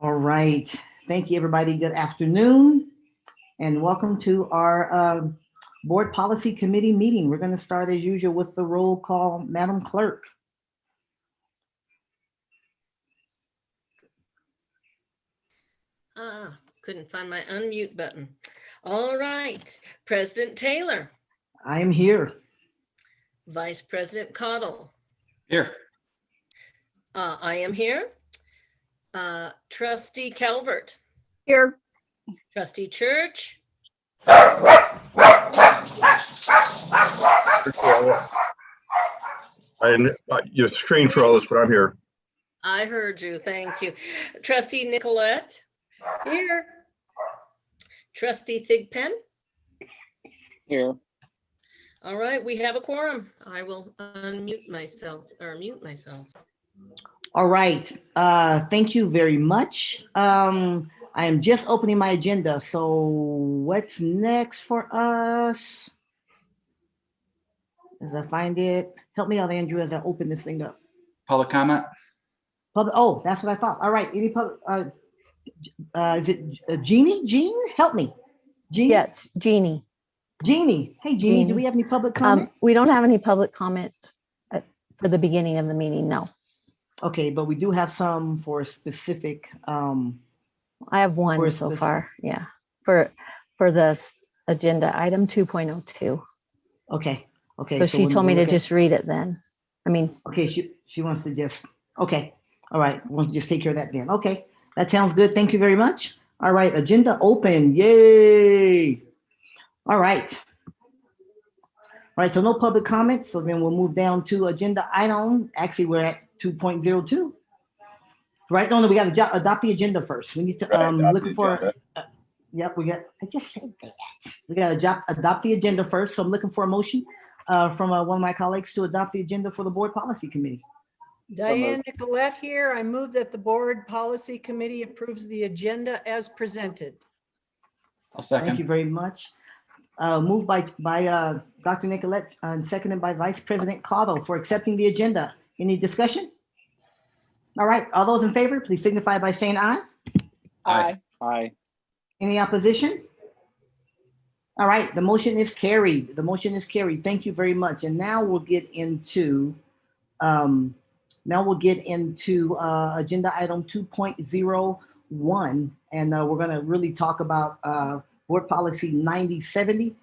All right. Thank you, everybody. Good afternoon, and welcome to our Board Policy Committee meeting. We're going to start as usual with the roll call. Madam Clerk. Couldn't find my unmute button. All right. President Taylor. I am here. Vice President Cottle. Here. I am here. Trustee Calvert. Here. Trustee Church. Your screen froze, but I'm here. I heard you. Thank you. Trustee Nicolette. Here. Trustee Thigpen. Here. All right, we have a quorum. I will unmute myself or mute myself. All right. Thank you very much. I am just opening my agenda. So what's next for us? As I find it, help me out, Andrew, as I open this thing up. Public comment? Oh, that's what I thought. All right. Any public? Is it Jeannie? Jean, help me. Jean? Yes, Jeannie. Jeannie. Hey, Jeannie. Do we have any public comment? We don't have any public comment for the beginning of the meeting. No. Okay, but we do have some for specific. I have one so far. Yeah, for this agenda item 2.02. Okay. Okay. So she told me to just read it then. I mean. Okay. She wants to just. Okay. All right. Wants to just take care of that then. Okay. That sounds good. Thank you very much. All right. Agenda open. Yay. All right. All right. So no public comments. So then we'll move down to agenda item. Actually, we're at 2.02. Right. No, we got to adopt the agenda first. We need to looking for. Yep. I just said that. We got to adopt the agenda first. So I'm looking for a motion from one of my colleagues to adopt the agenda for the Board Policy Committee. Diane Nicolette here. I move that the Board Policy Committee approves the agenda as presented. I'll second. Thank you very much. Moved by Dr. Nicolette and seconded by Vice President Cottle for accepting the agenda. Any discussion? All right. All those in favor, please signify by saying aye. Aye. Aye. Any opposition? All right. The motion is carried. The motion is carried. Thank you very much. And now we'll get into agenda item 2.01, and we're going to really talk about Board Policy 9070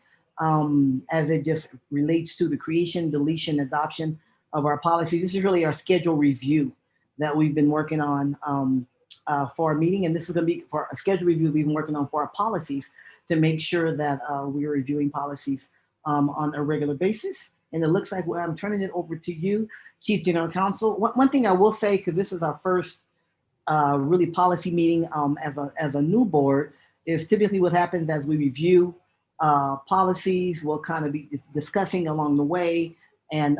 as it just relates to the creation, deletion, adoption of our policy. This is really our schedule review that we've been working on for our meeting, and this is going to be for a schedule review we've been working on for our policies to make sure that we're reviewing policies on a regular basis. And it looks like I'm turning it over to you, Chief General Counsel. One thing I will say, because this is our first really policy meeting as a new board, is typically what happens as we review policies, we'll kind of be discussing along the way and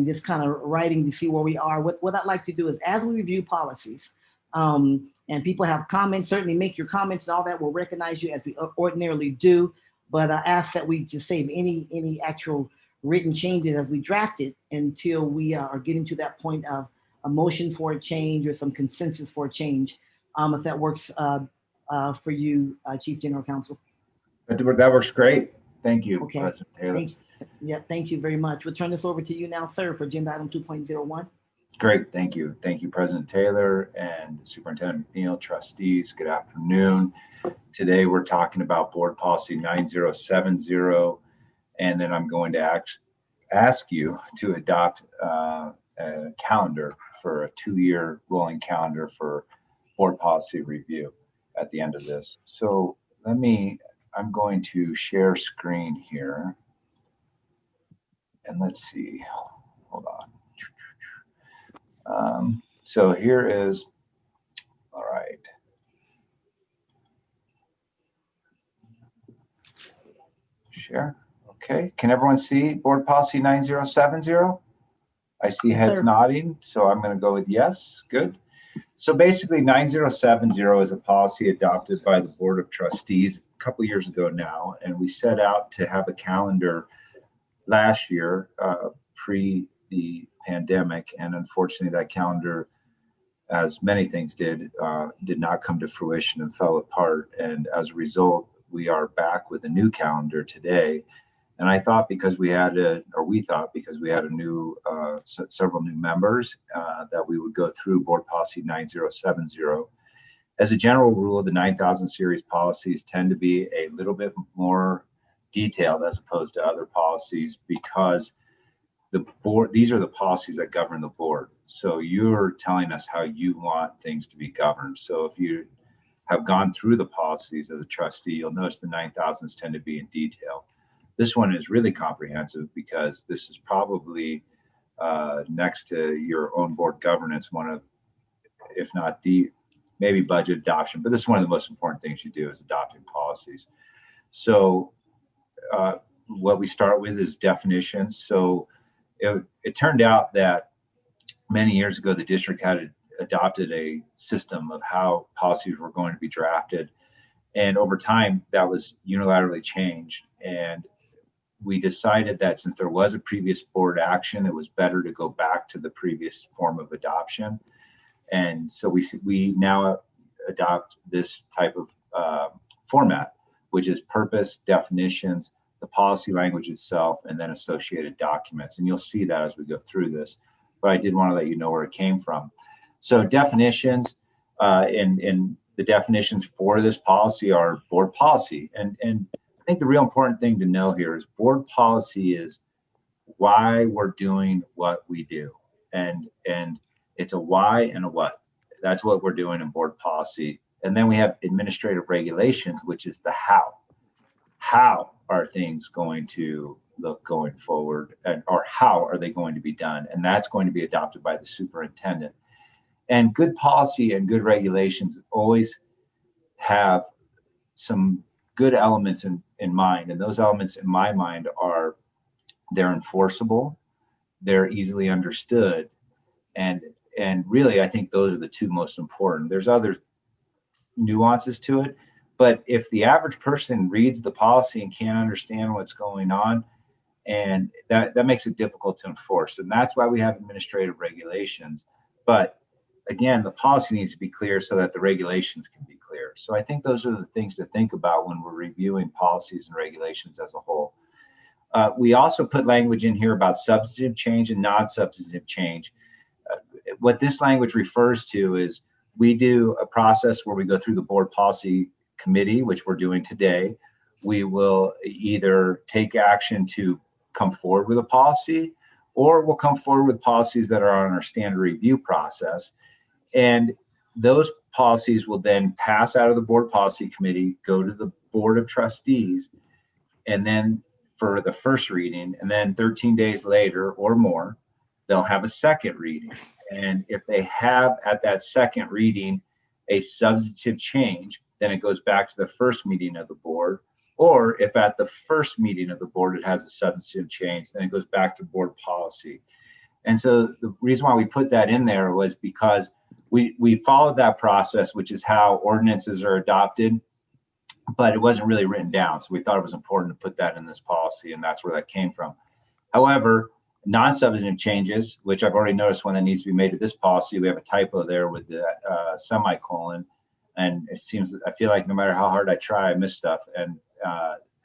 just kind of writing to see where we are. What I'd like to do is, as we review policies and people have comments, certainly make your comments and all that. We'll recognize you as we ordinarily do, but I ask that we just save any actual written changes as we draft it until we are getting to that point of a motion for a change or some consensus for a change, if that works for you, Chief General Counsel. That works great. Thank you, Okay. President Taylor. Thank you very much. We'll turn this over to you now, sir, for agenda item 2.01. Great, thank you. Thank you, President Taylor and Superintendent McNeil, trustees. Good afternoon. Today we're talking about Board Policy 9070. And then I'm going to ask you to adopt a calendar for a 2-year rolling calendar for board policy review at the end of this. So I'm going to share screen here. And let's see, hold on. So here is, all right. Share. Okay, can everyone see Board Policy 9070? I see heads nodding, so I'm going to go with yes. Good. So basically 9070 is a policy adopted by the Board of Trustees a couple of years ago now, and we set out to have a calendar last year pre the pandemic, and unfortunately that calendar as many things did not come to fruition and fell apart. And as a result, we are back with a new calendar today. And I thought because we had because we had a new, several new members, that we would go through Board Policy 9070. As a general rule, the 9000 series policies tend to be a little bit more detailed as opposed to other policies, because the board, these are the policies that govern the board. So you're telling us how you want things to be governed. So if you have gone through the policies as a trustee, you'll notice the 9000s tend to be in detail. This one is really comprehensive because this is probably next to your own board governance, one of, if not the, maybe budget adoption, but this is one of the most important things you do is adopting policies. So what we start with is definitions. So it turned out that many years ago, the district had adopted a system of how policies were going to be drafted. And over time, that was unilaterally changed. And we decided that since there was a previous board action, it was better to go back to the previous form of adoption. And so we now adopt this type of format, which is purpose, definitions, the policy language itself, and then associated documents. And you'll see that as we go through this, but I did want to let you know where it came from. So definitions, and the definitions for this policy are board policy. And I think the real important thing to know here is board policy is why we're doing what we do. And it's a why and a what. That's what we're doing in board policy. And then we have administrative regulations, which is the how. How are things going to look going forward, or how are they going to be done? And that's going to be adopted by the superintendent. And good policy and good regulations always have some good elements in mind. And those elements in my mind are they're enforceable, they're easily understood, and really, I think those are the two most important. There's other nuances to it, but if the average person reads the policy and can't understand what's going on, and that makes it difficult to enforce. And that's why we have administrative regulations. But again, the policy needs to be clear so that the regulations can be clear. So I think those are the things to think about when we're reviewing policies and regulations as a whole. We also put language in here about substantive change and non-substantive change. What this language refers to is we do a process where we go through the board policy committee, which we're doing today. We will either take action to come forward with a policy, or we'll come forward with policies that are on our standard review process. And those policies will then pass out of the board policy committee, go to the board of trustees, and then for the first reading, and then 13 days later or more, they'll have a second reading. And if they have at that second reading a substantive change, then it goes back to the first meeting of the board. Or if at the first meeting of the board it has a substantive change, then it goes back to board policy. And so the reason why we put that in there was because we followed that process, which is how ordinances are adopted, but it wasn't really written down. So we thought it was important to put that in this policy, and that's where that came from. However, non-substantive changes, which I've already noticed one that needs to be made to this policy, we have a typo there with the semicolon. And it seems, I feel like no matter how hard I try, I miss stuff. And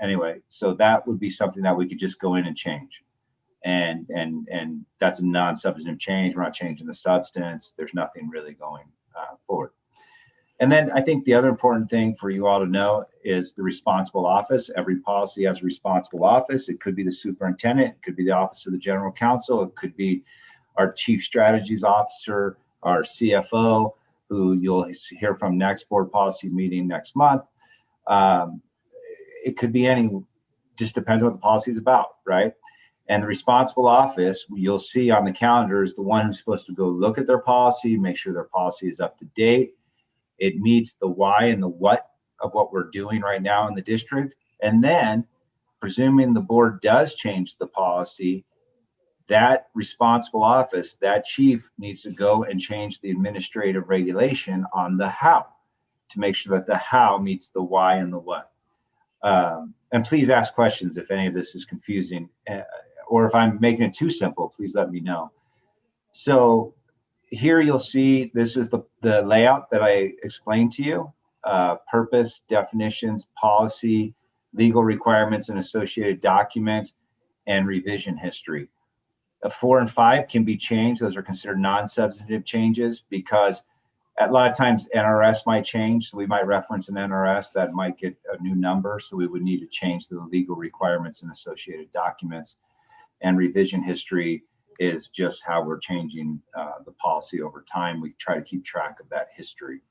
anyway, so that would be something that we could just go in and change. And that's a non-substantive change. We're not changing the substance. There's nothing really going forward. And then I think the other important thing for you all to know is the responsible office. Every policy has a responsible office. It could be the superintendent, it could be the office of the general counsel, it could be our chief strategies officer, our CFO, who you'll hear from next board policy meeting next month. It could be any, just depends on what the policy is about, right? And the responsible office, you'll see on the calendar, is the one who's supposed to go look at their policy, make sure their policy is up to date. It meets the why and the what of what we're doing right now in the district. And then, presuming the board does change the policy, that responsible office, that chief, needs to go and change the administrative regulation on the how to make sure that the how meets the why and the what. And please ask questions if any of this is confusing, or if I'm making it too simple, please let me know. So here you'll see, this is the layout that I explained to you. Purpose, definitions, policy, legal requirements and associated documents, and revision history. 4 and 5 can be changed. Those are considered non-substantive changes because a lot of times NRS might change. So we might reference an NRS that might get a new number. So we would need to change the legal requirements and associated documents. And revision history is just how we're changing the policy over time. We try to keep track of that history.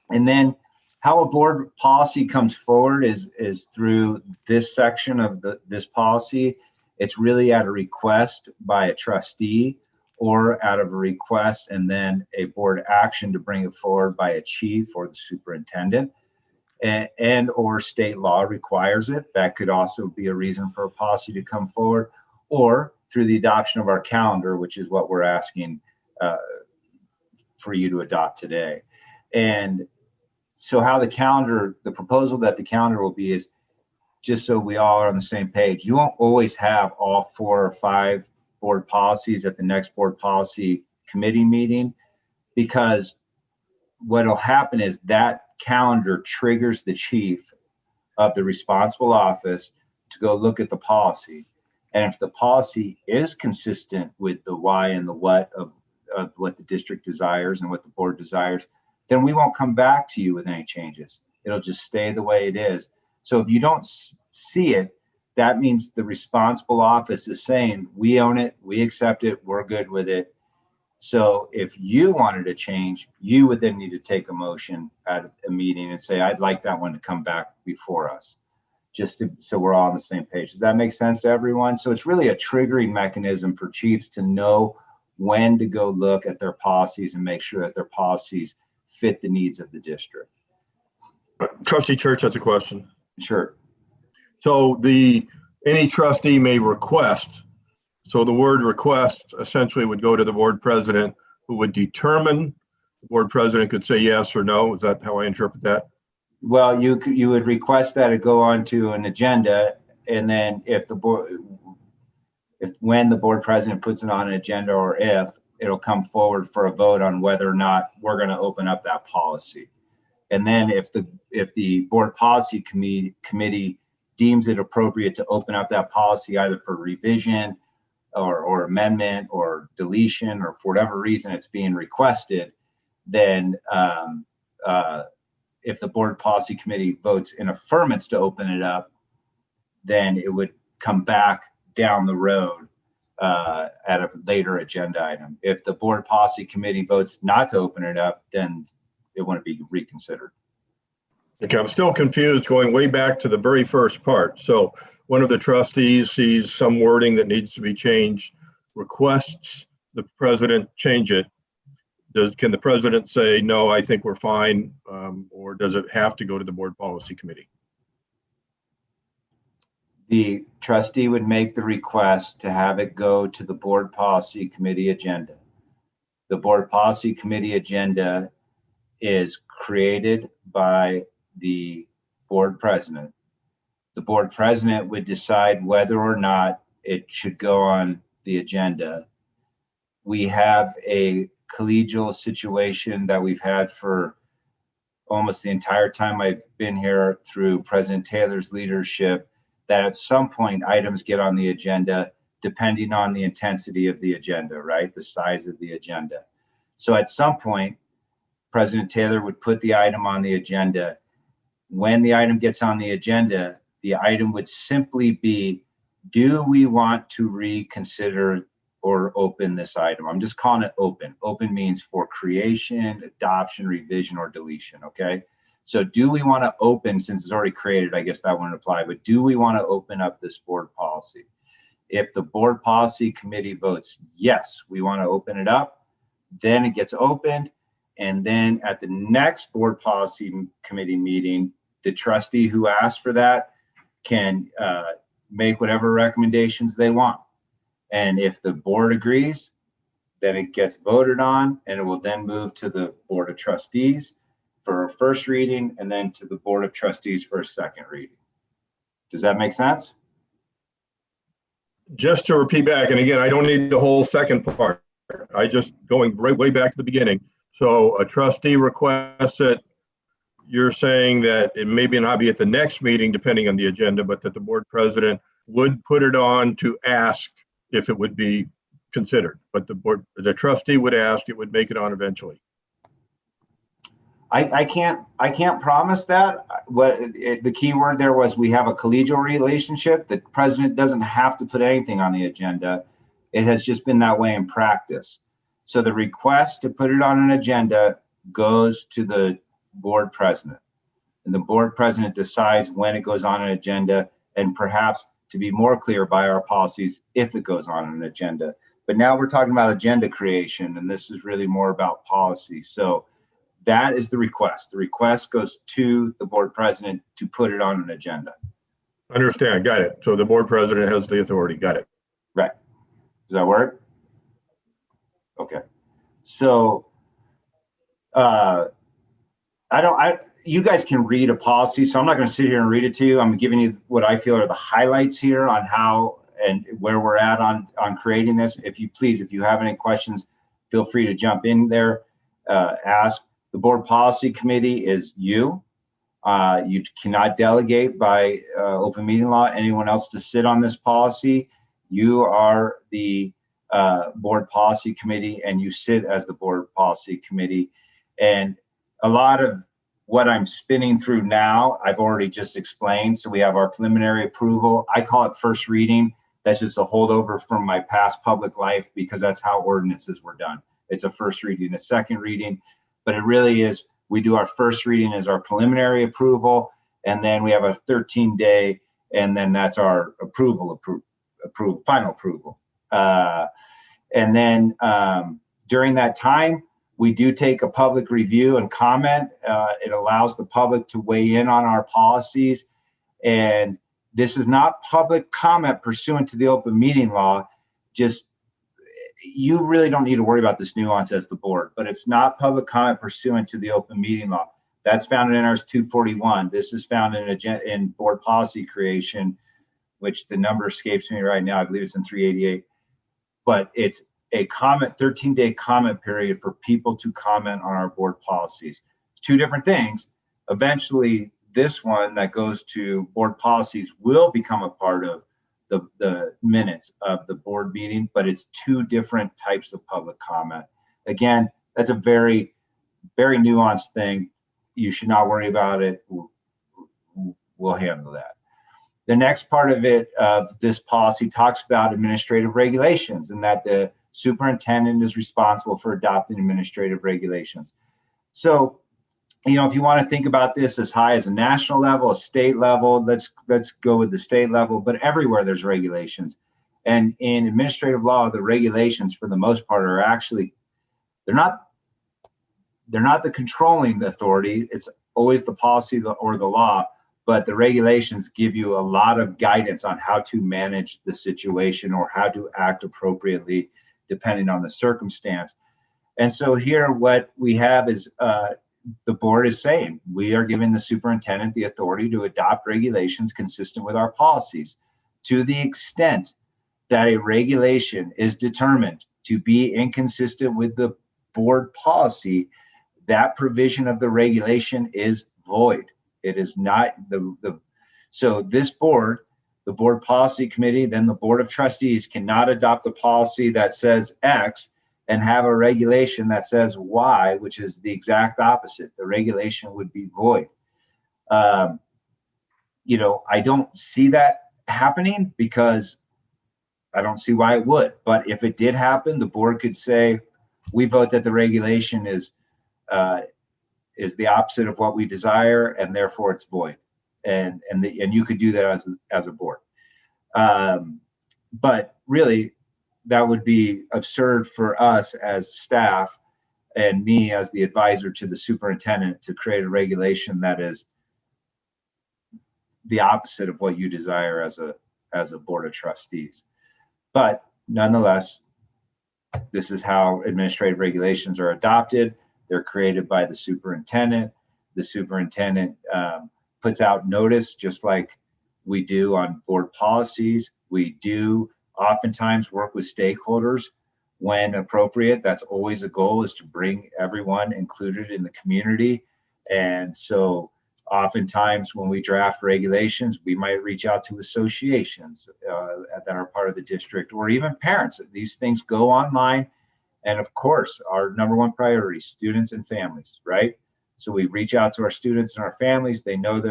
And then how a board policy comes forward is through this section of this policy. It's really at a request by a trustee or out of a request and then a board action to bring it forward by a chief or the superintendent, and or state law requires it. That could also be a reason for a policy to come forward, or through the adoption of our calendar, which is what we're asking for you to adopt today. And so how the proposal that the calendar will be is, just so we all are on the same page, you won't always have all 4 or 5 board policies at the next board policy committee meeting, because what'll happen is that calendar triggers the chief of the responsible office to go look at the policy. And if the policy is consistent with the why and the what of what the district desires and what the board desires, then we won't come back to you with any changes. It'll just stay the way it is. So if you don't see it, that means the responsible office is saying, we own it, we accept it, we're good with it. So if you wanted to change, you would then need to take a motion at a meeting and say, I'd like that one to come back before us, so we're all on the same page. Does that make sense to everyone? So it's really a triggering mechanism for chiefs to know when to go look at their policies and make sure that their policies fit the needs of the district. Trustee Church has a question. Sure. So any trustee may request. So the word request essentially would go to the board president, who would determine. The board president could say yes or no. Is that how I interpret that? Well, you would request that it go onto an agenda, and then when the board president puts it on an agenda, or if it'll come forward for a vote on whether or not we're going to open up that policy. And then if the board policy committee deems it appropriate to open up that policy either for revision or amendment or deletion, or for whatever reason it's being requested, then if the board policy committee votes in affirmance to open it up, then it would come back down the road at a later agenda item. If the board policy committee votes not to open it up, then it wouldn't be reconsidered. Okay, I'm still confused going way back to the very first part. So one of the trustees sees some wording that needs to be changed, requests the president change it. Can the president say, no, I think we're fine, or does it have to go to the board policy committee? The trustee would make the request to have it go to the board policy committee agenda. The board policy committee agenda is created by the board president. The board president would decide whether or not it should go on the agenda. We have a collegial situation that we've had for almost the entire time I've been here through President Taylor's leadership, that at some point items get on the agenda depending on the intensity of the agenda, right? The size of the agenda. So at some point, President Taylor would put the item on the agenda. When the item gets on the agenda, the item would simply be, do we want to reconsider or open this item? I'm just calling it open. Open means for creation, adoption, revision, or deletion, okay? So do we want to open, since it's already created, I guess that wouldn't apply, but do we want to open up this board policy? If the board policy committee votes, yes, we want to open it up, then it gets opened. And then at the next board policy committee meeting, the trustee who asked for that can make whatever recommendations they want. And if the board agrees, then it gets voted on, and it will then move to the board of trustees for a first reading, and then to the board of trustees for a second reading. Does that make sense? Just to repeat back, and again, I don't need the whole second part. I just going way back to the beginning. So a trustee requests it. You're saying that it may not be at the next meeting, depending on the agenda, but that the board president would put it on to ask if it would be considered. But the trustee would ask, it would make it on eventually. I can't promise that. The key word there was we have a collegial relationship. The president doesn't have to put anything on the agenda. It has just been that way in practice. So the request to put it on an agenda goes to the board president. And the board president decides when it goes on an agenda, and perhaps to be more clear by our policies, if it goes on an agenda. But now we're talking about agenda creation, and this is really more about policy. So that is the request. The request goes to the board president to put it on an agenda. Understand, got it. So the board president has the authority, got it. Right. Does that work? Okay. So you guys can read a policy, so I'm not going to sit here and read it to you. I'm giving you what I feel are the highlights here on how and where we're at on creating this. If you have any questions, feel free to jump in there, ask. The board policy committee is you. You cannot delegate by open meeting law anyone else to sit on this policy. You are the board policy committee, and you sit as the board policy committee. And a lot of what I'm spinning through now, I've already just explained. So we have our preliminary approval. I call it first reading. That's just a holdover from my past public life, because that's how ordinances were done. It's a first reading, a second reading, but it really is, we do our first reading as our preliminary approval, and then we have a 13-day, and then that's our final approval. And then during that time, we do take a public review and comment. It allows the public to weigh in on our policies. And this is not public comment pursuant to the open meeting law. Just, you really don't need to worry about this nuance as the board, but it's not public comment pursuant to the open meeting law. That's found in NRS 241. This is found in board policy creation, which the number escapes me right now. I believe it's in 388. But it's a 13-day comment period for people to comment on our board policies. Two different things. Eventually, this one that goes to board policies will become a part of the minutes of the board meeting, but it's two different types of public comment. Again, that's a very, very nuanced thing. You should not worry about it. We'll handle that. The next part of it, of this policy, talks about administrative regulations, and that the superintendent is responsible for adopting administrative regulations. So, if you want to think about this as high as a national level, a state level, let's go with the state level, but everywhere there's regulations. And in administrative law, the regulations for the most part are actually, they're not the controlling authority. It's always the policy or the law, but the regulations give you a lot of guidance on how to manage the situation or how to act appropriately depending on the circumstance. And so here what we have is the board is saying we are giving the superintendent the authority to adopt regulations consistent with our policies. To the extent that a regulation is determined to be inconsistent with the board policy, that provision of the regulation is void. It is not so this board, the board policy committee, then the board of trustees cannot adopt a policy that says X and have a regulation that says Y, which is the exact opposite. The regulation would be void. I don't see that happening because I don't see why it would. But if it did happen, the board could say, we vote that the regulation is the opposite of what we desire, and therefore it's void. And you could do that as a board. But really, that would be absurd for us as staff and me as the advisor to the superintendent to create a regulation that is the opposite of what you desire as a board of trustees. But nonetheless, this is how administrative regulations are adopted. They're created by the superintendent. The superintendent puts out notice, just like we do on board policies. We do oftentimes work with stakeholders when appropriate. That's always a goal, is to bring everyone included in the community. And so oftentimes when we draft regulations, we might reach out to associations that are part of the district, or even parents. These things go online. And of course, our number one priority, students and families, right? So we reach out to our students and our families. They know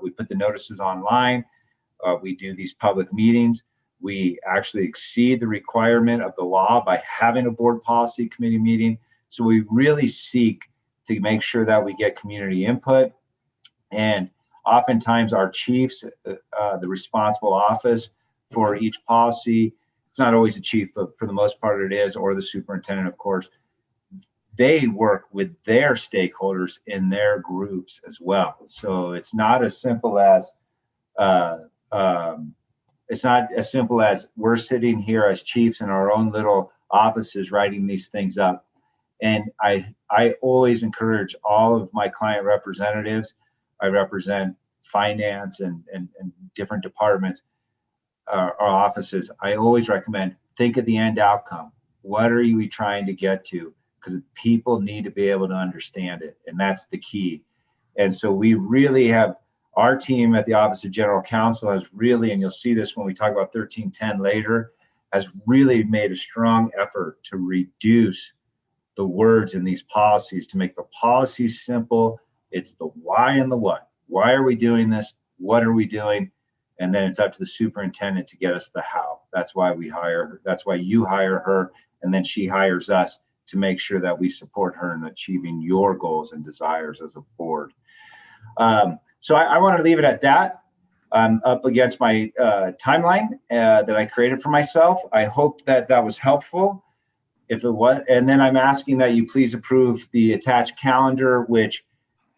we put the notices online. We do these public meetings. We actually exceed the requirement of the law by having a board policy committee meeting. So we really seek to make sure that we get community input. And oftentimes our chiefs, the responsible office for each policy, it's not always the chief, but for the most part it is, or the superintendent, of course, they work with their stakeholders in their groups as well. So it's not as simple as we're sitting here as chiefs in our own little offices writing these things up. And I always encourage all of my client representatives. I represent finance and different departments, our offices. I always recommend, think of the end outcome. What are we trying to get to? Because people need to be able to understand it. And that's the key. And so we really have, our team at the Office of General Counsel has really, and you'll see this when we talk about 1310 later, has really made a strong effort to reduce the words in these policies, to make the policies simple. It's the why and the what. Why are we doing this? What are we doing? And then it's up to the superintendent to get us the how. That's why we hire her. That's why you hire her. And then she hires us to make sure that we support her in achieving your goals and desires as a board. So I want to leave it at that. I'm up against my timeline that I created for myself. I hope that that was helpful. If it was, and then I'm asking that you please approve the attached calendar, which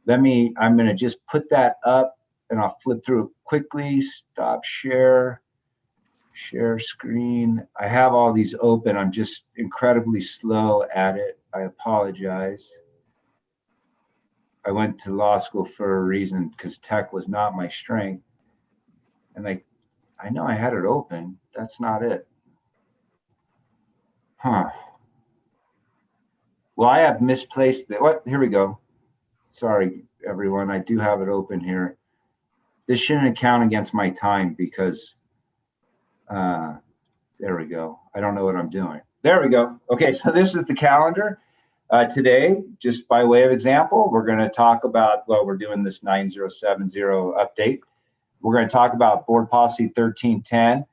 I'm going to just put that up and I'll flip through it quickly. Stop share screen. I have all these open. I'm just incredibly slow at it. I apologize. I went to law school for a reason, because tech was not my strength. And I know I had it open. That's not it. Huh. Well, I have misplaced it. What? Here we go. Sorry, everyone. I do have it open here. This shouldn't count against my time because, there we go. I don't know what I'm doing. There we go. Okay, so this is the calendar. Today, just by way of example, we're going to talk about, well, we're doing this 9070 update. We're going to talk about Board Policy 1310.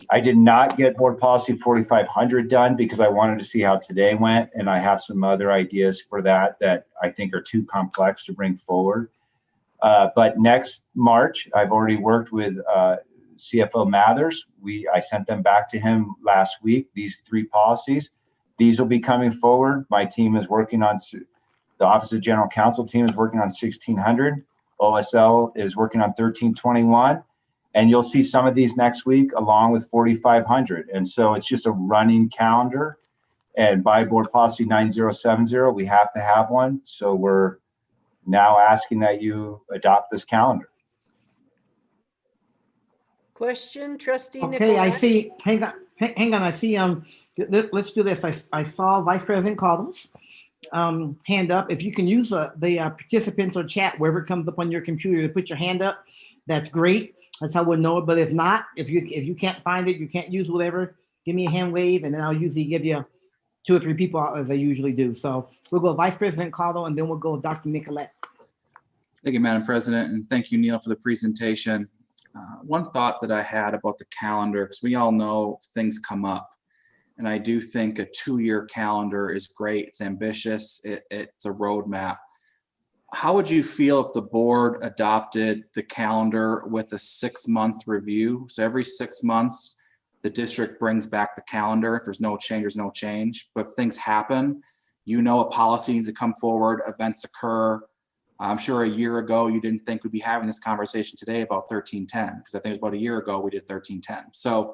I did not get Board Policy 4500 done because I wanted to see how today went, and I have some other ideas for that I think are too complex to bring forward. But next March, I've already worked with CFO Mathers. I sent them back to him last week, these 3 policies. These will be coming forward. My team is working on, the Office of General Counsel team is working on 1600. OSL is working on 1321. And you'll see some of these next week along with 4500. And so it's just a running calendar. And by Board Policy 9070, we have to have one. So we're now asking that you adopt this calendar. Question, Trustee Okay, Nicolette? I see. Hang on. I see. Let's do this. I saw Vice President Collins hand up. If you can use the participants or chat wherever it comes up on your computer to put your hand up, that's great. That's how we'll know it. But if not, if you can't find it, you can't use whatever, give me a hand wave, and then I'll usually give you 2 or 3 people as I usually do. So we'll go Vice President Caldo, and then we'll go Dr. Nicolette. Thank you, Madam President, and thank you, Neil, for the presentation. One thought that I had about the calendar, because we all know things come up, and I do think a 2-year calendar is great. It's ambitious. It's a roadmap. How would you feel if the board adopted the calendar with a 6-month review? So every 6 months, the district brings back the calendar. If there's no change, there's no change. But if things happen, you know a policy needs to come forward, events occur. I'm sure a year ago, you didn't think we'd be having this conversation today about 1310, because I think it was about a year ago we did 1310. So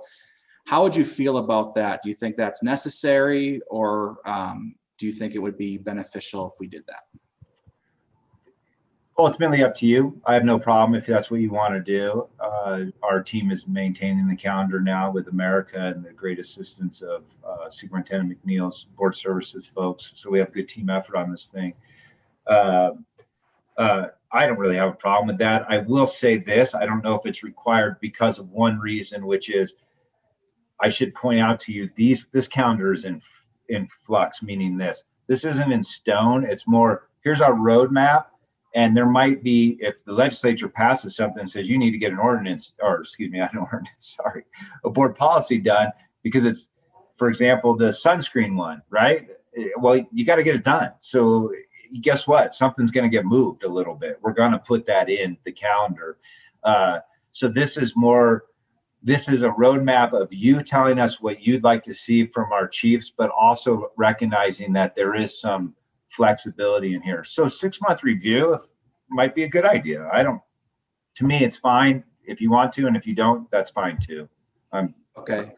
how would you feel about that? Do you think that's necessary, or do you think it would be beneficial if we did that? Ultimately up to you. I have no problem if that's what you want to do. Our team is maintaining the calendar now with America and the great assistance of Superintendent McNeil's board services folks. So we have good team effort on this thing. I don't really have a problem with that. I will say this, I don't know if it's required because of one reason, which is I should point out to you, this calendar is in flux, meaning this isn't in stone. It's more, here's our roadmap. And there might be, if the legislature passes something and says you need to get an ordinance, or excuse me, not an ordinance, sorry, a board policy done, because it's, for example, the sunscreen one, right? Well, you got to get it done. So guess what? Something's going to get moved a little bit. We're going to put that in the calendar. So this is a roadmap of you telling us what you'd like to see from our chiefs, but also recognizing that there is some flexibility in here. So 6-month review might be a good idea. To me, it's fine if you want to, and if you don't, that's fine too. Okay,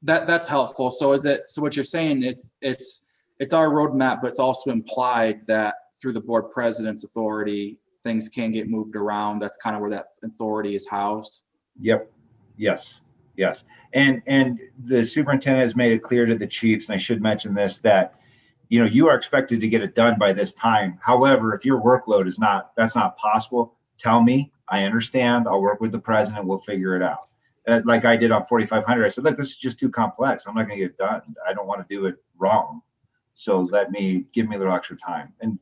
that's helpful. So what you're saying, it's our roadmap, but it's also implied that through the board president's authority, things can get moved around. That's kind of where that authority is housed. Yep. Yes. And the superintendent has made it clear to the chiefs, and I should mention this, that you are expected to get it done by this time. However, if your workload that's not possible, tell me. I understand. I'll work with the president. We'll figure it out. Like I did on 4500. I said, look, this is just too complex. I'm not going to get it done. I don't want to do it wrong. So give me a little extra time. And,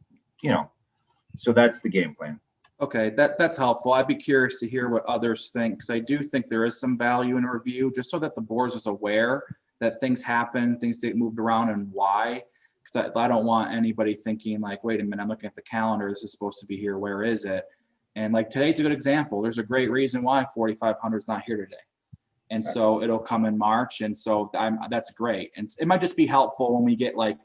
so that's the game plan. Okay, that's helpful. I'd be curious to hear what others think, because I do think there is some value in a review, just so that the board is aware that things happen, things get moved around, and why. Because I don't want anybody thinking like, wait a minute, I'm looking at the calendar, this is supposed to be here, where is it? And like today's a good example. There's a great reason why 4500 is not here today. And so it'll come in March. And so that's great. And it might just be helpful when we get like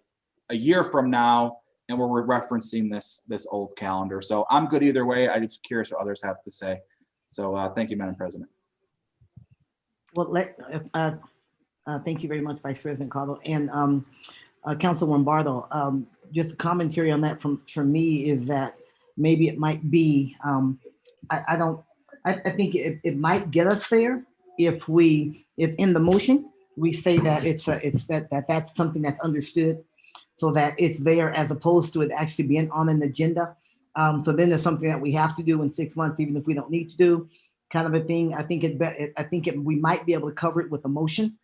a year from now and we're referencing this old calendar. So I'm good either way. I'm just curious what others have to say. So thank you, Madam President. Well, thank you very much, Vice President Caldwell. And Councilwoman Bartle, just a commentary on that from me is that maybe it might be, I think it might get us there if in the motion we say that that's something that's understood, so that it's there as opposed to it actually being on an agenda. So then there's something that we have to do in 6 months, even if we don't need to do, kind of a thing. I think we might be able to cover it with a motion.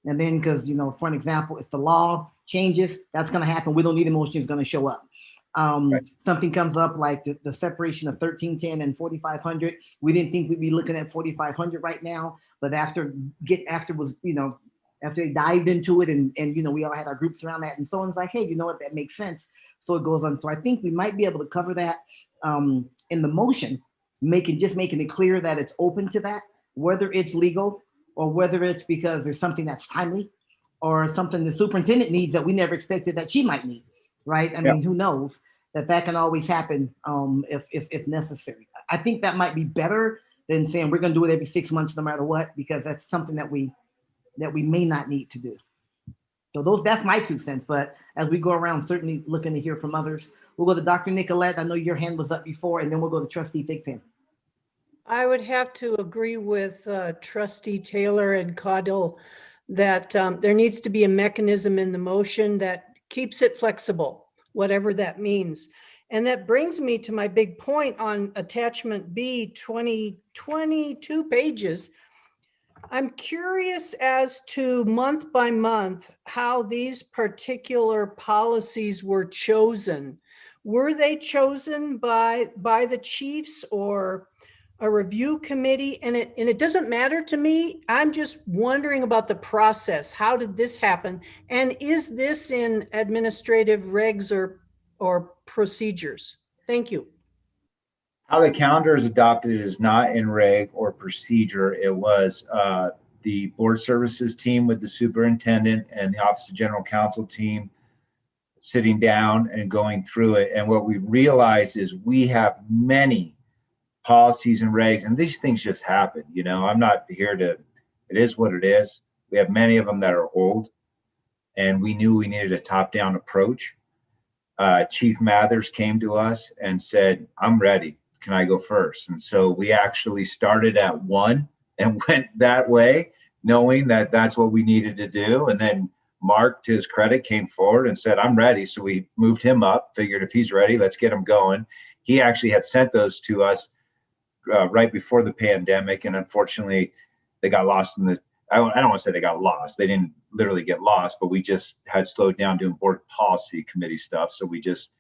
And then, because, for an example, if the law changes, that's going to happen. We don't need a motion, it's going to show up. Right. Something comes up like the separation of 1310 and 4500. We didn't think we'd be looking at 4500 right now, but after they dived into it and we all had our groups around that, and someone's like, hey, you know what, that makes sense. So it goes on. So I think we might be able to cover that in the motion, making it clear that it's open to that, whether it's legal or whether it's because there's something that's timely or something the superintendent needs that we never expected that she might need, right? I mean, who knows? That can always happen if necessary. I think that might be better than saying we're going to do it every 6 months no matter what, because that's something that we may not need to do. So that's my 2 cents. But as we go around, certainly looking to hear from others. We'll go to Dr. Nicolette. I know your hand was up before, and then we'll go to Trustee Thigpen. I would have to agree with Trustee Taylor and Caudle that there needs to be a mechanism in the motion that keeps it flexible, whatever that means. And that brings me to my big point on attachment B, 22 pages. I'm curious as to month by month how these particular policies were chosen. Were they chosen by the chiefs or a review committee? And it doesn't matter to me. I'm just wondering about the process. How did this happen? And is this in administrative regs or procedures? Thank you. How the calendar is adopted is not in reg or procedure. It was the board services team with the superintendent and the Office of General Counsel team sitting down and going through it. And what we realized is we have many policies and regs, and these things just happen. I'm not here it is what it is. We have many of them that are old, and we knew we needed a top-down approach. Chief Mathers came to us and said, I'm ready. can I go first? And so we actually started at 1 and went that way, knowing that that's what we needed to do. And then Mark, to his credit, came forward and said, I'm ready. So we moved him up, figured if he's ready, let's get him going. He actually had sent those to us right before the pandemic. And unfortunately, they got lost in the, I don't want to say they got lost. They didn't literally get lost, but we just had slowed down doing board policy committee stuff. So we just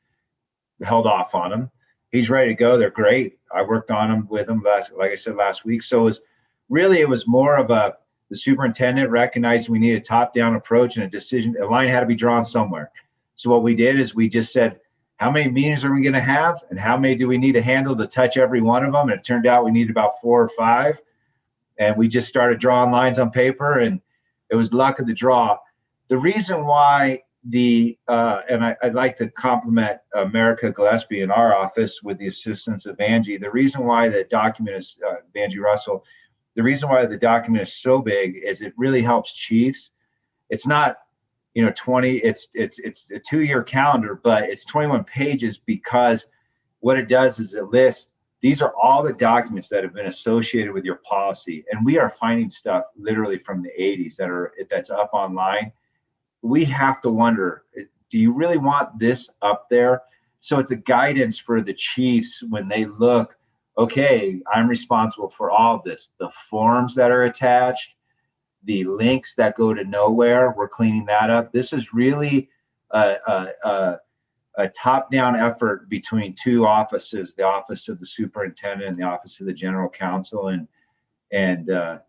held off on them. He's ready to go. They're great. I worked on them with him like I said, last week. So it was more of the superintendent recognized we needed a top-down approach and a line had to be drawn somewhere. So what we did is we just said, how many meetings are we going to have and how many do we need to handle to touch every one of them? And it turned out we needed about 4 or 5. And we just started drawing lines on paper, and it was luck of the draw. The reason why I'd like to compliment America Gillespie in our office with the assistance of Angie. The reason why the document is, Angie Russell, the reason why the document is so big is it really helps chiefs. It's not, 20, it's a 2-year calendar, but it's 21 pages because what it does is it lists, these are all the documents that have been associated with your policy. And we are finding stuff literally from the 80s that's up online. We have to wonder, do you really want this up there? So it's a guidance for the chiefs when they look, okay, I'm responsible for all of this. The forms that are attached, the links that go to nowhere, we're cleaning that up. This is really a top-down effort between 2 offices, the office of the superintendent and the office of the general counsel. And I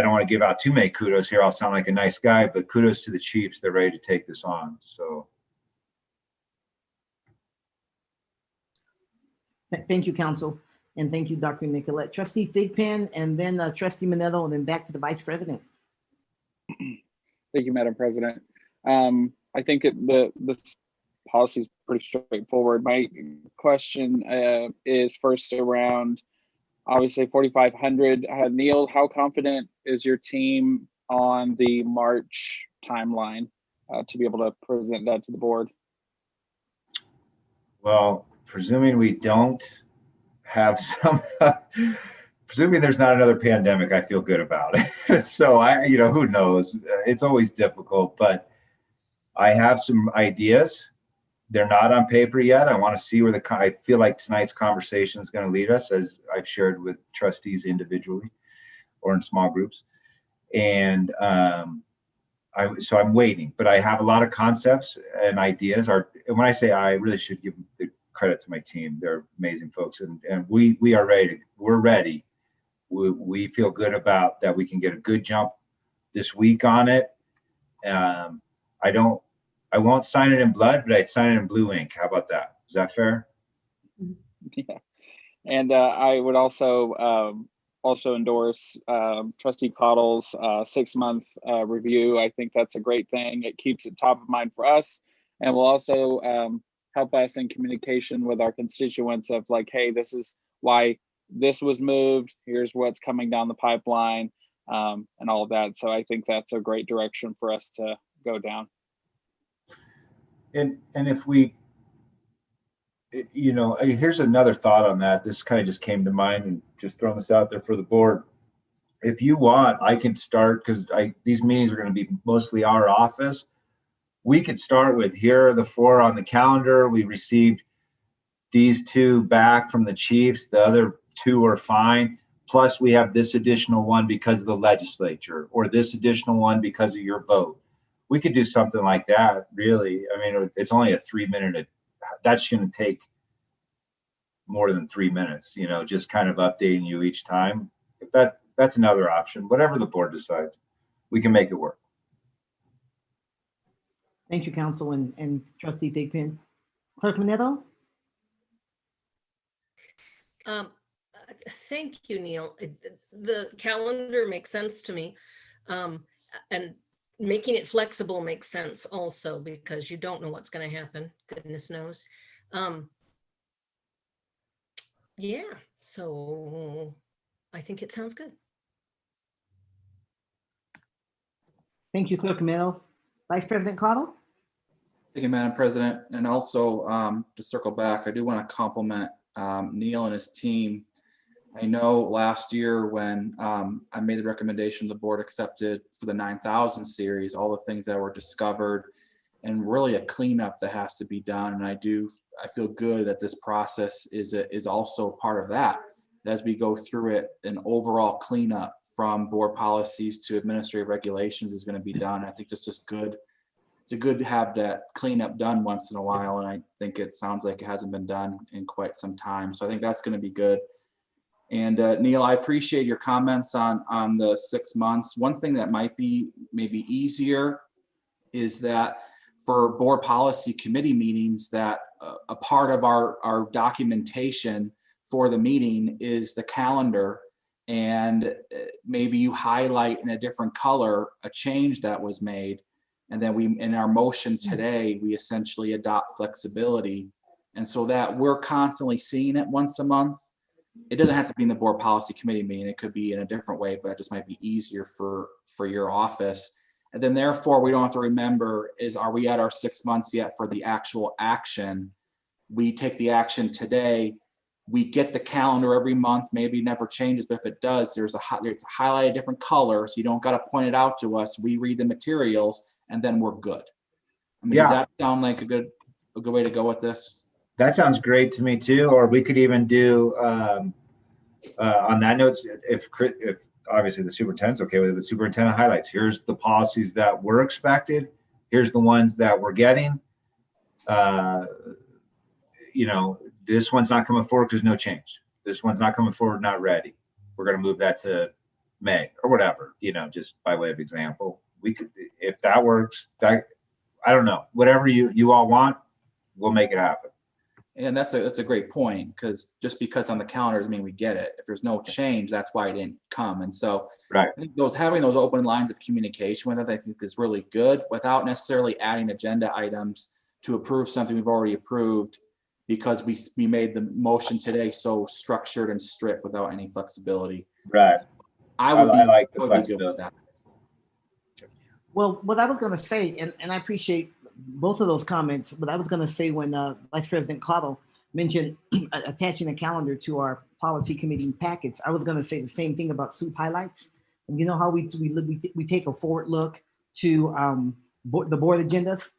don't want to give out too many kudos here. I'll sound like a nice guy, but kudos to the chiefs. They're ready to take this on. So. Thank you, Council. And thank you, Dr. Nicolette. Trustee Thigpen, and then Trustee Manetto, and then back to the Vice President. Thank you, Madam President. I think this policy is pretty straightforward. My question is first around, obviously, 4,500. Neil, how confident is your team on the March timeline to be able to present that to the board? Well, presuming we don't have presuming there's not another pandemic, I feel good about it. So who knows? It's always difficult, but I have some ideas. They're not on paper yet. I want to see where I feel like tonight's conversation is going to lead us, as I've shared with trustees individually or in small groups. And so I'm waiting, but I have a lot of concepts and ideas. And when I say I really should give the credit to my team. They're amazing folks. And we are ready. We're ready. We feel good about that. We can get a good jump this week on it. I won't sign it in blood, but I'd sign it in blue ink. How about that? Is that fair? Yeah. And I would also endorse Trustee Cottle's 6-month review. I think that's a great thing. It keeps it top of mind for us, and will also help us in communication with our constituents of like, hey, this is why this was moved. Here's what's coming down the pipeline, and all of that. So I think that's a great direction for us to go down. And if we, here's another thought on that. This kind of just came to mind, and just throwing this out there for the board. If you want, I can start, because these meetings are going to be mostly our office. We could start with, here are the 4 on the calendar. We received these 2 back from the chiefs. The other 2 are fine. Plus we have this additional one because of the legislature, or this additional one because of your vote. We could do something like that, really. I mean, it's only a 3-minute, that shouldn't take more than 3 minutes, just kind of updating you each time. If that's another option, whatever the board decides, we can make it work. Thank you, Council and Trustee Thigpen. Clerk Manetto? Thank you, Neil. The calendar makes sense to me. And making it flexible makes sense also, because you don't know what's going to happen. Goodness knows. Yeah, so I think it sounds good. Thank you, Clerk Manetto. Vice President Cottle? Thank you, Madam President. And also, to circle back, I do want to compliment Neil and his team. I know last year when I made the recommendation the board accepted for the 9,000 series, all the things that were discovered and really a cleanup that has to be done. And I feel good that this process is also part of that. As we go through it, an overall cleanup from board policies to administrative regulations is going to be done. I think it's just good. It's good to have that cleanup done once in a while. And I think it sounds like it hasn't been done in quite some time. So I think that's going to be good. And Neil, I appreciate your comments on the 6 months. One thing that might be maybe easier is that for board policy committee meetings, that a part of our documentation for the meeting is the calendar, and maybe you highlight in a different color a change that was made, and then we, in our motion today, we essentially adopt flexibility, and so that we're constantly seeing it once a month. It doesn't have to be in the board policy committee meeting. It could be in a different way, but it just might be easier for your office. And then therefore we don't have to remember are we at our 6 months yet for the actual action? We take the action today. We get the calendar every month, maybe never changes, but if it does, it's highlighted a different color. So you don't got to point it out to us. We read the materials and then we're good. I mean, does that sound like a good way to go with this? That sounds great to me too. Or we could even do on that note, if obviously the superintendent's okay with it, the superintendent highlights, here's the policies that were expected. Here's the ones that we're getting. This one's not coming forward because no change. This one's not coming forward, not ready. We're going to move that to May or whatever, just by way of example. We could, if that works, I don't know, whatever you all want, we'll make it happen. And that's a great point, because just because on the calendar doesn't mean we get it. If there's no change, that's why it didn't come. And so right. I think having those open lines of communication with it, I think is really good, without necessarily adding agenda items to approve something we've already approved, because we made the motion today so structured and strict without any flexibility. Right. I like the flexibility. Well, what I was going to say, and I appreciate both of those comments, but I was going to say when Vice President Cottle mentioned attaching a calendar to our policy committee packets, I was going to say the same thing about SOUP highlights. And you know how we take a forward look to the board agendas,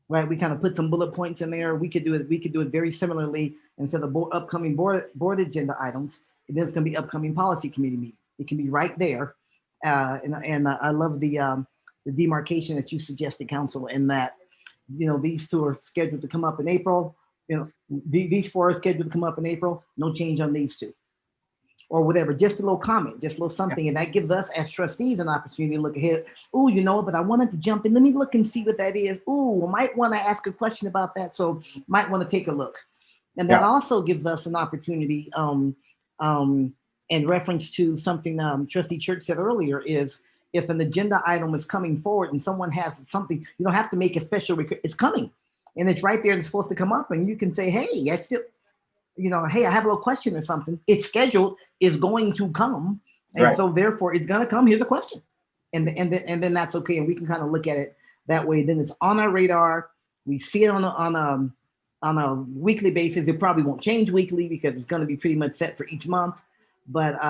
right? We kind of put some bullet points in there. We could do it very similarly. Instead of upcoming board agenda items, there's going to be upcoming policy committee meeting. It can be right there. And I love the demarcation that you suggested, Council, in that, these two are scheduled to come up in April. These four are scheduled to come up in April. No change on these two, or whatever. Just a little comment, just a little something, and that gives us as trustees an opportunity to look ahead. Oh, but I wanted to jump in. Let me look and see what that is. Oh, I might want to ask a question about that, so might want to take a look. And that also gives us an opportunity. In reference to something Trustee Church said earlier, is if an agenda item is coming forward and someone has something, you don't have to make a special request. It's coming, and it's right there. It's supposed to come up, and you can say, "Hey, I still, hey, I have a little question or something. It's scheduled. Is going to come, and so therefore it's gonna come. Here's a question," and then that's okay, and we can kind of look at it that way. Then it's on our radar. We see it on a weekly basis. It probably won't change weekly because it's going to be pretty much set for each month. But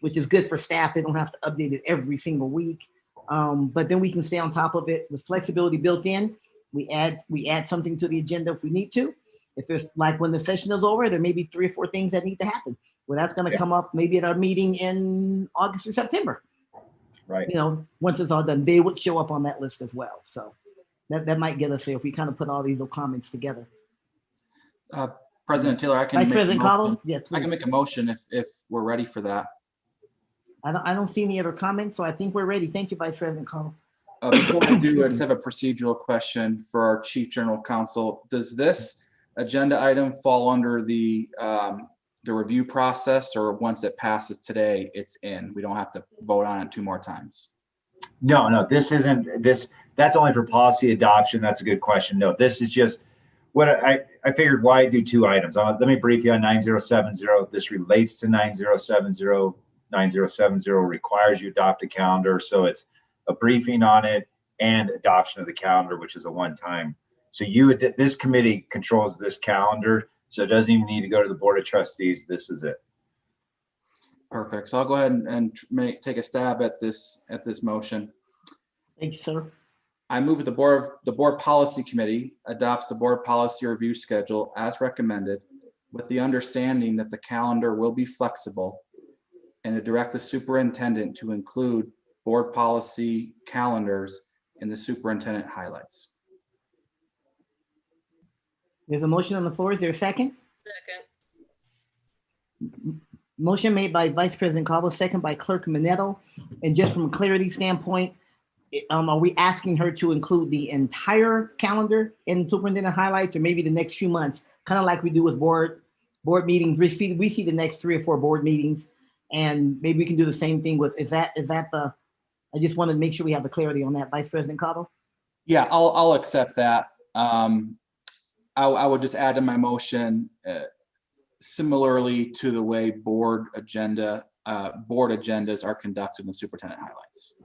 which is good for staff. They don't have to update it every single week. But then we can stay on top of it with flexibility built in. We add something to the agenda if we need to. If it's like when the session is over, there may be 3 or 4 things that need to happen. Well, that's going to come up maybe at our meeting in August or September. Right. Once it's all done, they would show up on that list as well. So that might get us there if we kind of put all these little comments together. President Taylor, I can Vice make President Cottle? Yeah, I can make a motion if we're ready for that. I don't see any other comments, so I think we're ready. Thank you, Vice President Cottle. Before we do, I just have a procedural question for our Chief General Counsel. Does this agenda item fall under the review process, or once it passes today, it's in? We don't have to vote on it 2 more times? No, this isn't this. That's only for policy adoption. That's a good question. No, this is just what I figured. Why do 2 items? Let me brief you on 9070. This relates to 9070. 9070 requires you adopt a calendar. So it's a briefing on it and adoption of the calendar, which is a one-time. So this committee controls this calendar. So it doesn't even need to go to the Board of Trustees. This is it. Perfect. So I'll go ahead and take a stab at this motion. Thank you, sir. I move that the board policy committee adopts the board policy review schedule as recommended, with the understanding that the calendar will be flexible, and to direct the superintendent to include board policy calendars in the superintendent highlights. There's a motion on the floor. Is there a second? Second. Motion made by Vice President Caldwell, second by Clerk Minetto. And just from a clarity standpoint, are we asking her to include the entire calendar in superintendent highlights, or maybe the next few months, kind of like we do with board meetings? We see the next 3 or 4 board meetings, and maybe we can do the same thing with, is that the, I just want to make sure we have the clarity on that, Vice President Caldwell. Yeah, I'll accept that. I would just add to my motion, similarly to the way board agendas are conducted in the superintendent highlights.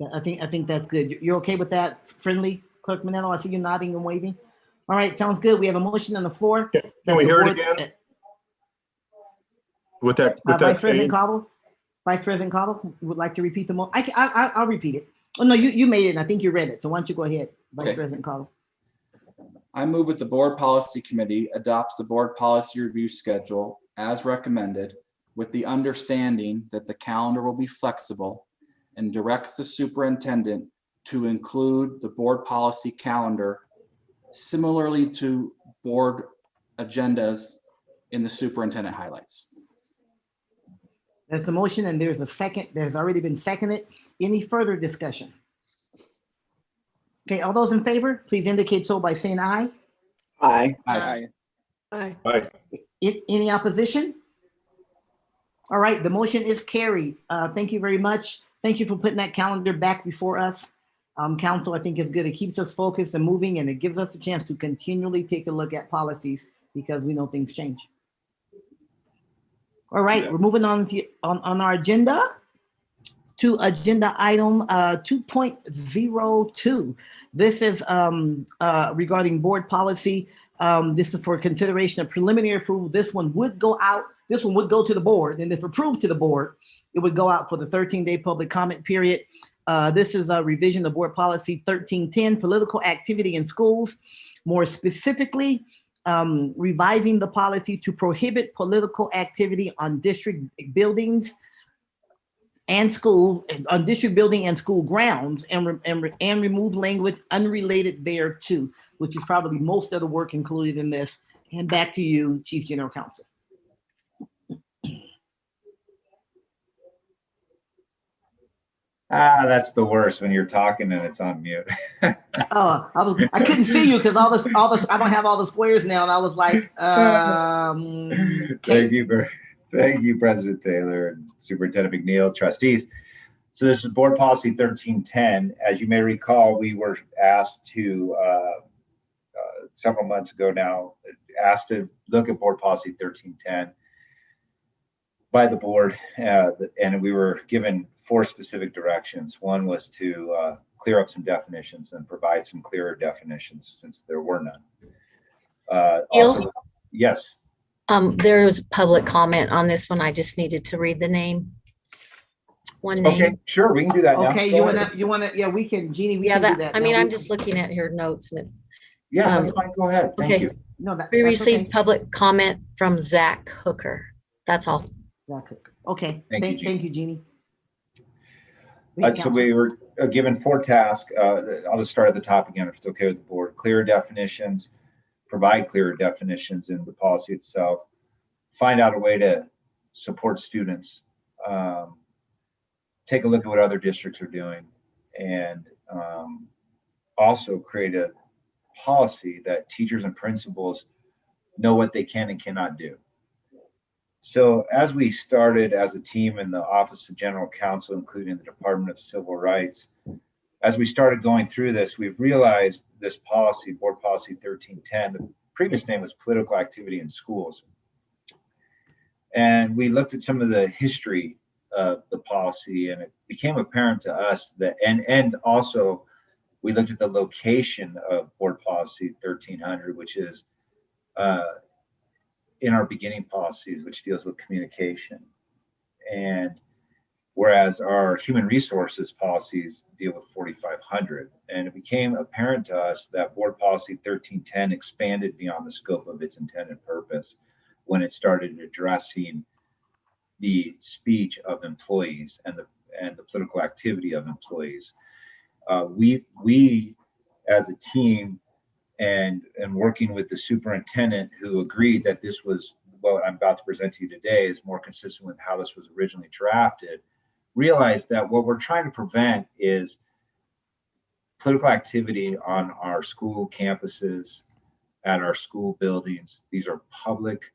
Yeah, I think that's good. You're okay with that, friendly Clerk Minetto? I see you nodding and waving. All right, sounds good. We have a motion on the floor. Can we hear it again? With that Vice President Caldwell? Vice President Caldwell, you would like to repeat the motion? I'll repeat it. Oh, no, you made it, and I think you read it. So why don't you go ahead, Vice President Caldwell? I move that the board policy committee adopts the board policy review schedule as recommended, with the understanding that the calendar will be flexible, and directs the superintendent to include the board policy calendar similarly to board agendas in the superintendent highlights. There's a motion and there's a second. There's already been seconded. Any further discussion? Okay, all those in favor, please indicate so by saying aye. Aye. Aye. Aye. Aye. Any opposition? All right, the motion is carried. Thank you very much. Thank you for putting that calendar back before us. Council, I think is good. It keeps us focused and moving, and it gives us a chance to continually take a look at policies because we know things change. All right, we're moving on to on our agenda to agenda item 2.02. This is regarding board policy. This is for consideration of preliminary approval. This one would go out. This one would go to the board, and if approved to the board, it would go out for the 13-day public comment period. This is a revision of board policy 1310, political activity in schools. More specifically, revising the policy to prohibit political activity on district buildings and school grounds, and remove language unrelated thereto, which is probably most of the work included in this. And back to you, Chief General Counsel. That's the worst when you're talking and it's on mute. Oh, I couldn't see you because all this, I don't have all the squares now, and I was like, Thank you, President Taylor and Superintendent McNeil, trustees. So this is Board Policy 1310. As you may recall, we were asked to, several months ago now, asked to look at Board Policy 1310 by the board, and we were given 4 specific directions. One was to clear up some definitions and provide some clearer definitions since there were none. Also, yes. There was public comment on this one. I just needed to read the name. One name. Okay, sure, we can do that now. Okay, you wanna, yeah, we can, Jeannie, we can do that. I mean, I'm just looking at your notes. And yeah, that's fine. Go ahead. Thank you. No, we received public comment from Zach Hooker. That's all. Okay, thank you, Jeannie. So we were given 4 tasks. I'll just start at the top again, if it's okay with the board. Clear definitions, provide clearer definitions in the policy itself, find out a way to support students, take a look at what other districts are doing, and also create a policy that teachers and principals know what they can and cannot do. So as we started as a team in the Office of General Counsel, including the Department of Civil Rights, as we started going through this, we've realized this policy, Board Policy 1310, the previous name was Political Activity in Schools. And we looked at some of the history of the policy, and it became apparent to us that, and also we looked at the location of Board Policy 1300, which is in our beginning policies, which deals with communication. And whereas our human resources policies deal with 4,500. And it became apparent to us that board policy 1310 expanded beyond the scope of its intended purpose when it started addressing the speech of employees and the political activity of employees. We as a team and working with the superintendent, who agreed that this was what I'm about to present to you today is more consistent with how this was originally drafted, realized that what we're trying to prevent is political activity on our school campuses, at our school buildings. These are public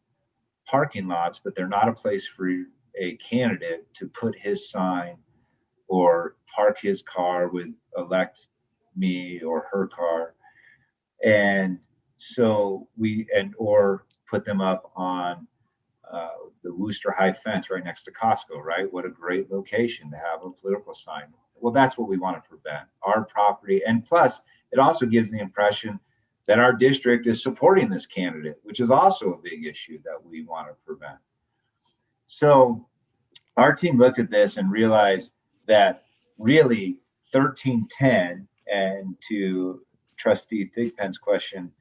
parking lots, but they're not a place for a candidate to put his sign or park his car with elect me or her car. And so or put them up on the Worcester High fence right next to Costco, right? What a great location to have a political sign. Well, that's what we want to prevent, our property. And plus, it also gives the impression that our district is supporting this candidate, which is also a big issue that we want to prevent. So our team looked at this and realized that really 1310, and to Trustee Thigpen's question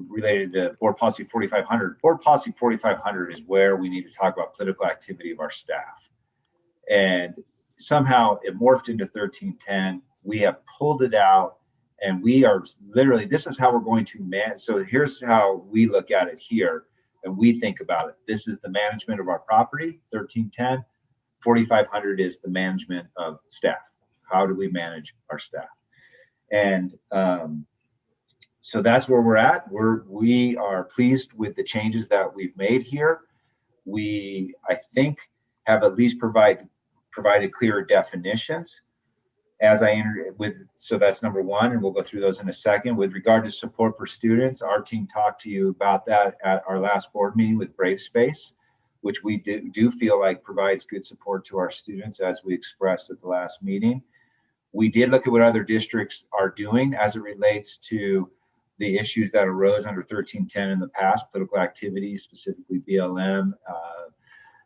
related to Board Policy 4500, Board Policy 4500 is where we need to talk about political activity of our staff. And somehow it morphed into 1310. We have pulled it out, and we are literally, this is how we're going to manage. So here's how we look at it here, and we think about it. This is the management of our property, 1310. 4500 is the management of staff. How do we manage our staff? And so that's where we're at. We are pleased with the changes that we've made here. We, I think, have at least provided clearer definitions as I entered with, so that's number one, and we'll go through those in a second. With regard to support for students, our team talked to you about that at our last board meeting with Brave Space, which we do feel like provides good support to our students, as we expressed at the last meeting. We did look at what other districts are doing as it relates to the issues that arose under 1310 in the past, political activities, specifically BLM,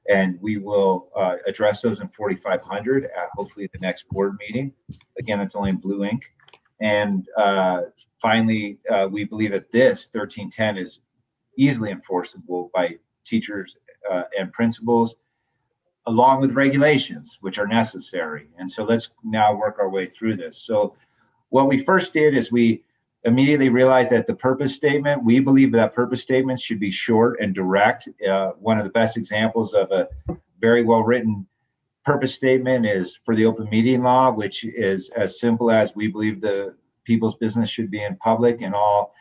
and we will address those in 4500 at hopefully the next board meeting. Again, it's only in blue ink. And finally, we believe that this 1310 is easily enforceable by teachers and principals, along with regulations, which are necessary. And so let's now work our way through this. So what we first did is we immediately realized that the purpose statement, we believe that purpose statements should be short and direct. One of the best examples of a very well-written purpose statement is for the open meeting law, which is as simple as we believe the people's business should be in public and all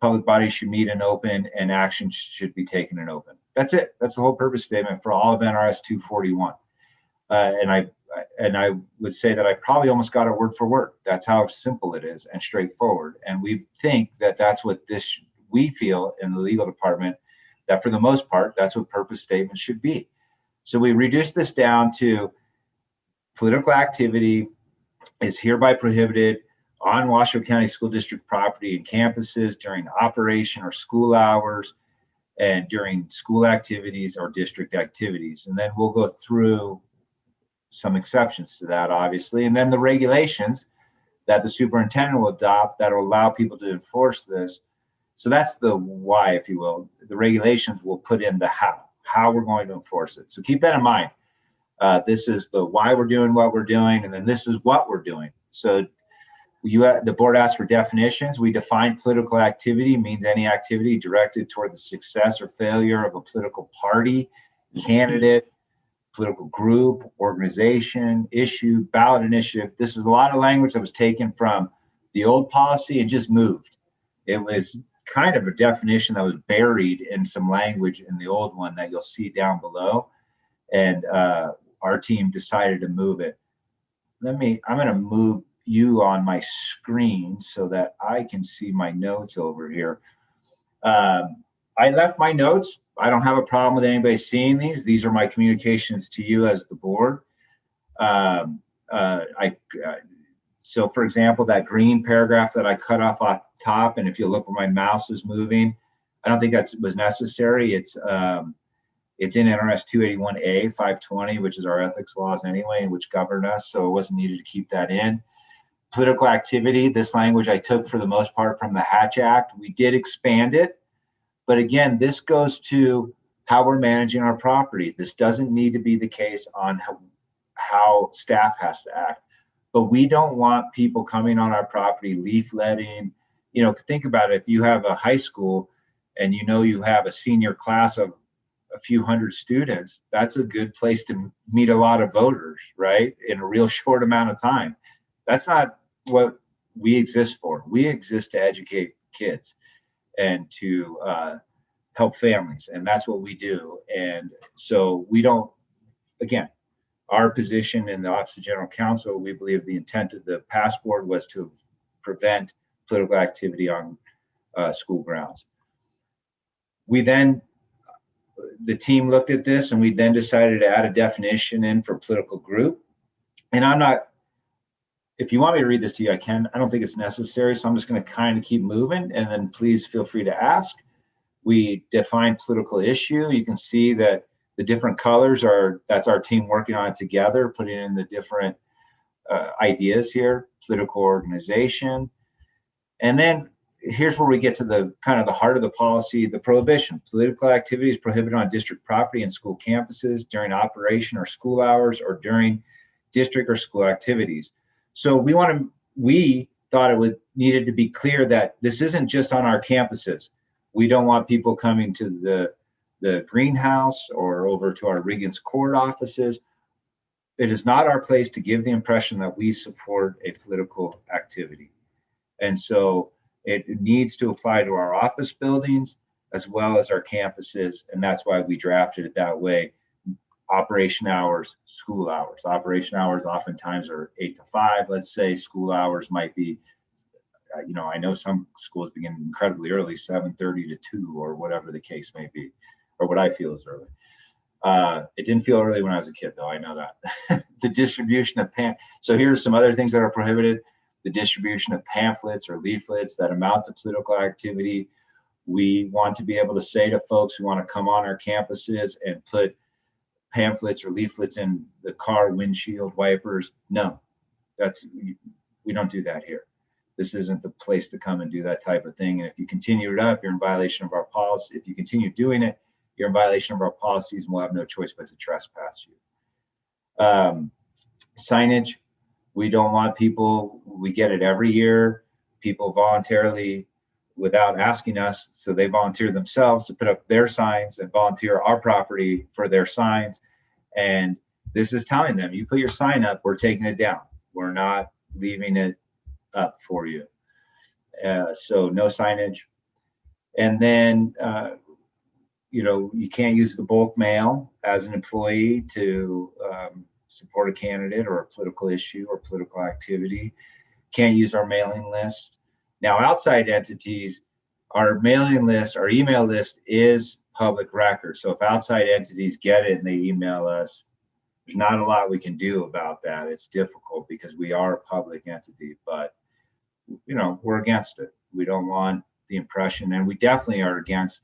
public bodies should meet in open and action should be taken in open. That's it. That's the whole purpose statement for all of NRS 241. And I would say that I probably almost got it word for word. That's how simple it is and straightforward. And we think that that's what we feel in the legal department, that for the most part, that's what purpose statements should be. So we reduced this down to political activity is hereby prohibited on Washoe County School District property and campuses during operation or school hours and during school activities or district activities. And then we'll go through some exceptions to that, obviously. And then the regulations that the superintendent will adopt that will allow people to enforce this. So that's the why, if you will. The regulations will put in the how we're going to enforce it. So keep that in mind. This is the why we're doing what we're doing, and then this is what we're doing. So the board asked for definitions. We define political activity means any activity directed toward the success or failure of a political party, candidate, political group, organization, issue, ballot initiative. This is a lot of language that was taken from the old policy and just moved. It was kind of a definition that was buried in some language in the old one that you'll see down below. And our team decided to move it. I'm going to move you on my screen so that I can see my notes over here. I left my notes. I don't have a problem with anybody seeing these. These are my communications to you as the board. So for example, that green paragraph that I cut off top, and if you look where my mouse is moving, I don't think that was necessary. It's in NRS 281A 520, which is our ethics laws anyway, which govern us. So it wasn't needed to keep that in. Political activity, this language I took for the most part from the Hatch Act. We did expand it. But again, this goes to how we're managing our property. This doesn't need to be the case on how staff has to act. But we don't want people coming on our property, leafletting. You know, think about it. If you have a high school and you know you have a senior class of a few hundred students, that's a good place to meet a lot of voters, right? In a real short amount of time. That's not what we exist for. We exist to educate kids and to help families, and that's what we do. And so we don't, again, our position in the Office of General Counsel, we believe the intent of the past board was to prevent political activity on school grounds. The team looked at this and we then decided to add a definition in for political group. And if you want me to read this to you, I can. I don't think it's necessary, so I'm just going to kind of keep moving, and then please feel free to ask. We define political issue. You can see that the different colors that's our team working on it together, putting in the different ideas here, political organization. And then here's where we get to the kind of the heart of the policy, the prohibition. Political activities prohibited on district property and school campuses during operation or school hours or during district or school activities. So we thought it needed to be clear that this isn't just on our campuses. We don't want people coming to the greenhouse or over to our Riggins Court offices. It is not our place to give the impression that we support a political activity. And so it needs to apply to our office buildings as well as our campuses. And that's why we drafted it that way. Operation hours, school hours. Operation hours oftentimes are 8 to 5. Let's say school hours might be, I know some schools begin incredibly early, 7:30 to 2 or whatever the case may be, or what I feel is early. It didn't feel early when I was a kid, though. I know that. The distribution of so here's some other things that are prohibited. The distribution of pamphlets or leaflets that amount to political activity. We want to be able to say to folks who want to come on our campuses and put pamphlets or leaflets in the car windshield wipers. No, we don't do that here. This isn't the place to come and do that type of thing. And if you continue it up, you're in violation of our policy. If you continue doing it, you're in violation of our policies, and we'll have no choice but to trespass you. Signage, we don't want people, we get it every year, people voluntarily, without asking us, so they volunteer themselves to put up their signs and volunteer our property for their signs. And this is telling them, you put your sign up, we're taking it down. We're not leaving it up for you. So no signage. And then, you can't use the bulk mail as an employee to support a candidate or a political issue or political activity. Can't use our mailing list. Now, outside entities, our mailing list, our email list is public record. So if outside entities get it and they email us, there's not a lot we can do about that. It's difficult because we are a public entity, but we're against it. We don't want the impression, and we definitely are against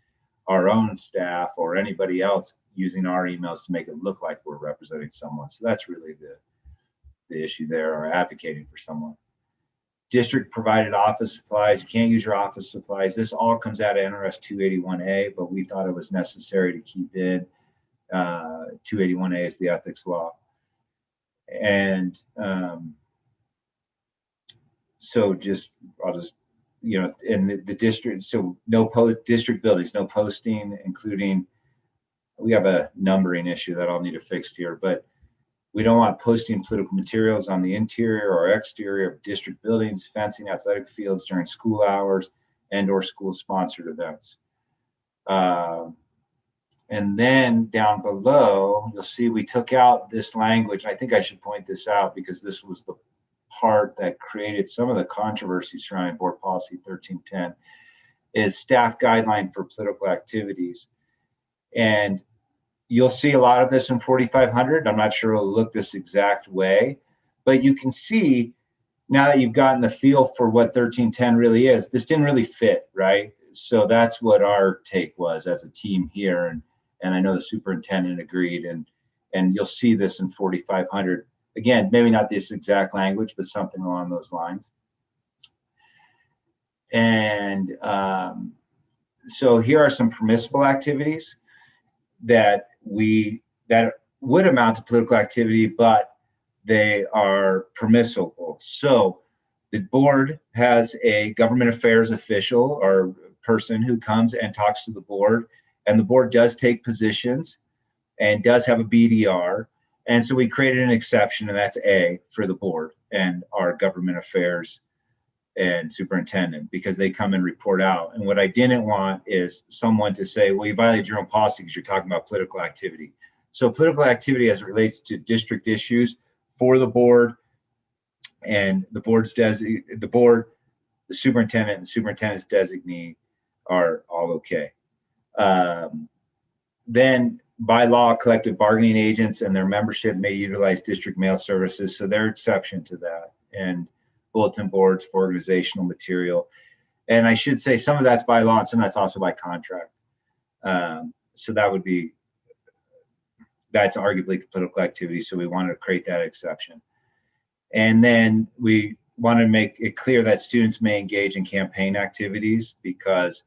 our own staff or anybody else using our emails to make it look like we're representing someone. So that's really the issue there, or advocating for someone. District provided office supplies. You can't use your office supplies. This all comes out of NRS 281A, but we thought it was necessary to keep in 281A is the ethics law. And so I'll just, in the district, so no district buildings, no posting, including, we have a numbering issue that I'll need to fix here, but we don't want posting political materials on the interior or exterior of district buildings, fencing, athletic fields during school hours and or school sponsored events. And then down below, you'll see we took out this language. I think I should point this out because this was the part that created some of the controversy surrounding Board Policy 1310, is staff guideline for political activities. And you'll see a lot of this in 4500. I'm not sure it'll look this exact way, but you can see now that you've gotten the feel for what 1310 really is, this didn't really fit, right? so that's what our take was as a team here. And I know the superintendent agreed, and you'll see this in 4500. Again, maybe not this exact language, but something along those lines. And so here are some permissible activities that would amount to political activity, but they are permissible. So the board has a government affairs official or person who comes and talks to the board, and the board does take positions and does have a BDR. And so we created an exception, and that's A for the board and our government affairs and superintendent, because they come and report out. And what I didn't want is someone to say, well, you violated your own policy because you're talking about political activity. So political activity as it relates to district issues for the board and the superintendent and superintendent's designee are all okay. Then by law, collective bargaining agents and their membership may utilize district mail services. So they're exception to that, and bulletin boards for organizational material. And I should say some of that's by law and some of that's also by contract. So that's arguably political activity. So we wanted to create that exception. And then we want to make it clear that students may engage in campaign activities, because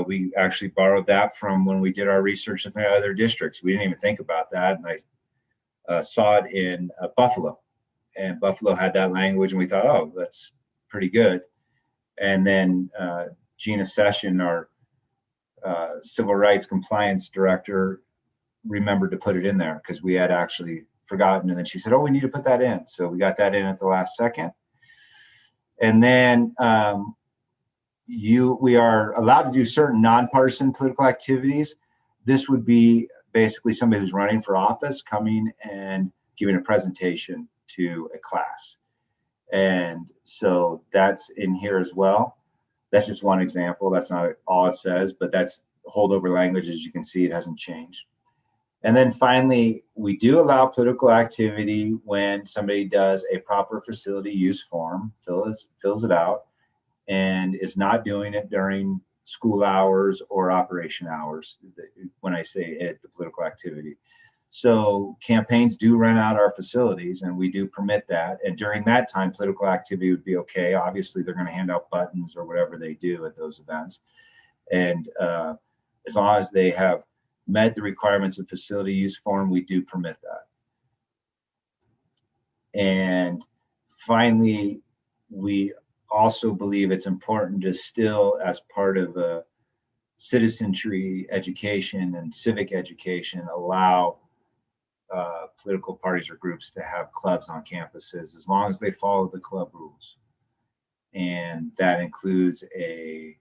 we actually borrowed that from when we did our research in other districts. We didn't even think about that. And I saw it in Buffalo, and Buffalo had that language, and we thought, oh, that's pretty good. And then Gina Session, our civil rights compliance director, remembered to put it in there because we had actually forgotten. And then she said, oh, we need to put that in. So we got that in at the last second. And then we are allowed to do certain nonpartisan political activities. This would be basically somebody who's running for office coming and giving a presentation to a class. And so that's in here as well. That's just one example. That's not all it says, but that's holdover language. As you can see, it hasn't changed. And then finally, we do allow political activity when somebody does a proper facility use form, fills it out, and is not doing it during school hours or operation hours. When I say it, the political activity. So campaigns do rent out our facilities, and we do permit that. And during that time, political activity would be okay. Obviously, they're going to hand out buttons or whatever they do at those events. And as long as they have met the requirements of facility use form, we do permit that. And finally, we also believe it's important to still, as part of a citizenry education and civic education, allow political parties or groups to have clubs on campuses, as long as they follow the club rules. And that includes a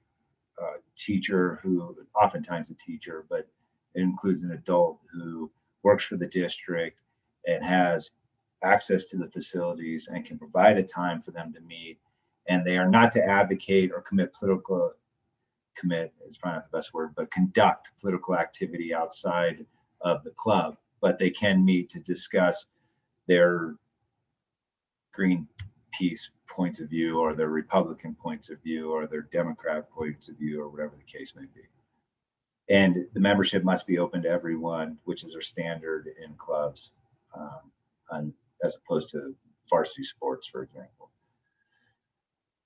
teacher who, oftentimes a teacher, but it includes an adult who works for the district and has access to the facilities and can provide a time for them to meet. And they are not to advocate or commit is probably not the best word, but conduct political activity outside of the club. But they can meet to discuss their Greenpeace points of view, or their Republican points of view, or their Democrat points of view, or whatever the case may be. And the membership must be open to everyone, which is our standard in clubs, as opposed to varsity sports, for example.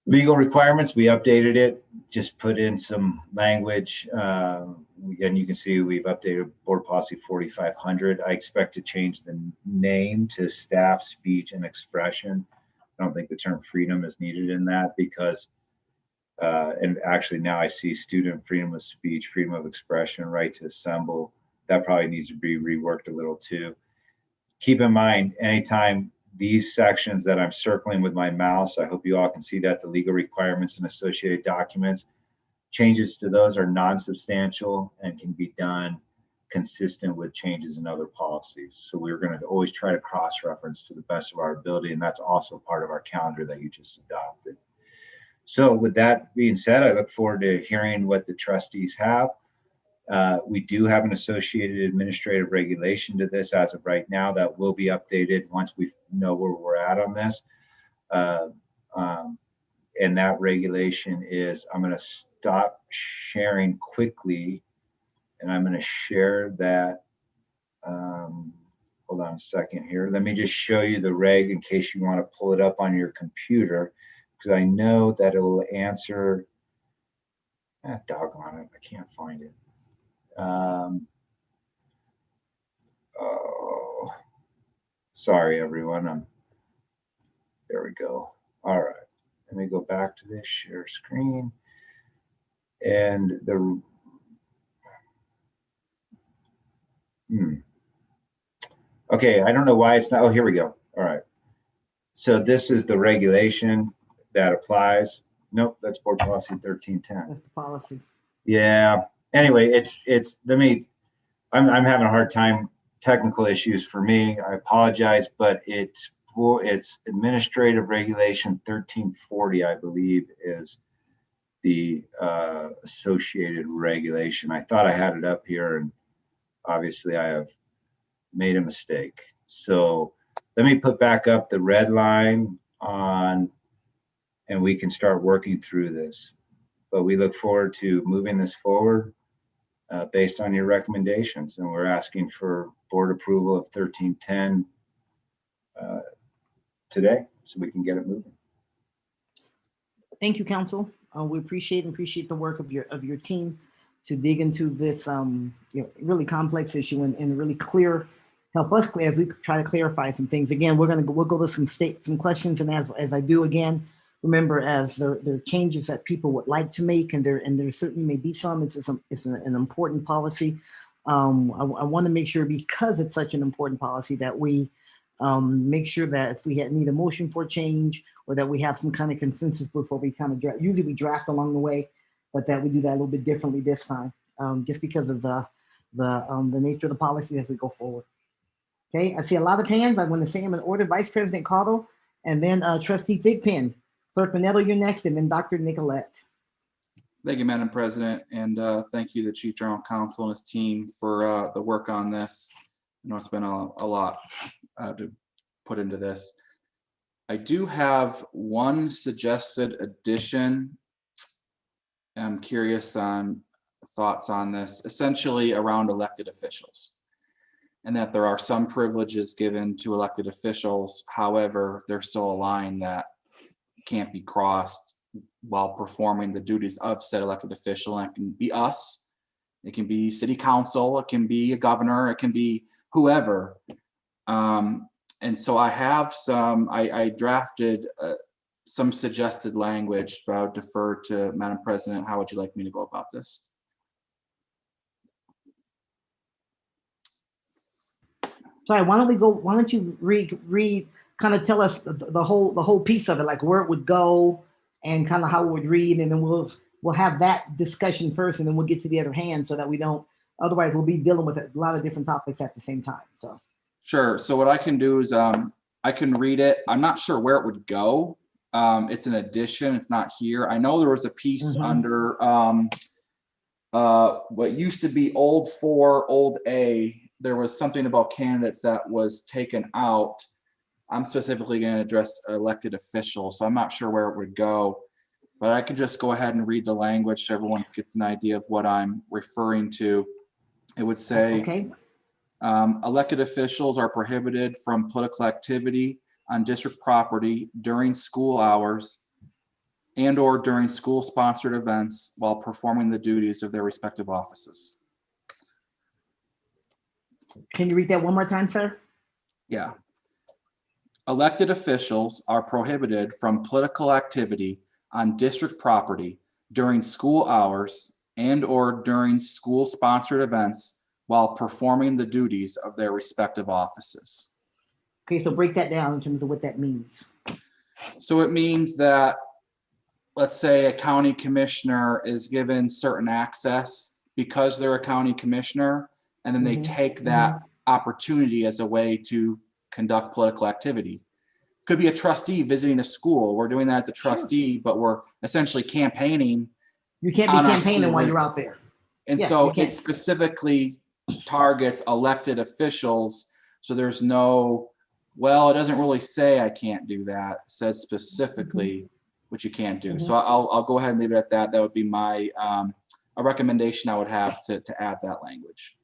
Legal requirements, we updated it, just put in some language. And you can see we've updated board policy 4500. I expect to change the name to staff speech and expression. I don't think the term freedom is needed in that, because and actually now I see student freedom of speech, freedom of expression, right to assemble. That probably needs to be reworked a little too. Keep in mind, anytime these sections that I'm circling with my mouse, I hope you all can see that, the legal requirements and associated documents, changes to those are non-substantial and can be done consistent with changes in other policies. So we're going to always try to cross-reference to the best of our ability, and that's also part of our calendar that you just adopted. So with that being said, I look forward to hearing what the trustees have. We do have an associated administrative regulation to this as of right now that will be updated once we know where we're at on this. And that regulation is, I'm going to stop sharing quickly, and I'm going to share that. Hold on a second here. Let me just show you the reg in case you want to pull it up on your computer, because I know that it will answer. Doggone it, I can't find it. Oh, sorry, everyone. There we go. All right. Let me go back to this share screen. And the okay, I don't know why it's not. Oh, here we go. All right. So this is the regulation that applies. Nope, that's board policy 1310. That's the policy. Yeah. Anyway, I'm having a hard time. Technical issues for me. I apologize, but it's administrative regulation 1340, I believe, is the associated regulation. I thought I had it up here, and obviously I have made a mistake. So let me put back up the red line on, and we can start working through this. But we look forward to moving this forward based on your recommendations. And we're asking for board approval of 1310 today, so we can get it moving. Thank you, Council. We appreciate the work of your team to dig into this really complex issue and really help us as we try to clarify some things. Again, we'll go to some questions, and as I do again, remember, as there are changes that people would like to make, and there certainly may be some. It's an important policy. I want to make sure, because it's such an important policy, that we make sure that if we need a motion for change, or that we have some kind of consensus before we kind of draft. Usually we draft along the way, but that we do that a little bit differently this time, just because of the nature of the policy as we go forward. Okay, I see a lot of hands. I want to say them in order: Vice President Caudill, and then Trustee Thigpen. Clerk Manetto, you're next, and then Dr. Nicolette. Thank you, Madam President, and thank you, the Chief General Counsel and his team, for the work on this. I know it's been a lot to put into this. I do have one suggested addition. I'm curious on thoughts on this, essentially around elected officials, and that there are some privileges given to elected officials. However, there's still a line that can't be crossed while performing the duties of said elected official. And it can be us, it can be city council, it can be a governor, it can be whoever. And so I have I drafted some suggested language, but I would defer to Madam President. How would you like me to go about this? Sorry, why don't you read kind of tell us the whole piece of it, like where it would go and kind of how it would read, and then we'll have that discussion first, and then we'll get to the other hand, so that we don't, otherwise we'll be dealing with a lot of different topics at the same time. So sure. So what I can do is I can read it. I'm not sure where it would go. It's an addition. It's not here. I know there was a piece under what used to be old 4, old A. There was something about candidates that was taken out. I'm specifically going to address elected officials, so I'm not sure where it would go, but I can just go ahead and read the language so everyone gets an idea of what I'm referring to. It would say, okay. Elected officials are prohibited from political activity on district property during school hours and or during school-sponsored events while performing the duties of their respective offices. Can you read that one more time, sir? Yeah. Elected officials are prohibited from political activity on district property during school hours and or during school-sponsored events while performing the duties of their respective offices. Okay, so break that down in terms of what that means. So it means that, let's say a county commissioner is given certain access because they're a county commissioner, and then they take that opportunity as a way to conduct political activity. Could be a trustee visiting a school. We're doing that as a trustee, but we're essentially campaigning. You can't be campaigning while you're out there. And so it specifically targets elected officials. So there's no, well, it doesn't really say I can't do that. It says specifically which you can't do. So I'll go ahead and leave it at that. That would be my a recommendation I would have to add that language.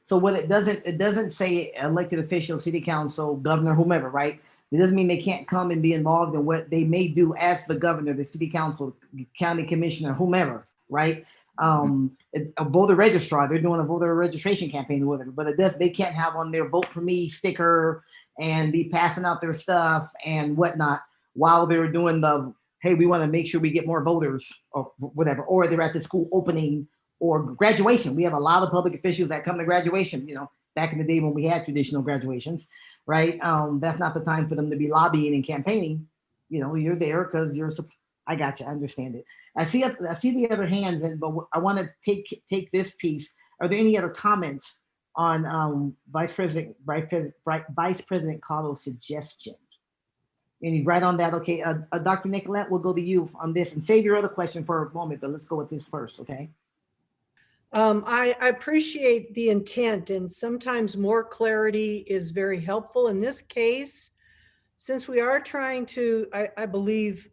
So what it doesn't say elected official, city council, governor, whomever, right? It doesn't mean they can't come and be involved in what they may do as the governor, the city council, county commissioner, whomever, right? A voter registrar, they're doing a voter registration campaign or whatever, but they can't have on their vote for me sticker and be passing out their stuff and whatnot while they're doing the, hey, we want to make sure we get more voters or whatever, or they're at the school opening or graduation. We have a lot of public officials that come to graduation, back in the day when we had traditional graduations, right? That's not the time for them to be lobbying and campaigning. You're there because I got you. I understand it. I see the other hands, but I want to take this piece. Are there any other comments on Vice President Caudle's suggestion? And right on that, okay. Dr. Nicolette, we'll go to you on this and save your other question for a moment, but let's go with this first, okay? I appreciate the intent, and sometimes more clarity is very helpful. In this case, since we are trying to, I believe,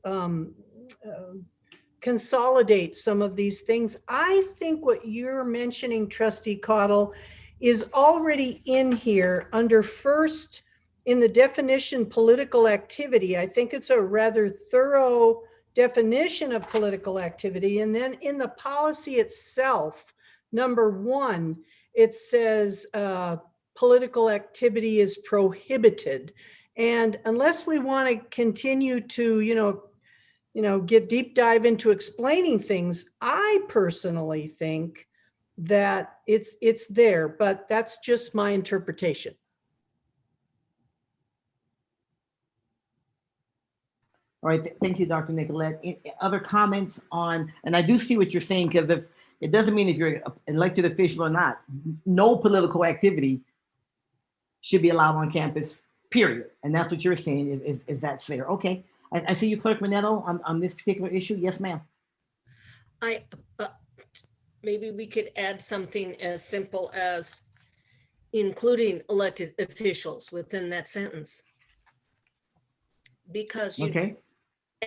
consolidate some of these things, I think what you're mentioning, Trustee Caudle, is already in here under first in the definition political activity. I think it's a rather thorough definition of political activity. And then in the policy itself, number 1, it says political activity is prohibited. And unless we want to continue to, get deep dive into explaining things, I personally think that it's there, but that's just my interpretation. All right, thank you, Dr. Nicolette. Other comments on, and I do see what you're saying, because if it doesn't mean if you're an elected official or not, no political activity should be allowed on campus, period. And that's what you're saying is that's there. Okay, I see you, Clerk Minetto, on this particular issue. Yes, ma'am. Maybe we could add something as simple as including elected officials within that sentence. Because okay.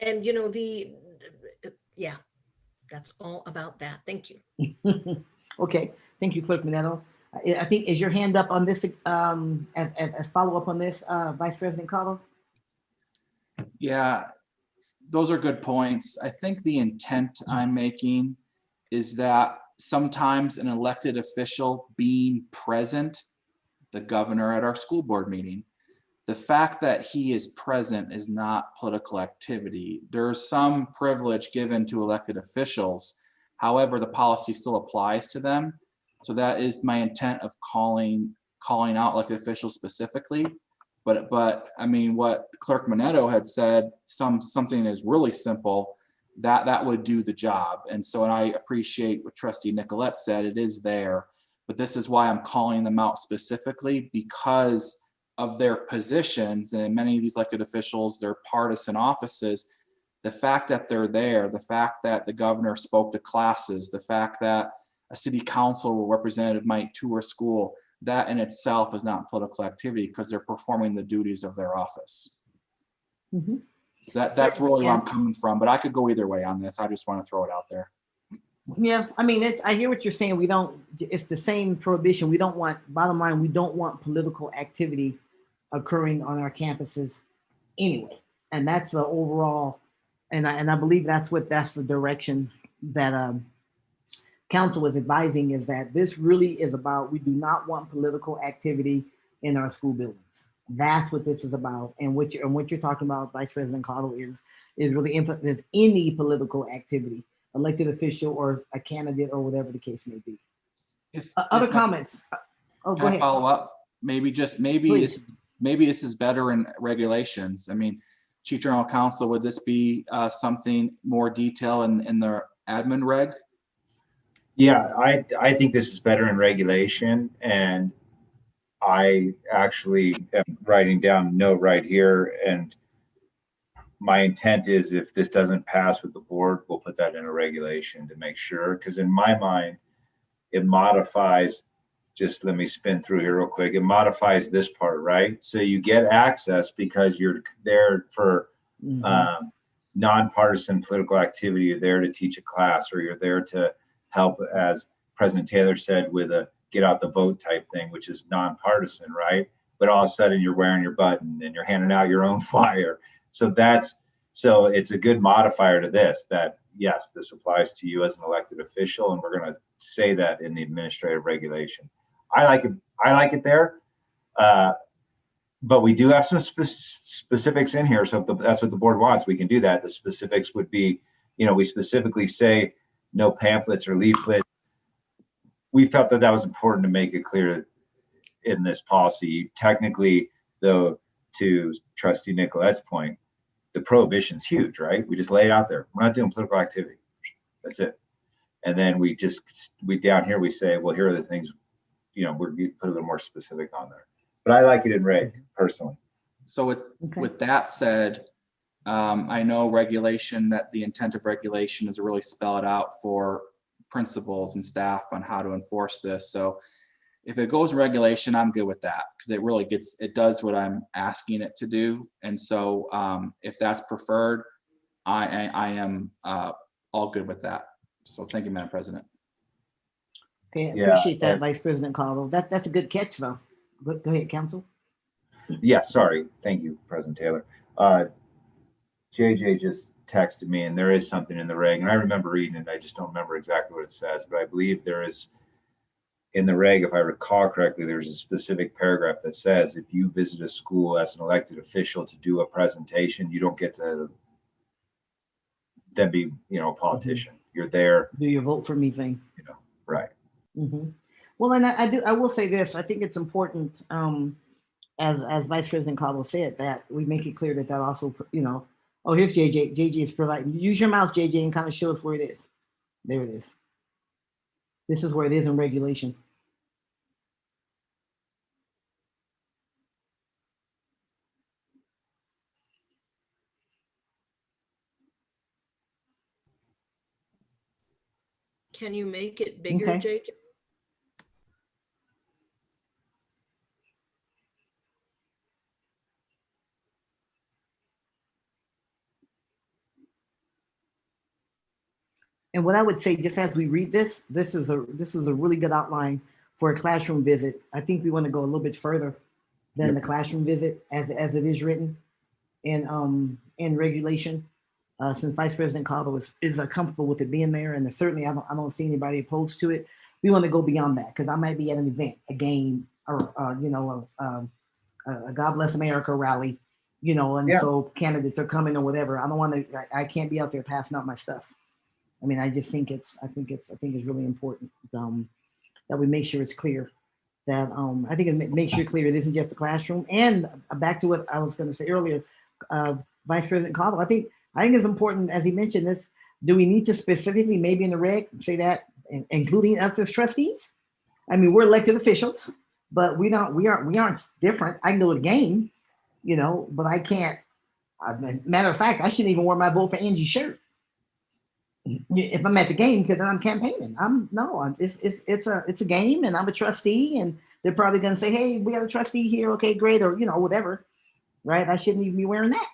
And yeah, that's all about that. Thank you. Okay, thank you, Clerk Minetto. I think, is your hand up on this as follow up on this, Vice President Caudle? Yeah, those are good points. I think the intent I'm making is that sometimes an elected official being present, the governor at our school board meeting, the fact that he is present is not political activity. There's some privilege given to elected officials. However, the policy still applies to them. So that is my intent of calling out elected officials specifically. But I mean, what Clerk Minetto had said, something is really simple, that would do the job. And I appreciate what Trustee Nicolette said, it is there. But this is why I'm calling them out specifically, because of their positions, and in many of these elected officials, their partisan offices, the fact that they're there, the fact that the governor spoke to classes, the fact that a city council representative might tour school, that in itself is not political activity because they're performing the duties of their office. Mm-hmm. So that's really where I'm coming from, but I could go either way on this. I just want to throw it out there. Yeah, I mean, I hear what you're saying. It's the same prohibition. Bottom line, we don't want political activity occurring on our campuses anyway. And that's the overall, and I believe that's the direction that council was advising, is that this really is about, we do not want political activity in our school buildings. That's what this is about. And what you're talking about, Vice President Caudle, is really any political activity, elected official or a candidate or whatever the case may be. Other comments? Go ahead. Follow up? Maybe this is better in regulations. I mean, Chief General Counsel, would this be something more detail in the admin reg? Yeah, I think this is better in regulation, and I actually am writing down a note right here, and my intent is if this doesn't pass with the board, we'll put that in a regulation to make sure, because in my mind, it modifies, just let me spin through here real quick, it modifies this part, right? So you get access because you're there for nonpartisan political activity. You're there to teach a class, or you're there to help, as President Taylor said, with a get out the vote type thing, which is nonpartisan, right? But all of a sudden you're wearing your button and you're handing out your own flyer. So it's a good modifier to this, that yes, this applies to you as an elected official, and we're going to say that in the administrative regulation. I like it there. But we do have some specifics in here. So if that's what the board wants, we can do that. The specifics would be, we specifically say no pamphlets or leaflets. We felt that was important to make it clear in this policy. Technically, though, to Trustee Nicolette's point, the prohibition's huge, right? We just lay it out there. We're not doing political activity. That's it. And then we down here, we say, well, here are the things, we put a little more specific on there. But I like it in reg personally. So with that said, I know regulation, that the intent of regulation is to really spell it out for principals and staff on how to enforce this. So if it goes regulation, I'm good with that, because it does what I'm asking it to do. And so if that's preferred, I am all good with that. So thank you, Madam President. Okay, I appreciate that, Vice President Caldwell. That's a good catch, though. Go ahead, Council. Yeah, sorry. Thank you, President Taylor. JJ just texted me, and there is something in the reg, and I remember reading it. I just don't remember exactly what it says, but I believe there is in the reg, if I recall correctly, there's a specific paragraph that says if you visit a school as an elected official to do a presentation, you don't get to then be, a politician. You're there. Do your vote for me thing. Right. Mm-hmm. Well, and I will say this. I think it's important, as Vice President Caldwell said, that we make it clear that also, oh, here's JJ. JJ is providing. Use your mouse, JJ, and kind of show us where it is. There it is. This is where it is in regulation. Can you make it bigger, Okay. JJ? And what I would say, just as we read this is a really good outline for a classroom visit. I think we want to go a little bit further than the classroom visit as it is written in regulation. Since Vice President Caldwell is comfortable with it being there, and certainly I don't see anybody opposed to it. We want to go beyond that, because I might be at an event, a game, or a God Bless America rally, so candidates are coming or whatever. I don't want to. I can't be out there passing out my stuff. I mean, I just think it's really important that we make sure it's clear. That I think it makes sure clear it isn't just the classroom. And back to what I was going to say earlier, Vice President Caldwell, I think it's important, as he mentioned this. Do we need to specifically, maybe in the reg, say that, including us as trustees? I mean, we're elected officials, but we aren't different. I can go to the game, but I can't. Matter of fact, I shouldn't even wear my vote for Angie's shirt if I'm at the game, because I'm campaigning. It's a game, and I'm a trustee, and they're probably going to say, hey, we got a trustee here. Okay, great, or whatever, right? I shouldn't even be wearing that.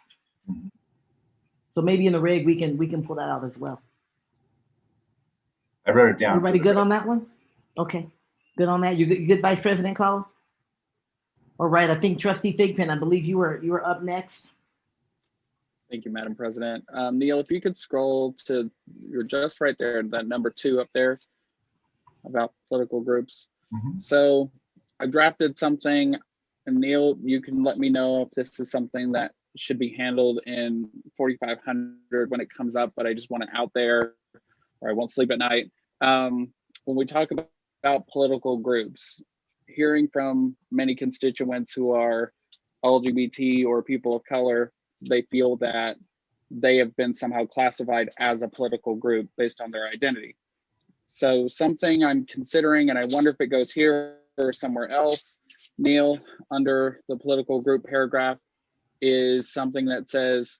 So maybe in the reg we can pull that out as well. I wrote it down. Everybody good on that one? Okay, good on that. You good, Vice President Caldwell? All right, I think Trustee Thigpen, I believe you were up next. Thank you, Madam President. Neil, if you could scroll to, you're just right there, that number 2 up there about political groups. Mm-hmm. So I drafted something, and Neil, you can let me know if this is something that should be handled in 4500 when it comes up, but I just want it out there, or I won't sleep at night. When we talk about political groups, hearing from many constituents who are LGBT or people of color, they feel that they have been somehow classified as a political group based on their identity. So something I'm considering, and I wonder if it goes here or somewhere else, Neil, under the political group paragraph, is something that says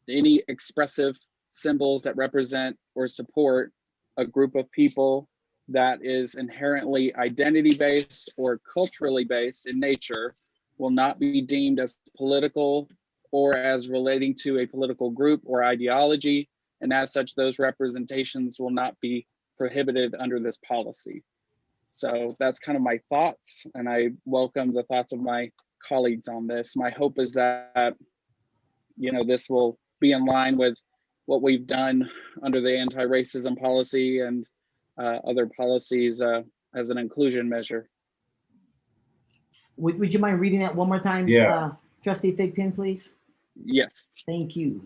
any expressive symbols that represent or support a group of people that is inherently identity-based or culturally based in nature will not be deemed as political or as relating to a political group or ideology, and as such, those representations will not be prohibited under this policy. So that's kind of my thoughts, and I welcome the thoughts of my colleagues on this. My hope is that, you know, this will be in line with what we've done under the anti-racism policy and other policies as an inclusion measure. Would you mind reading that one more time, Trustee Thigpen, please? Yes. Thank you.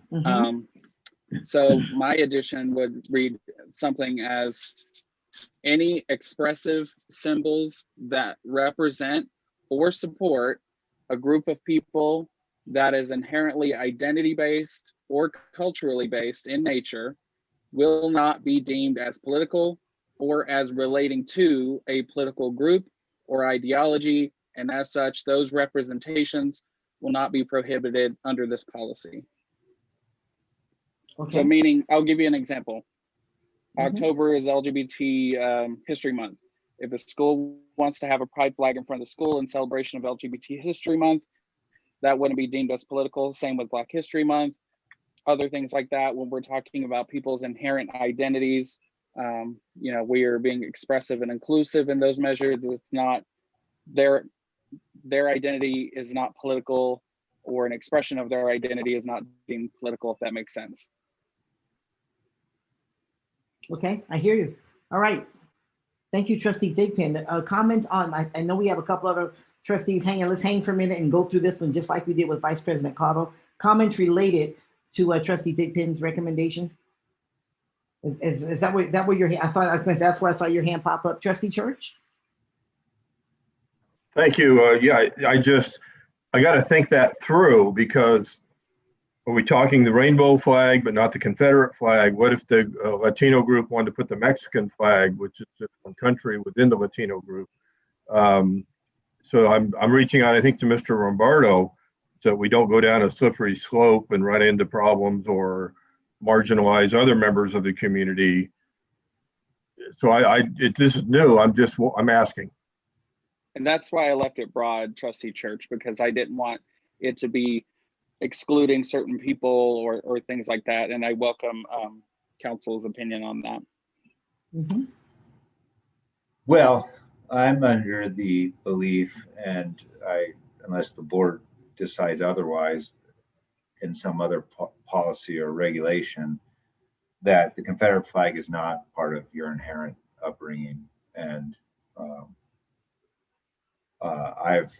So my addition would read something as any expressive symbols that represent or support a group of people that is inherently identity-based or culturally based in nature will not be deemed as political or as relating to a political group or ideology, and as such, those representations will not be prohibited under this policy. Okay. So meaning, I'll give you an example. October is LGBT History Month. If a school wants to have a pride flag in front of the school in celebration of LGBT History Month, that wouldn't be deemed as political. Same with Black History Month, other things like that. When we're talking about people's inherent identities, you know, we are being expressive and inclusive in those measures. It's not their identity is not political, or an expression of their identity is not deemed political, if that makes sense. Okay, I hear you. All right. Thank you, Trustee Thigpen. Comments on, I know we have a couple other trustees hanging. Let's hang for a minute and go through this one just like we did with Vice President Cottle. Comments related to Trustee Thigpen's recommendation? Is that where your hand, I was going to say, that's where I saw your hand pop up. Trustee Church? Thank you. Yeah, I got to think that through, because are we talking the rainbow flag, but not the Confederate flag? What if the Latino group wanted to put the Mexican flag, which is just one country within the Latino group? So I'm reaching out, I think, to Mr. Lombardo, so we don't go down a slippery slope and run into problems or marginalize other members of the community. So this is new. I'm asking. And that's why I left it broad, Trustee Church, because I didn't want it to be excluding certain people or things like that. And I welcome council's opinion on that. Well, I'm under the belief, and unless the board decides otherwise in some other policy or regulation, that the Confederate flag is not part of your inherent upbringing. And I've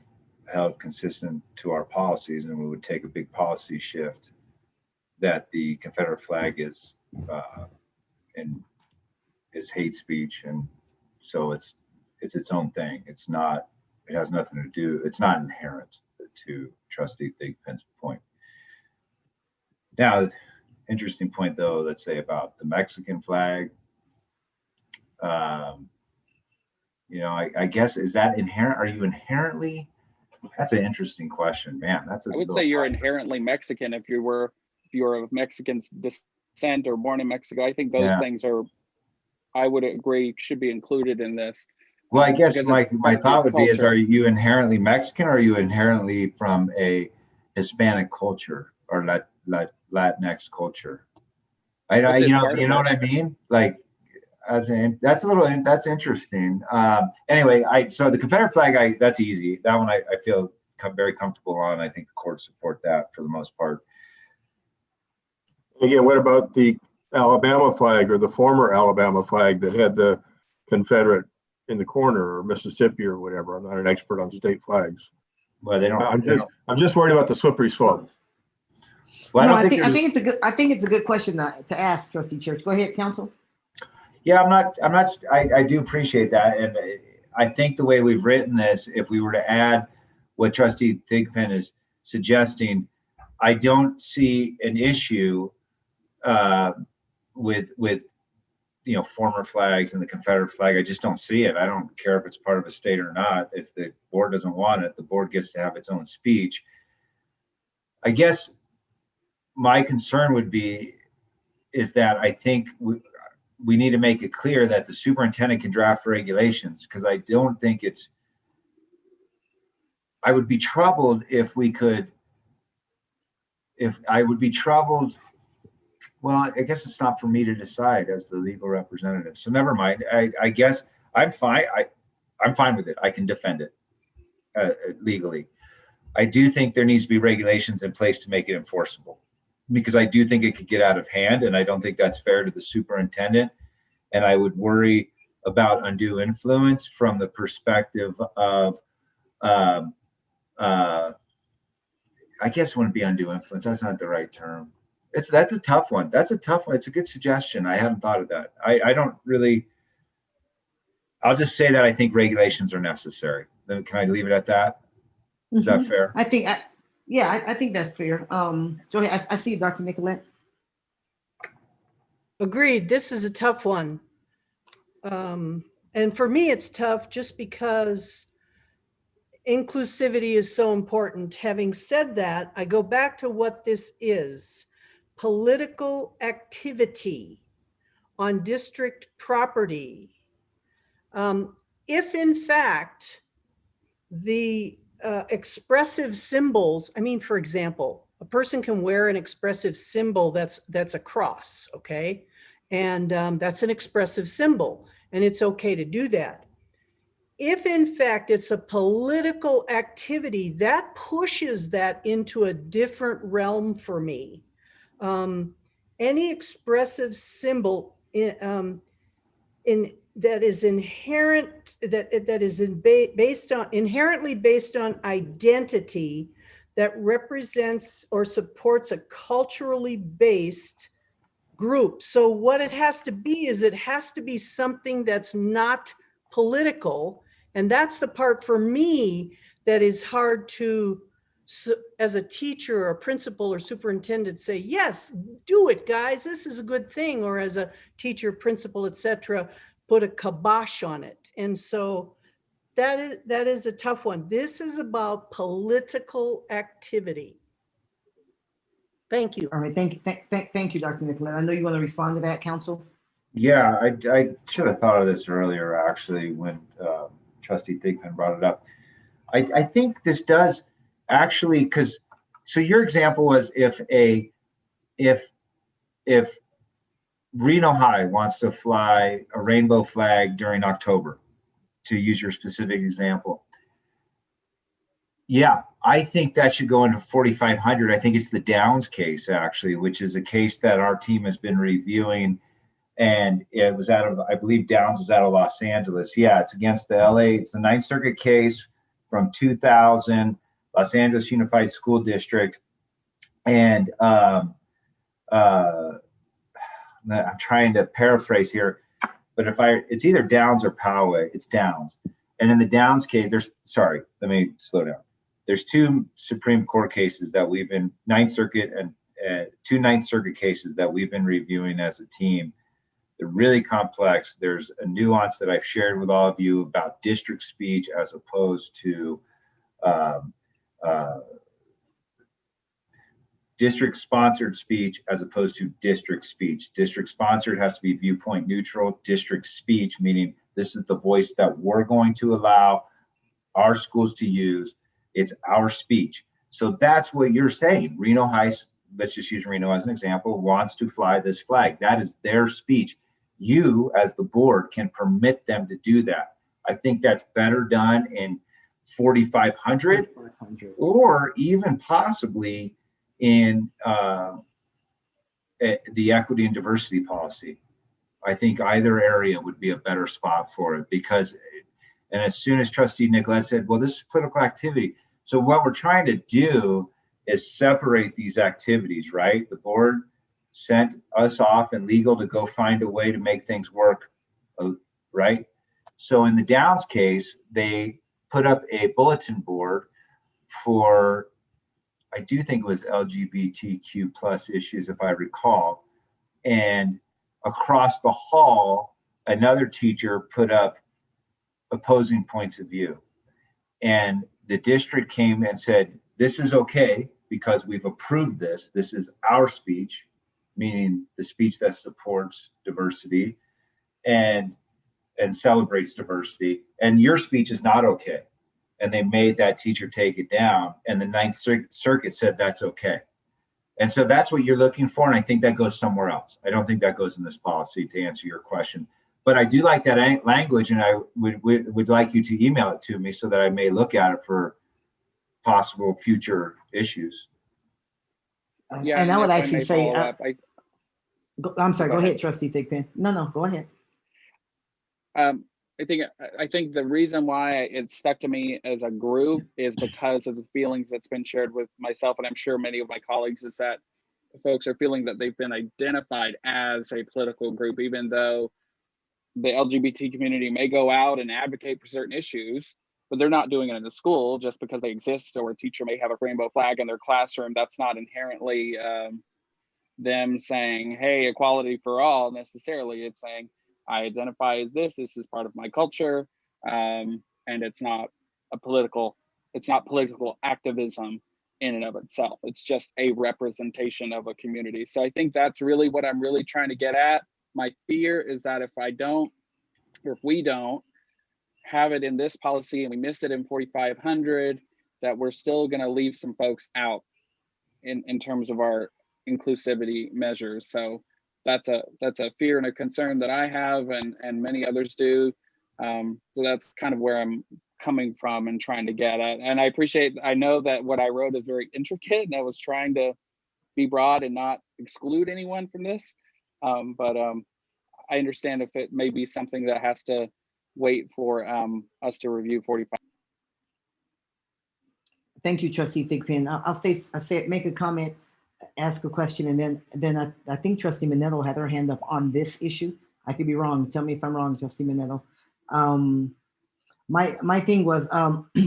held consistent to our policies, and we would take a big policy shift that the Confederate flag is hate speech, and so it's its own thing. It has nothing to do, it's not inherent, to Trustee Thigpen's point. Now, interesting point though, let's say about the Mexican flag. You know, I guess, is that inherent? Are you inherently? That's an interesting question, man. I would say you're inherently Mexican if you're of Mexican descent or born in Mexico. I think those things are, I would agree, should be included in this. Well, I guess my thought would be is, are you inherently Mexican, or are you inherently from a Hispanic culture or Latinx culture? You know what I mean? Like, that's interesting. Anyway, so the Confederate flag, that's easy. That one I feel very comfortable on. I think the courts support that for the most part. Again, what about the Alabama flag, or the former Alabama flag that had the Confederate in the corner, or Mississippi or whatever? I'm not an expert on state flags. Well, they don't. I'm just worried about the slippery slope. Well, no, I think it's a good question to ask, Trustee Church. Go ahead, counsel. Yeah, I do appreciate that. And I think the way we've written this, if we were to add what Trustee Thigpen is suggesting, I don't see an issue with former flags and the Confederate flag. I just don't see it. I don't care if it's part of a state or not. If the board doesn't want it, the board gets to have its own speech. I guess my concern would be is that I think we need to make it clear that the superintendent can draft regulations, because I don't think I would be troubled if we could if I would be troubled, well, I guess it's not for me to decide as the legal representative. So never mind. I guess I'm fine. I'm fine with it. I can defend it legally. I do think there needs to be regulations in place to make it enforceable, because I do think it could get out of hand, and I don't think that's fair to the superintendent. And I would worry about undue influence from the perspective of, I guess it wouldn't be undue influence. That's not the right term. That's a tough one. That's a tough one. It's a good suggestion. I haven't thought of that. I don't really, I'll just say that I think regulations are necessary. Then can I leave it at that? Is that fair? I think that's fair. Go ahead. I see you, Dr. Nicolette. Agreed. This is a tough one. And for me, it's tough just because inclusivity is so important. Having said that, I go back to what this is: political activity on district property. If in fact the expressive symbols, I mean, for example, a person can wear an expressive symbol that's a cross, okay? And that's an expressive symbol, and it's okay to do that. If in fact it's a political activity, that pushes that into a different realm for me. Any expressive symbol that is inherent, that is inherently based on identity, that represents or supports a culturally based group. So what it has to be is it has to be something that's not political. And that's the part for me that is hard to, as a teacher or principal or superintendent, say, yes, do it, guys, this is a good thing. Or as a teacher, principal, etc., put a kibosh on it. And so that is a tough one. This is about political activity. Thank you. All right, thank you, Dr. Nicolette. I know you want to respond to that, counsel. Yeah, I should have thought of this earlier, actually, when Trustee Thigpen brought it up. I think this does actually, because so your example was if Reno High wants to fly a rainbow flag during October, to use your specific example. Yeah, I think that should go into 4,500. I think it's the Downs case, actually, which is a case that our team has been reviewing. And it was out of, I believe Downs is out of Los Angeles. Yeah, it's against the LA. It's the Ninth Circuit case from 2000, Los Angeles Unified School District. And I'm trying to paraphrase here, but it's either Downs or Poway. It's Downs. And in the Downs case, let me slow down. There's two Supreme Court cases that we've been, Ninth Circuit and two Ninth Circuit cases that we've been reviewing as a team. They're really complex. There's a nuance that I've shared with all of you about district speech as opposed to district-sponsored speech as opposed to district speech. District-sponsored has to be viewpoint neutral. District speech, meaning this is the voice that we're going to allow our schools to use. It's our speech. So that's what you're saying. Reno High, let's just use Reno as an example, wants to fly this flag. That is their speech. You, as the board, can permit them to do that. I think that's better done in 4,500 or even possibly in the equity and diversity policy. I think either area would be a better spot for it because, and as soon as Trustee Nicolette said, well, this is political activity. So what we're trying to do is separate these activities, right? The board sent us off and legal to go find a way to make things work, right? So in the Downs case, they put up a bulletin board for, I do think it was LGBTQ plus issues, if I recall. And across the hall, another teacher put up opposing points of view. And the district came and said, this is okay because we've approved this. This is our speech, meaning the speech that supports diversity and celebrates diversity. And your speech is not okay. And they made that teacher take it down. And the Ninth Circuit said that's okay. And so that's what you're looking for. And I think that goes somewhere else. I don't think that goes in this policy, to answer your question. But I do like that language, and I would like you to email it to me so that I may look at it for possible future issues. Yeah, and I would if I actually may say, follow up, I'm sorry, Go go ahead. ahead, Trustee Thigpen. No, go ahead. I think the reason why it stuck to me as a group is because of the feelings that's been shared with myself, and I'm sure many of my colleagues, is that folks are feeling that they've been identified as a political group, even though the LGBT community may go out and advocate for certain issues, but they're not doing it in the school just because they exist, or a teacher may have a rainbow flag in their classroom. That's not inherently them saying, hey, equality for all necessarily. It's saying, I identify as this is part of my culture. And it's not political activism in and of itself. It's just a representation of a community. So I think that's really what I'm really trying to get at. My fear is that if we don't have it in this policy and we miss it in 4500, that we're still going to leave some folks out in terms of our inclusivity measures. So that's a fear and a concern that I have, and many others do. So that's kind of where I'm coming from and trying to get at. And I know that what I wrote is very intricate, and I was trying to be broad and not exclude anyone from this. But I understand if it may be something that has to wait for us to review 45. Thank you, Trustee Thigpen. I'll say, make a comment, ask a question, and then I think Trustee Minetto had her hand up on this issue. I could be wrong. Tell me if I'm wrong, Trustee Minetto. My thing was,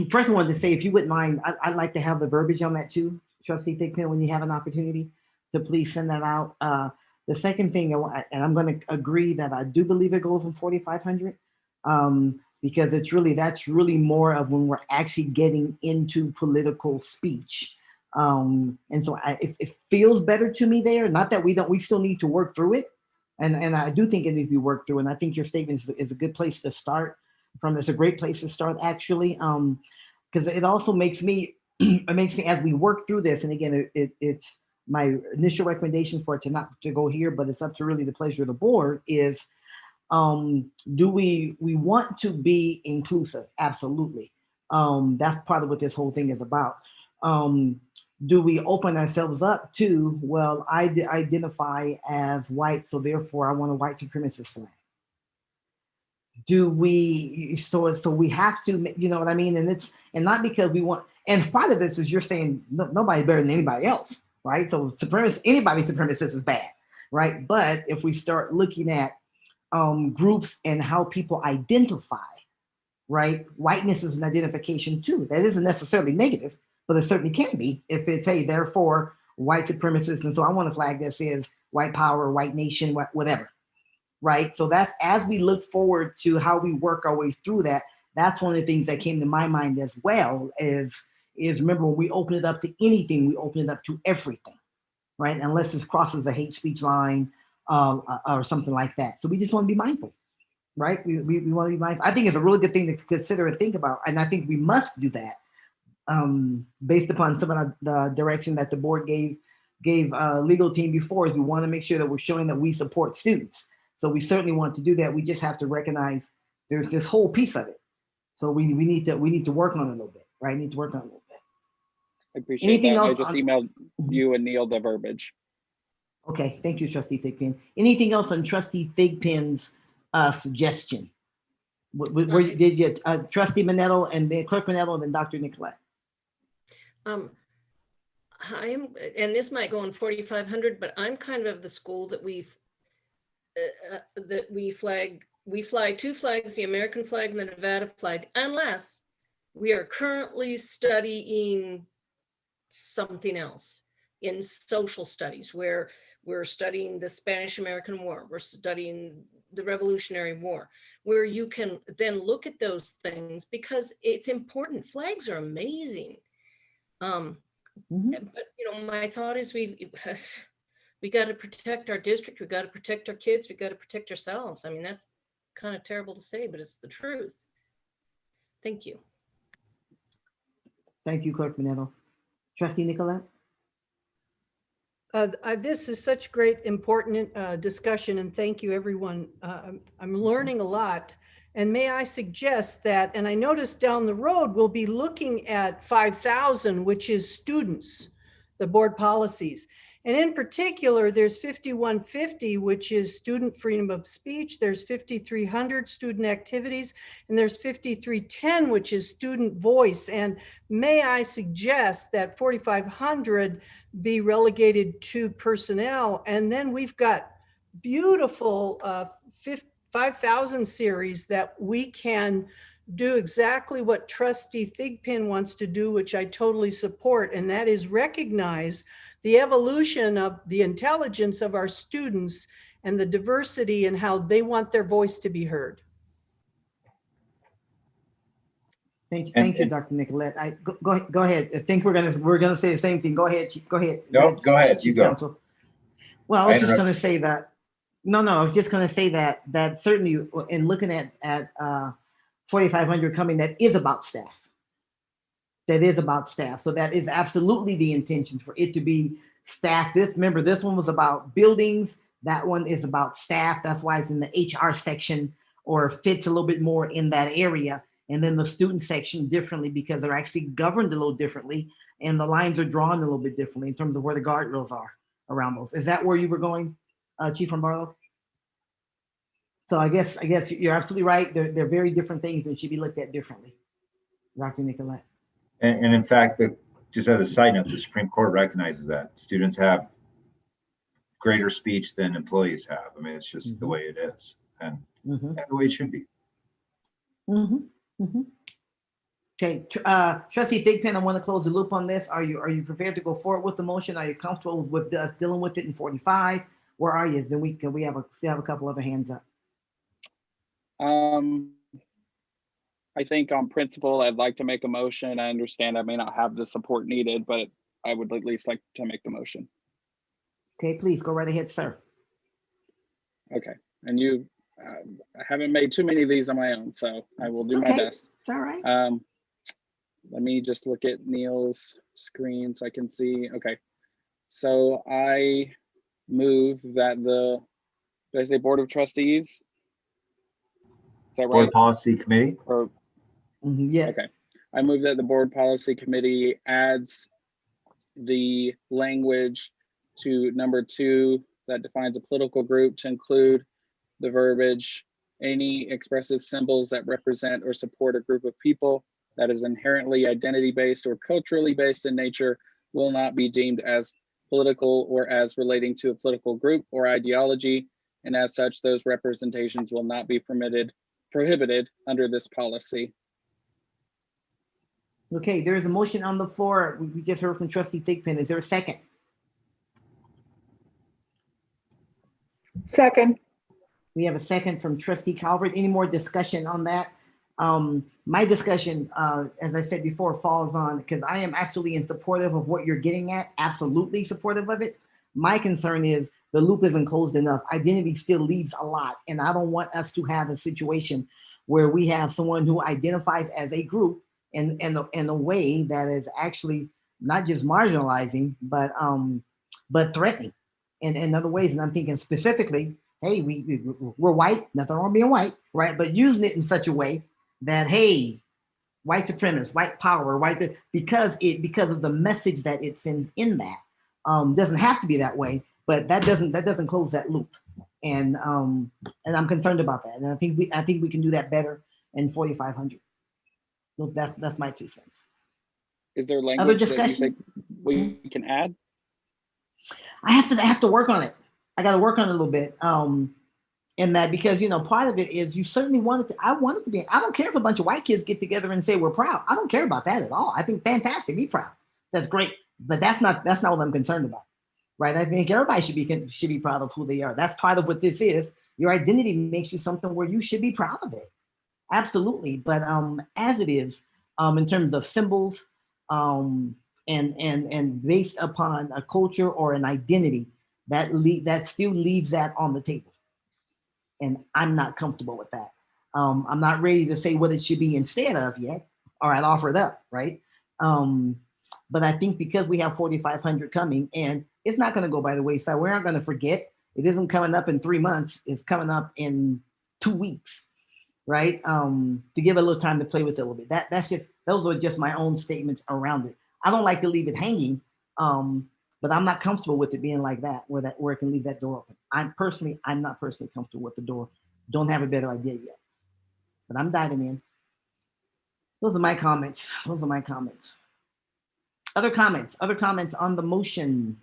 first I wanted to say, if you wouldn't mind, I'd like to have the verbiage on that too, Trustee Thigpen, when you have an opportunity to please send that out. The second thing, and I'm going to agree that I do believe it goes in 4500, because that's really more of when we're actually getting into political speech. And so it feels better to me there. Not that we still need to work through it. And I do think it needs to be worked through. And I think your statement is a good place to start from. It's a great place to start, actually, because it also makes me, as we work through this, and again, it's my initial recommendation for it not to go here, but it's up to really the pleasure of the board, is do we want to be inclusive? Absolutely. That's part of what this whole thing is about. Do we open ourselves up to, well, I identify as white, so therefore I want a white supremacist flag? Do we, so we have to, you know what I mean? And not because we want, and part of this is you're saying nobody's better than anybody else, right? So anybody supremacist is bad, right? But if we start looking at groups and how people identify, right? Whiteness is an identification too. That isn't necessarily negative, but it certainly can be if it's, hey, therefore white supremacists. And so I want a flag that says white power, white nation, whatever, right? So that's, as we look forward to how we work our way through that, that's one of the things that came to my mind as well, is remember, when we open it up to anything, we open it up to everything, right? Unless it crosses a hate speech line or something like that. So we just want to be mindful, right? We want to be mindful. I think it's a really good thing to consider and think about. And I think we must do that based upon some of the direction that the board gave legal team before, is we want to make sure that we're showing that we support students. So we certainly want to do that. We just have to recognize there's this whole piece of it. So we need to work on it a little bit, right? Need to work on it a little bit. I appreciate anything that. Else? I just emailed you and Neil the verbiage. Okay, thank you, Trustee Thigpen. Anything else on Trustee Thigpen's suggestion? Where did you, Trustee Minetto and then Clerk Minetto and then Dr. Nicolette? And this might go in 4500, but I'm kind of the school that we fly two flags, the American flag and the Nevada flag, unless we are currently studying something else in social studies, where we're studying the Spanish-American War, we're studying the Revolutionary War, where you can then look at those things because it's important. Flags are amazing. But my thought is we got to protect our district, we got to protect our kids, we got to protect ourselves. I mean, that's kind of terrible to say, but it's the truth. Thank you. Thank you, Clerk Minetto. Trustee Nicolette? This is such great, important discussion, and thank you, everyone. I'm learning a lot. And may I suggest that, and I noticed down the road, we'll be looking at 5,000, which is students, the board policies. And in particular, there's 5150, which is student freedom of speech. There's 5300 student activities, and there's 5310, which is student voice. And may I suggest that 4500 be relegated to personnel. And then we've got beautiful 5,000 series that we can do exactly what Trustee Thigpen wants to do, which I totally support, and that is recognize the evolution of the intelligence of our students and the diversity and how they want their voice to be heard. Thank you, Dr. Nicolette. Go ahead. I think we're gonna say the same thing. Go ahead. Go ahead. No, go ahead. You go. Counsel. Well, I was just gonna say that. No, I was just gonna say that certainly in looking at 4,500 coming, that is about staff. That is about staff. So that is absolutely the intention for it to be staff. Remember, this one was about buildings. That one is about staff. That's why it's in the HR section, or fits a little bit more in that area. And then the student section differently, because they're actually governed a little differently, and the lines are drawn a little bit differently in terms of where the guardrails are around those. Is that where you were going, Chief from Barlow? So I guess you're absolutely right. They're very different things and should be looked at differently, Dr. Nicolette. And in fact, just as a side note, the Supreme Court recognizes that students have greater speech than employees have. I mean, it's just the way it is, and the way it should be. Okay, Trustee Thigpen, I want to close the loop on this. Are you prepared to go forward with the motion? Are you comfortable with us dealing with it in 45? Where are you? Then we still have a couple other hands up. I think on principle, I'd like to make a motion. I understand I may not have the support needed, but I would at least like to make the motion. Okay, please go right ahead, sir. Okay, and you, I haven't made too many of these on my own, so I will do my best. It's all right. Let me just look at Neil's screen so I can see. Okay, so I move that did I say Board of Trustees? Is that right? Board Policy Committee? Or, yeah. Okay. I move that the Board Policy Committee adds the language to number 2 that defines a political group to include the verbiage, any expressive symbols that represent or support a group of people that is inherently identity-based or culturally based in nature will not be deemed as political or as relating to a political group or ideology, and as such, those representations will not be prohibited under this policy. Okay, there is a motion on the floor. We just heard from Trustee Thigpen. Is there a second? Second. We have a second from Trustee Calvert. Any more discussion on that? My discussion, as I said before, falls on, because I am absolutely in supportive of what you're getting at, absolutely supportive of it. My concern is the loop isn't closed enough. Identity still leaves a lot, and I don't want us to have a situation where we have someone who identifies as a group in a way that is actually not just marginalizing, but threatening in other ways. And I'm thinking specifically, hey, we're white, nothing wrong being white, right? But using it in such a way that, hey, white supremacist, white power, because of the message that it sends in that. Doesn't have to be that way, but that doesn't close that loop. And I'm concerned about that. And I think we can do that better in 4,500. So that's my 2 cents. Is there language that you think we can add? I have to work on it. I got to work on it a little bit. In that, because part of it is you certainly I want it to be. I don't care if a bunch of white kids get together and say we're proud. I don't care about that at all. I think fantastic, be proud. That's great. But that's not what I'm concerned about, right? I think everybody should be proud of who they are. That's part of what this is. Your identity makes you something where you should be proud of it. Absolutely. But as it is, in terms of symbols, and based upon a culture or an identity, that still leaves that on the table. And I'm not comfortable with that. I'm not ready to say what it should be instead of yet, or I'd offer it up, right? But I think because we have 4,500 coming, and it's not going to go by the wayside. We're not going to forget. It isn't coming up in 3 months. It's coming up in 2 weeks, right? To give a little time to play with it a little bit. Those are just my own statements around it. I don't like to leave it hanging, but I'm not comfortable with it being like that, where it can leave that door open. I'm not personally comfortable with the door. Don't have a better idea yet, but I'm diving in. Those are my comments. Other comments on the motion.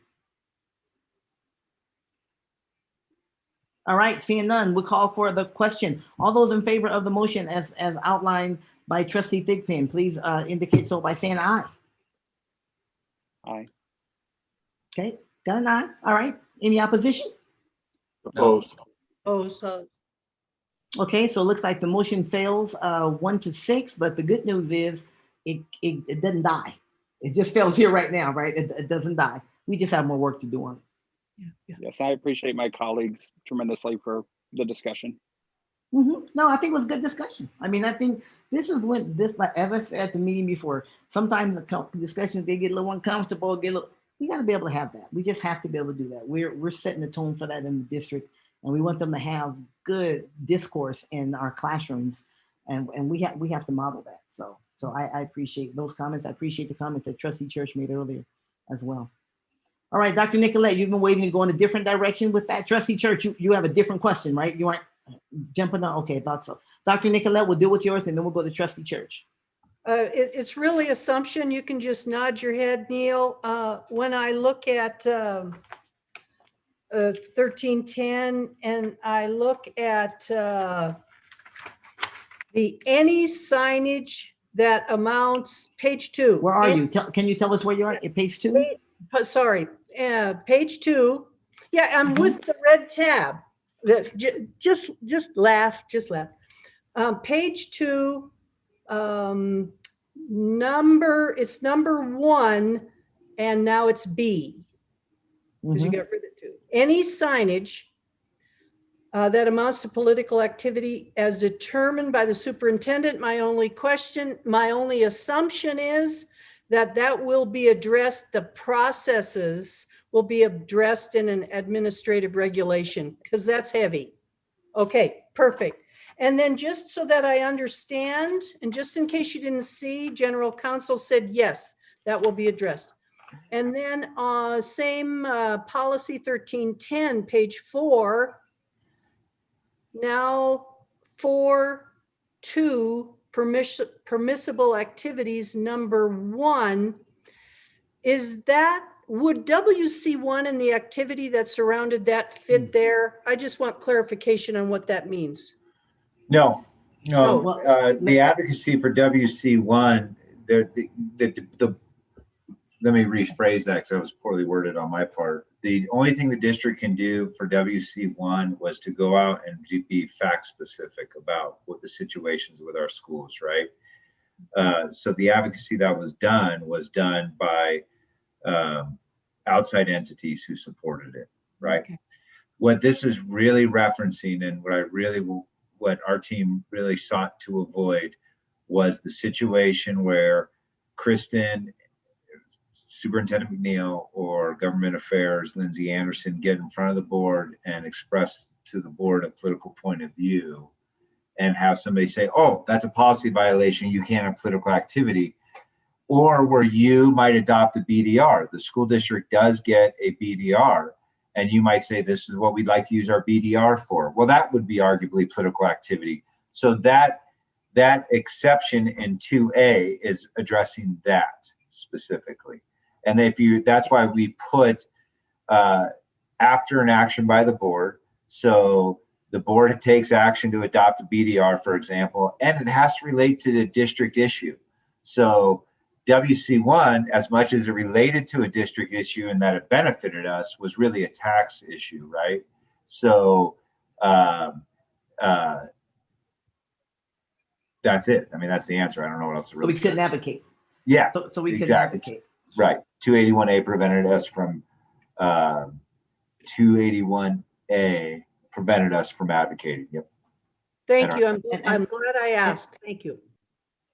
All right, seeing none, we'll call for the question. All those in favor of the motion as outlined by Trustee Thigpen, please indicate so by saying aye. Aye. Okay, got an aye. All right, any opposition? Opposed. So Okay, so it looks like the motion fails 1-6, but the good news is it doesn't die. It just fails here right now, right? It doesn't die. We just have more work to do on it. Yeah. Yes, I appreciate my colleagues tremendously for the discussion. No, I think it was a good discussion. I mean, I think this is when like as I said at the meeting before, sometimes the discussions, they get a little uncomfortable, we got to be able to have that. We just have to be able to do that. We're setting the tone for that in the district, and we want them to have good discourse in our classrooms, and we have to model that. So I appreciate those comments. I appreciate the comments that Trustee Church made earlier as well. All right, Dr. Nicolette, you've been waiting to go in a different direction with that. Trustee Church, you have a different question, right? You aren't jumping on. Okay, I thought so. Dr. Nicolette, we'll deal with yours, and then we'll go to Trustee Church. It's really assumption. You can just nod your head, Neil. When I look at 1310 and I look at the any signage that amounts, page 2. Where are you? Can you tell us where you are at page 2? Sorry, page 2. Yeah, I'm with the red tab. Just laugh. Page 2, it's number 1, and now it's B, because you got rid of 2. Any signage that amounts to political activity as determined by the superintendent. My only assumption is that will be addressed, the processes will be addressed in an administrative regulation, because that's heavy. Okay, perfect. And then just so that I understand, and just in case you didn't see, General Counsel said, yes, that will be addressed. And then same policy 1310, page 4, now 4.2, permissible activities, number 1, would WC1 and the activity that surrounded that fit there? I just want clarification on what that means. No. The advocacy for WC1, let me rephrase that because that was poorly worded on my part. The only thing the district can do for WC1 was to go out and be fact specific about what the situations with our schools, right? So the advocacy that was done by outside entities who supported it, right? Okay. What this is really referencing, and what our team really sought to avoid, was the situation where Kristen, Superintendent McNeil, or Government Affairs, Lindsay Anderson, get in front of the board and express to the board a political point of view, and have somebody say, oh, that's a policy violation, you can't have political activity. Or where you might adopt a BDR. The school district does get a BDR, and you might say, this is what we'd like to use our BDR for. Well, that would be arguably political activity. So that exception in 2A is addressing that specifically. And that's why we put after an action by the board. So the board takes action to adopt a BDR, for example, and it has to relate to the district issue. So WC1, as much as it related to a district issue and that it benefited us, was really a tax issue, right? So that's it. I mean, that's the answer. I don't know what else to really say. So we couldn't advocate. Yeah. So we couldn't advocate. Right. 281A prevented us from 281A prevented us from advocating. Yep. Thank you. I'm glad I asked. Thank you.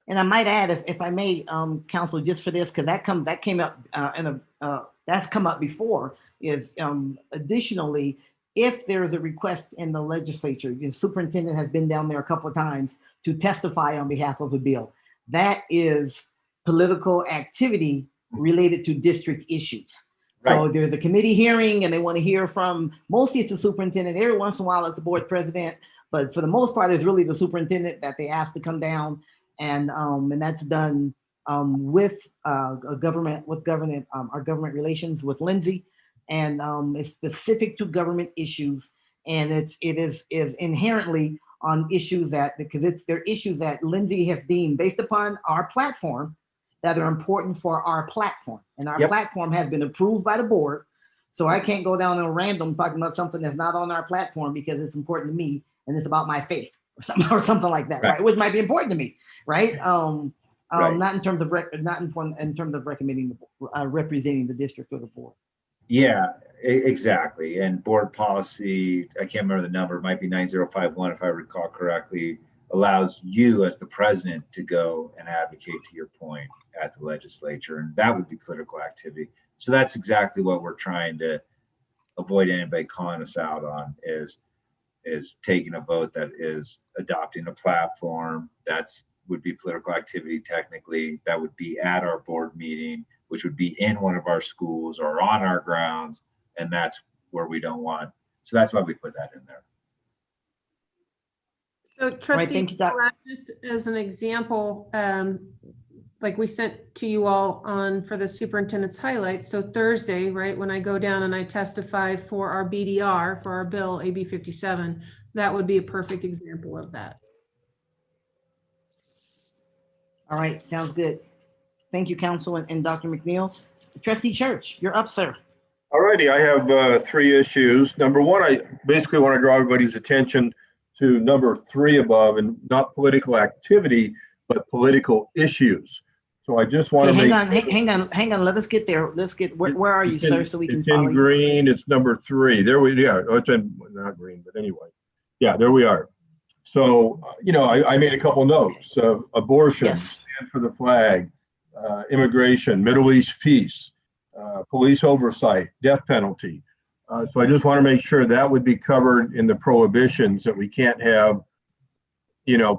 And I might add, if I may, Counsel, just for this, because that's come up before, is additionally, if there is a request in the legislature, the superintendent has been down there a couple of times to testify on behalf of a bill. That is political activity related to district issues. So there's a committee hearing and they want to hear from, mostly it's the superintendent, every once in a while it's the board president, but for the most part, it's really the superintendent that they ask to come down, and that's done with our government relations with Lindsay, and it's specific to government issues, and it is inherently on issues that, because they're issues that Lindsay has deemed based upon our platform that are important for our platform, and our platform has been approved by the board. So I can't go down on random talking about something that's not on our platform because it's important to me and it's about my faith or something like that, right? Which might be important to me, right? Not in terms of recommending representing the district or the board. Yeah, exactly. And board policy, I can't remember the number, it might be 9051 if I recall correctly, allows you as the president to go and advocate, to your point, at the legislature, and that would be political activity. So that's exactly what we're trying to avoid anybody calling us out on, is taking a vote that is adopting a platform. That's would be political activity technically. That would be at our board meeting, which would be in one of our schools or on our grounds, and that's where we don't want. So that's why we put that in there. So trustee, just as an example, like we sent to you all for the superintendent's highlights. So Thursday, right, when I go down and I testify for our BDR, for our bill AB 57, that would be a perfect example of that. All right, sounds good. Thank you, Council and Dr. McNeil. Trustee Church, you're up, sir. All righty, I have 3 issues. Number one, I basically want to draw everybody's attention to number 3 above, and not political activity, but political issues. So I just want to hang on. Let us get there. Let's get, where are you, sir? So we can follow you. In green, it's number 3. There we, it's in, not green, but anyway. Yeah, there we are. So, I made a couple notes. Abortion, stand for the flag, immigration, Middle East peace, police oversight, death penalty. So I just want to make sure that would be covered in the prohibitions, that we can't have,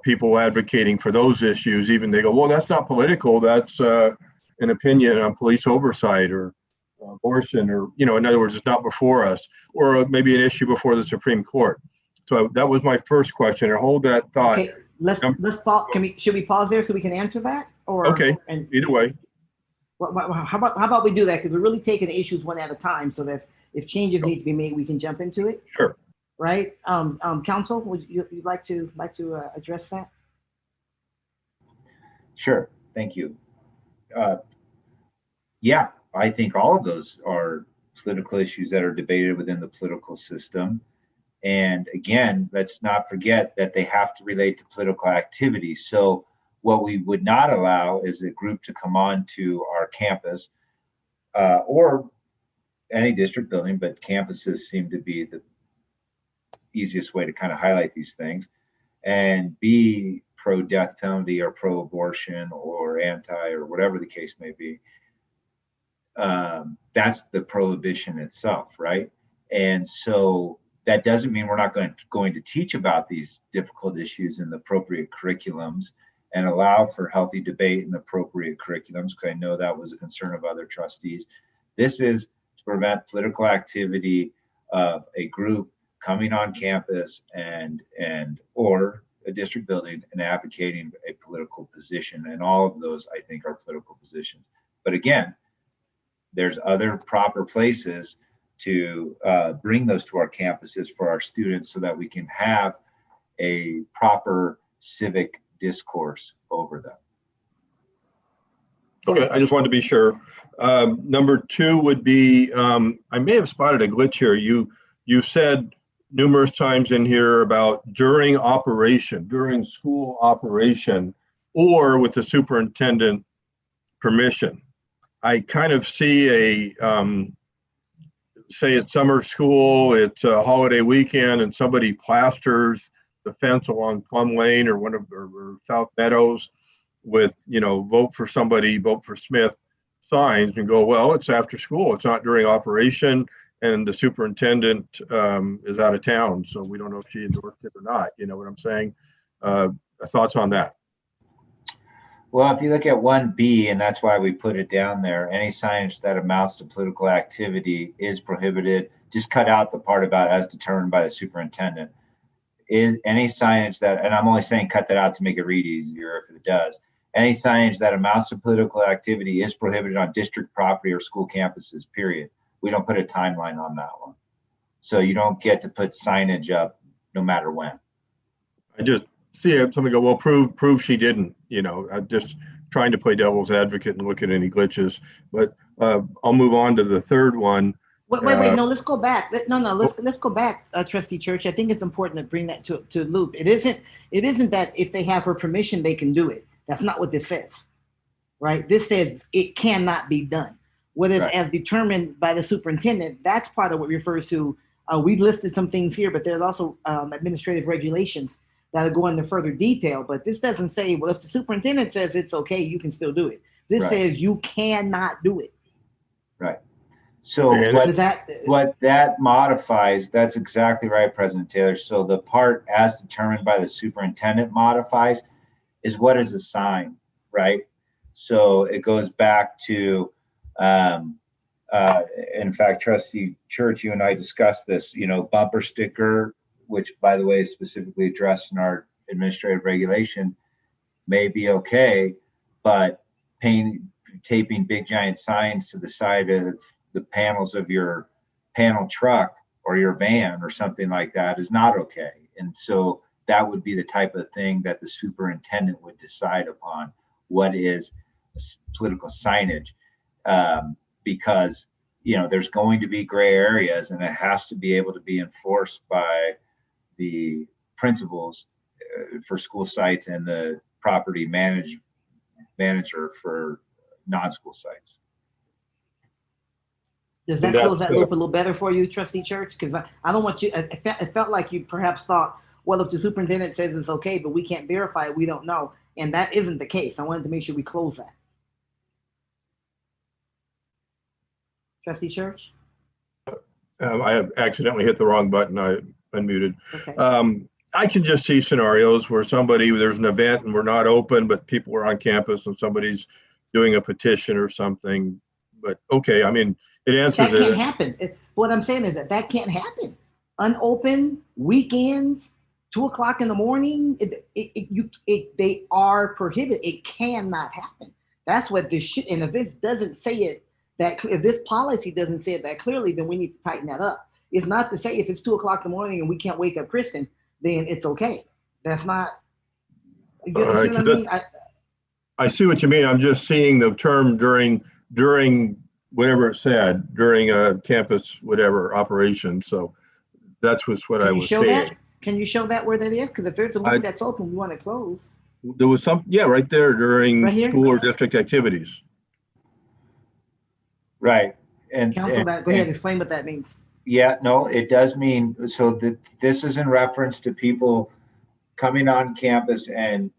people advocating for those issues, even they go, well, that's not political. That's an opinion on police oversight or abortion, or, in other words, it's not before us, or maybe an issue before the Supreme Court. So that was my first question, and hold that thought. Okay, let's pause. Should we pause there so we can answer that? Or okay, either way. How about we do that? Because we're really taking the issues one at a time, so that if changes need to be made, we can jump into it. Sure. Right. Council, would you like to address that? Sure. Thank you. Yeah, I think all of those are political issues that are debated within the political system. And again, let's not forget that they have to relate to political activity. So what we would not allow is a group to come on to our campus or any district building, but campuses seem to be the easiest way to kind of highlight these things, and be pro-death penalty or pro-abortion or anti or whatever the case may be. That's the prohibition itself, right? And so that doesn't mean we're not going to teach about these difficult issues in the appropriate curriculums and allow for healthy debate in appropriate curriculums, because I know that was a concern of other trustees. This is to prevent political activity of a group coming on campus and or a district building and advocating a political position. And all of those, I think, are political positions. But again, there's other proper places to bring those to our campuses for our students so that we can have a proper civic discourse over them. Okay, I just wanted to be sure. Number 2 would be, I may have spotted a glitch here. You said numerous times in here about during school operation, or with the superintendent permission. I kind of see say it's summer school, it's a holiday weekend, and somebody plasters the fence along Plum Lane or or South Meadows with, vote for somebody, vote for Smith signs, and go, well, it's after school, it's not during operation. and the superintendent is out of town, so we don't know if she endorsed it or not. You know what I'm saying? Thoughts on that? Well, if you look at 1B, and that's why we put it down there, any signage that amounts to political activity is prohibited. Just cut out the part about as determined by the superintendent. Is any signage that, and I'm only saying cut that out to make it read easier if it does. Any signage that amounts to political activity is prohibited on district property or school campuses, period. We don't put a timeline on that one. So you don't get to put signage up no matter when. I just see somebody go, well, prove she didn't. You know, I'm just trying to play devil's advocate and look at any glitches. But I'll move on to the third one. Wait, no, let's go back. Let's go back, Trustee Church. I think it's important to bring that to loop. It isn't that if they have her permission, they can do it. That's not what this says, right? This says it cannot be done. What is as determined by the superintendent, that's part of what refers to, we've listed some things here, but there's also administrative regulations that'll go into further detail. But this doesn't say, well, if the superintendent says it's okay, you can still do it. This says you cannot do it. Right. So what that modifies, that's exactly right, President Taylor. So the part as determined by the superintendent modifies is what is a sign, right? So it goes back to, in fact, Trustee Church, you and I discussed this, you know, bumper sticker, which by the way is specifically addressed in our administrative regulation, may be okay, but taping big giant signs to the side of the panels of your panel truck or your van or something like that is not okay. And so that would be the type of thing that the superintendent would decide upon, what is political signage, because, you know, there's going to be gray areas and it has to be able to be enforced by the principals for school sites and the property manager for non-school sites. Does that close that loop a little better for you, Trustee Church? Because I don't want you, it felt like you perhaps thought, well, if the superintendent says it's okay, but we can't verify it, we don't know. And that isn't the case. I wanted to make sure we close that. Trustee Church? I accidentally hit the wrong button. I unmuted. Okay. I can just see scenarios where there's an event and we're not open, but people are on campus and somebody's doing a petition or something. But okay, I mean, it answers it. That can't happen. What I'm saying is that can't happen. Unopened, weekends, 2 o'clock in the morning, they are prohibited. It cannot happen. That's what this should, and if this doesn't say it, if this policy doesn't say it that clearly, then we need to tighten that up. It's not to say if it's 2 o'clock in the morning and we can't wake up Kristen, then it's okay. That's not, you see what I mean? I see what you mean. I'm just seeing the term during whatever it said, during a campus, whatever operation. So that's what I was saying. Can you show that where that is? Because if there's a week that's open, we want it closed. There was right there during school or district activities. Right. Counsel, go ahead, explain what that means. Yeah, no, it does mean, so this is in reference to people coming on campus and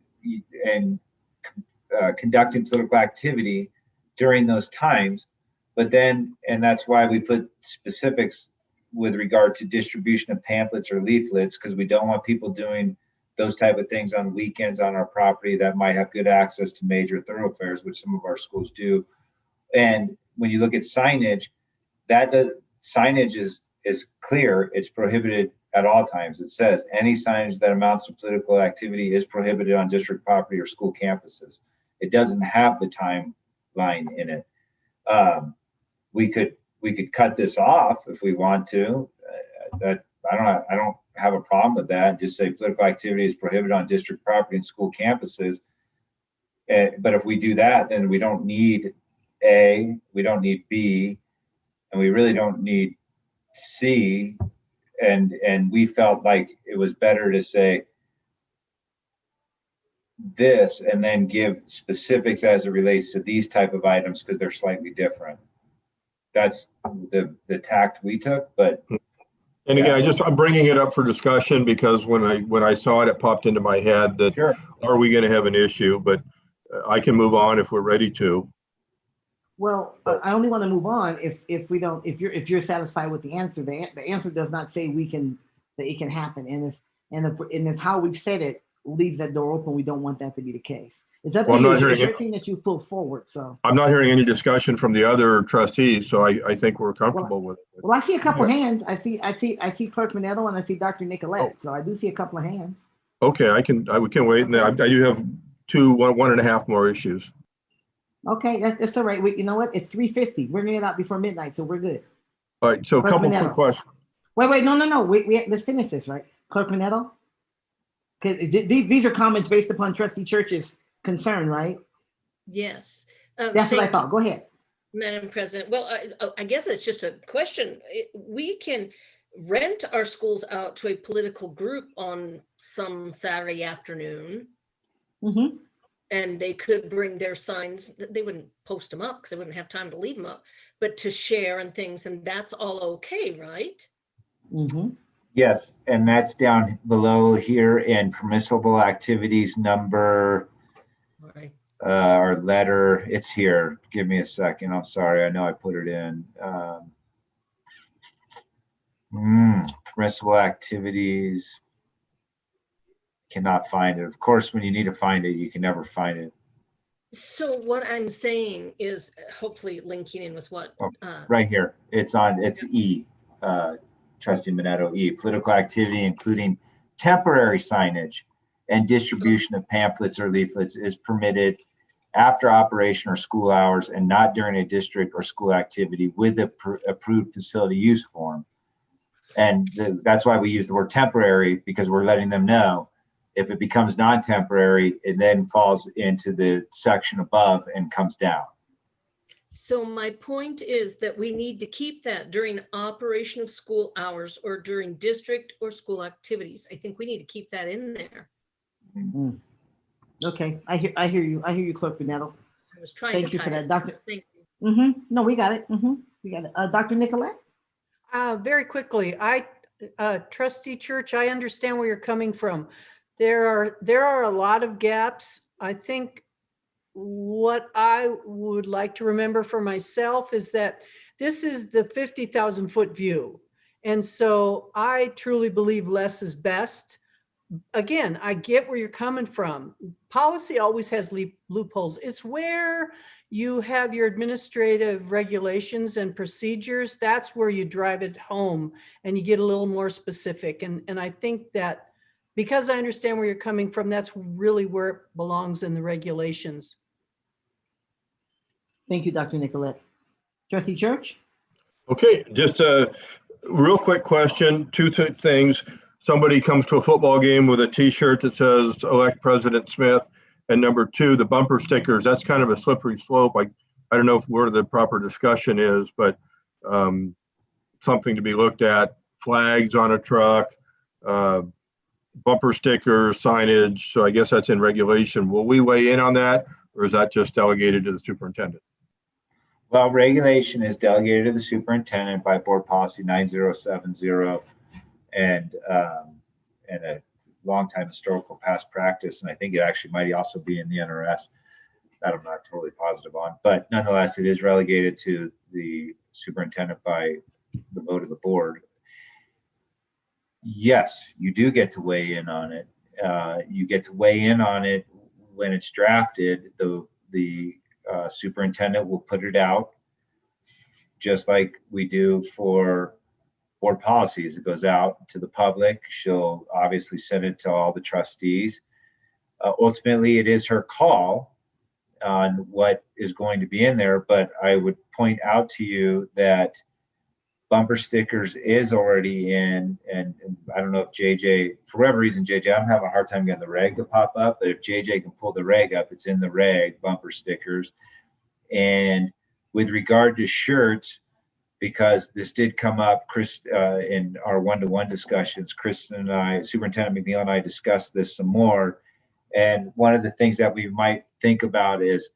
conducting political activity during those times. But then, and that's why we put specifics with regard to distribution of pamphlets or leaflets, because we don't want people doing those type of things on weekends on our property that might have good access to major thoroughfares, which some of our schools do. And when you look at signage, signage is clear. It's prohibited at all times. It says any signage that amounts to political activity is prohibited on district property or school campuses. It doesn't have the timeline in it. We could cut this off if we want to. I don't have a problem with that. Just say political activity is prohibited on district property and school campuses. But if we do that, then we don't need A, we don't need B, and we really don't need C. And we felt like it was better to say this and then give specifics as it relates to these type of items because they're slightly different. That's the tact we took, but. And again, I'm bringing it up for discussion because when I saw it, it popped into my head that Are we going to have an issue? But I can move on if we're ready to. Well, I only want to move on if we don't, if you're satisfied with the answer. The answer does not say that it can happen, and if how we've said it leaves that door open, we don't want that to be the case. It's up to you. It's your thing that you pull forward. So I'm not hearing any discussion from the other trustees, so I think we're comfortable with it. Well, I see a couple of hands. I see Clerk Manetto and I see Dr. Nicolette. So I do see a couple of hands. Okay, we can wait. And I do have one and a half more issues. Okay, that's all right. You know what? It's 3:50. We're getting it out before midnight, so we're good. All right, so a couple quick questions. Wait, no. Let's finish this, right? Clerk Manetto? Because these are comments based upon Trustee Church's concern, right? Yes. That's what I thought. Go ahead. Madam President. Well, I guess it's just a question. We can rent our schools out to a political group on some Saturday afternoon. Mm-hmm. And they could bring their signs. They wouldn't post them up because they wouldn't have time to leave them up, but to share and things, and that's all okay, right? Mm-hmm. Yes, and that's down below here in permissible activities number, Right. Or letter. It's here. Give me a second. I'm sorry. I know I put it in. Permissible activities. Cannot find it. Of course, when you need to find it, you can never find it. So what I'm saying is hopefully linking in with what right here. It's E, Trustee Manetto, E, political activity, including temporary signage and distribution of pamphlets or leaflets is permitted after operation or school hours and not during a district or school activity with a approved facility use form. And that's why we use the word temporary, because we're letting them know if it becomes non-temporary, it then falls into the section above and comes down. So my point is that we need to keep that during operation of school hours or during district or school activities. I think we need to keep that in there. Mm-hmm. Okay, I hear you, Clerk Manetto. I was trying Thank to you for that, Doctor. Thank you. Mm-hmm. No, we got it. Mm-hmm. We got it. Dr. Nicolette? Very quickly, Trustee Church, I understand where you're coming from. There are a lot of gaps. I think what I would like to remember for myself is that this is the 50,000 foot view. And so I truly believe less is best. Again, I get where you're coming from. Policy always has loopholes. It's where you have your administrative regulations and procedures. That's where you drive it home and you get a little more specific. And I think that because I understand where you're coming from, that's really where it belongs in the regulations. Thank you, Dr. Nicolette. Trustee Church? Okay, just a real quick question, two things. Somebody comes to a football game with a t-shirt that says elect President Smith, and number two, the bumper stickers. That's kind of a slippery slope. I don't know where the proper discussion is, but something to be looked at. Flags on a truck, bumper stickers, signage. So I guess that's in regulation. Will we weigh in on that, or is that just delegated to the superintendent? Well, regulation is delegated to the superintendent by board policy 9070 and a long-time historical past practice. And I think it actually might also be in the NRS that I'm not totally positive on, but nonetheless, it is relegated to the superintendent by the vote of the board. Yes, you do get to weigh in on it. You get to weigh in on it when it's drafted. The superintendent will put it out just like we do for board policies. It goes out to the public. She'll obviously send it to all the trustees. Ultimately, it is her call on what is going to be in there, but I would point out to you that bumper stickers is already in, and I don't know if JJ, for whatever reason, JJ, I'm having a hard time getting the reg to pop up, but if JJ can pull the reg up, it's in the reg, bumper stickers. And with regard to shirts, because this did come up, Chris, in our one-to-one discussions, Kristen and I, Superintendent McNeil and I discussed this some more. And one of the things that we might think about is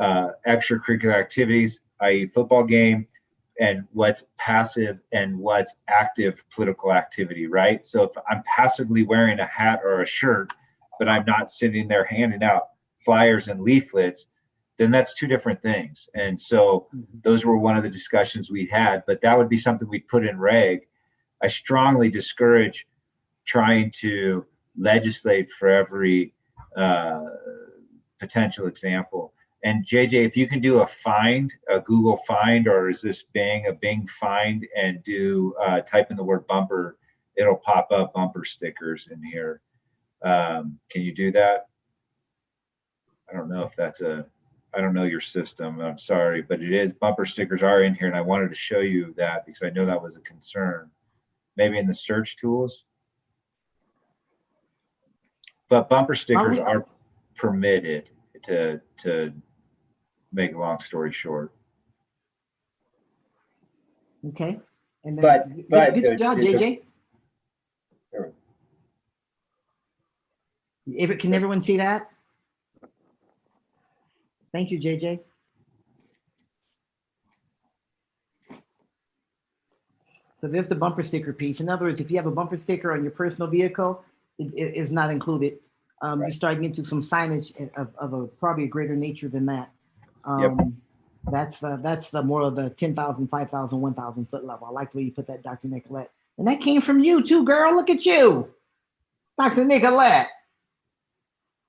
extracurricular activities, i.e. football game, and what's passive and what's active political activity, right? So if I'm passively wearing a hat or a shirt, but I'm not sitting there handing out flyers and leaflets, then that's two different things. And so those were one of the discussions we had, but that would be something we'd put in reg. I strongly discourage trying to legislate for every potential example. And JJ, if you can do a find, a Google find, or is this a Bing find, and do type in the word bumper, it'll pop up bumper stickers in here. Can you do that? I don't know if that's I don't know your system. I'm sorry, but it is, bumper stickers are in here, and I wanted to show you that because I know that was a concern. Maybe in the search tools. But bumper stickers are permitted, to make a long story short. Okay. And then, good job, JJ. Can everyone see that? Thank you, JJ. So there's the bumper sticker piece. In other words, if you have a bumper sticker on your personal vehicle, it is not included. Right. You're starting into some signage of probably a greater nature than that. That's the more of the 10,000, 5,000, 1,000 foot level. I like the way you put that, Dr. Nicolette. And that came from you too, girl. Look at you, Dr. Nicolette.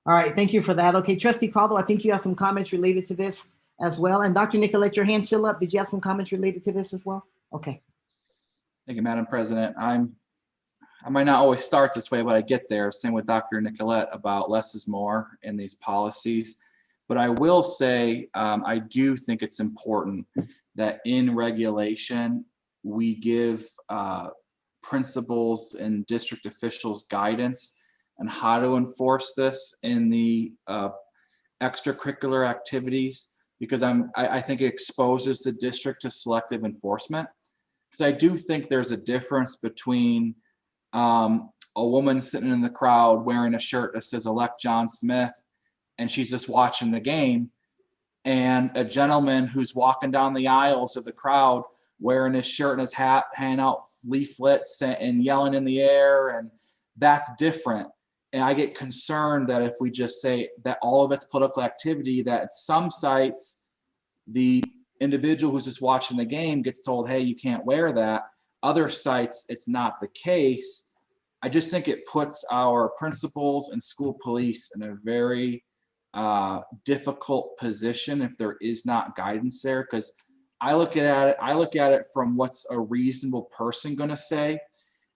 All right, thank you for that. Okay, Trustee Caldwell, I think you have some comments related to this as well. And Dr. Nicolette, your hand's still up. Did you have some comments related to this as well? Okay. Thank you, Madam President. I might not always start this way, but I get there. Same with Dr. Nicolette about less is more in these policies. But I will say, I do think it's important that in regulation, we give principals and district officials guidance on how to enforce this in the extracurricular activities, because I think it exposes the district to selective enforcement. Because I do think there's a difference between a woman sitting in the crowd wearing a shirt that says elect John Smith and she's just watching the game, and a gentleman who's walking down the aisles of the crowd wearing his shirt and his hat, handing out leaflets and yelling in the air, and that's different. And I get concerned that if we just say that all of it's political activity, that at some sites, the individual who's just watching the game gets told, hey, you can't wear that. Other sites, it's not the case. I just think it puts our principals and school police in a very difficult position if there is not guidance there. Because I look at it from what's a reasonable person going to say,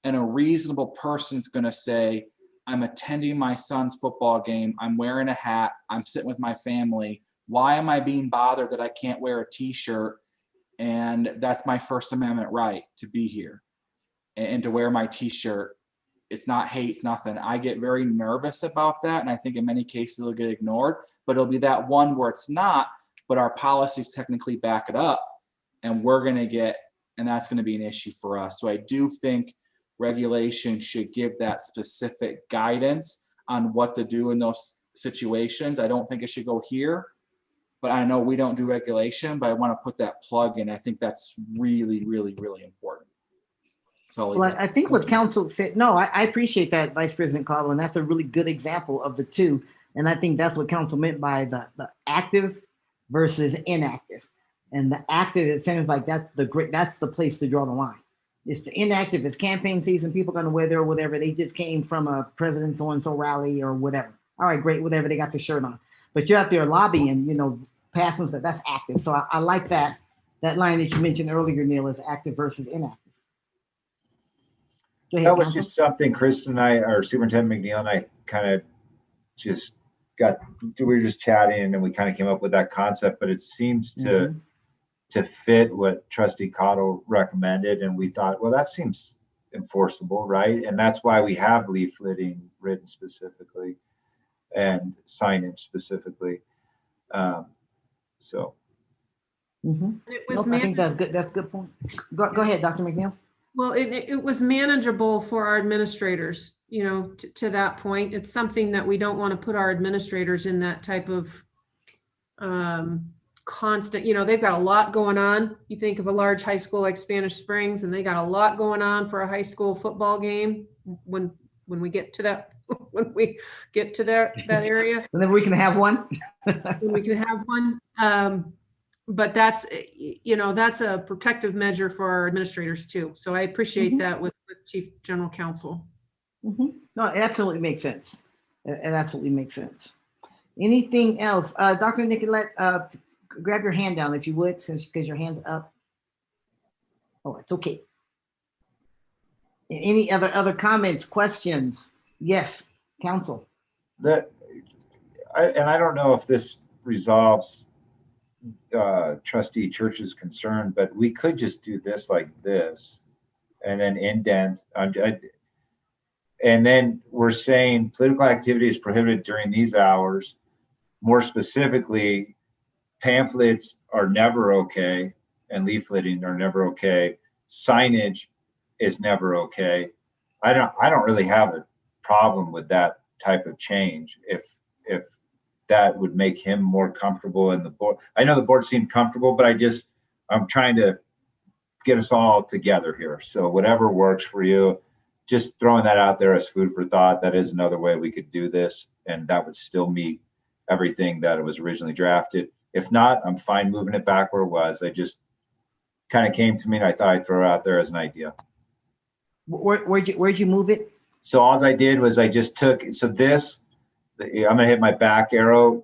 and a reasonable person is going to say, I'm attending my son's football game, I'm wearing a hat, I'm sitting with my family. Why am I being bothered that I can't wear a t-shirt? And that's my First Amendment right to be here and to wear my t-shirt. It's not hate, nothing. I get very nervous about that. And I think in many cases it'll get ignored, but it'll be that one where it's not, but our policies technically back it up, and we're going to get, and that's going to be an issue for us. So I do think regulation should give that specific guidance on what to do in those situations. I don't think it should go here, but I know we don't do regulation, but I want to put that plug in. I think that's really, really, really important. So well, I think what council said, no, I appreciate that, Vice President Caldwell, and that's a really good example of the two. And I think that's what council meant by the active versus inactive. And the active, it sounds like that's the place to draw the line. It's the inactive, it's campaign season, people are going to wear their whatever. They just came from a President so-and-so rally or whatever. All right, great, whatever, they got the shirt on. But you're out there lobbying, passing stuff, that's active. So I like that line that you mentioned earlier, Neil, is active versus inactive. Go ahead, that was Council. just something Chris and I, or Superintendent McNeil and I kind of just we were just chatting and then we kind of came up with that concept, but it seems to fit what Trustee Cottle recommended. And we thought, well, that seems enforceable, right? And that's why we have leafleting written specifically and signage specifically. So. It was I think that's good. That's a good point. Go ahead, Dr. McNeil. Well, it was manageable for our administrators, to that point. It's something that we don't want to put our administrators in that type of constant, they've got a lot going on. You think of a large high school like Spanish Springs, and they got a lot going on for a high school football game when we get to that when we get to that area. And then we can have one. When we can have one. But that's, that's a protective measure for our administrators too. So I appreciate that with Chief General Counsel. No, it absolutely makes sense. It absolutely makes sense. Anything else? Dr. Nicolette, grab your hand down if you would, because your hand's up. Oh, it's okay. Any other comments, questions? Yes, Counsel. I don't know if this resolves Trustee Church's concern, but we could just do this like this and then indent. And then we're saying political activity is prohibited during these hours. More specifically, pamphlets are never okay and leafleting are never okay. Signage is never okay. I don't really have a problem with that type of change if that would make him more comfortable in the board. I know the board seemed comfortable, but I'm trying to get us all together here. So whatever works for you, just throwing that out there as food for thought. That is another way we could do this, and that would still meet everything that it was originally drafted. If not, I'm fine moving it back where it was. I just kind of came to me and I thought I'd throw it out there as an idea. Where'd you move it? So all I did was I just took, I'm gonna hit my back arrow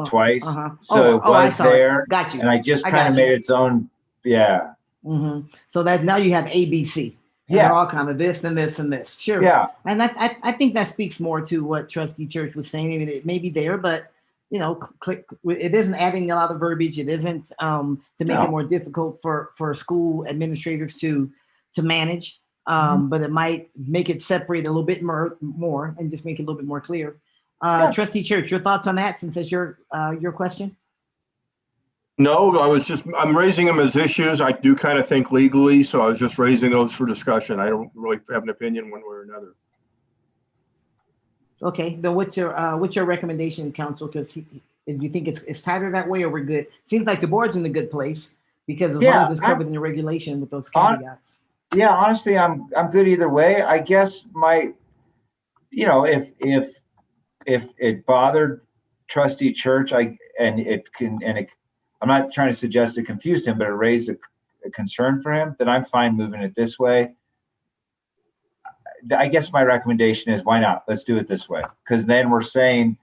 twice. So it was there. Got you. And I just kind of made its own, yeah. So that now you have ABC. Yeah. They're all kind of this and this and this. Sure. Yeah. And I think that speaks more to what Trustee Church was saying. I mean, it may be there, but it isn't adding a lot of verbiage. It isn't to make it more difficult for school administrators to manage. But it might make it separate a little bit more and just make it a little bit more clear. Trustee Church, your thoughts on that, since it's your question? No, I'm raising them as issues. I do kind of think legally, so I was just raising those for discussion. I don't really have an opinion one way or another. Okay, then what's your recommendation, Counsel? Because do you think it's tighter that way, or we're good? Seems like the board's in a good place because as long as it's covered in the regulation with those caveats. Yeah, honestly, I'm good either way. I guess if it bothered Trustee Church, I'm not trying to suggest it confused him, but it raised a concern for him, then I'm fine moving it this way. I guess my recommendation is, why not? Let's do it this way. Because then we're saying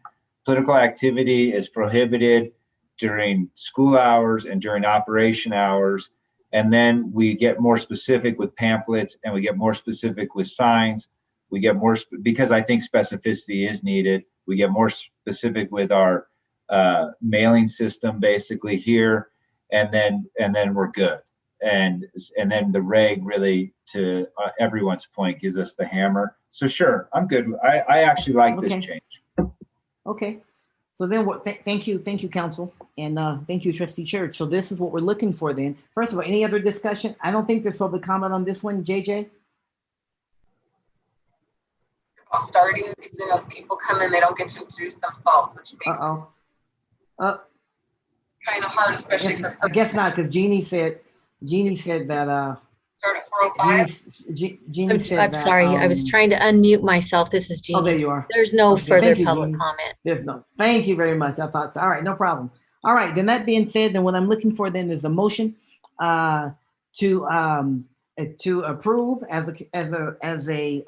political activity is prohibited during school hours and during operation hours. And then we get more specific with pamphlets and we get more specific with signs. We get more, because I think specificity is needed. We get more specific with our mailing system basically here, and then we're good. And then the reg really, to everyone's point, gives us the hammer. So sure, I'm good. I actually like this change. Okay. So then thank you, Counsel. And thank you, Trustee Church. So this is what we're looking for then. First of all, any other discussion? I don't think there's public comment on this one, JJ. Starting, even as people come in, they don't get to introduce themselves, which makes it kind of hard, especially I guess not, because Jeannie said that start at 4:05. Jeannie said I'm sorry, I was trying to unmute myself. This is Jeannie. Oh, there you are. There's no further public comment. There's no. Thank you very much. I thought so. All right, no problem. All right, then that being said, then what I'm looking for then is a motion to approve as a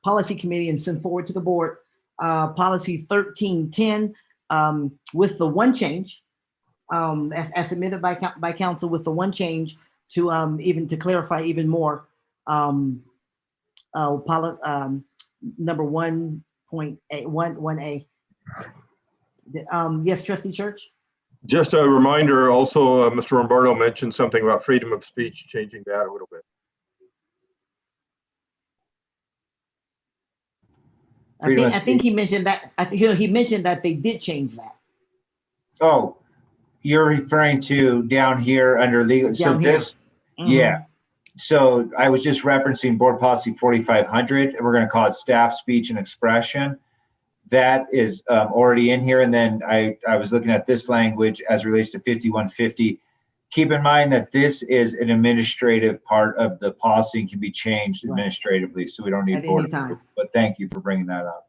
policy committee and send forward to the board policy 1310 with the one change as submitted by council, with the one change to even to clarify even more number 1.1A. Yes, Trustee Church. Just a reminder, also, Mr. Lombardo mentioned something about freedom of speech, changing that a little bit. I think he mentioned that. He mentioned that they did change that. Oh, you're referring to down here under legal. So this, yeah. So I was just referencing Board Policy 4500, and we're going to call it staff speech and expression. That is already in here. And then I was looking at this language as it relates to 5150. keep in mind that this is an administrative part of the policy and can be changed Right. administratively, so we don't need At board any time. approval. But thank you for bringing that up.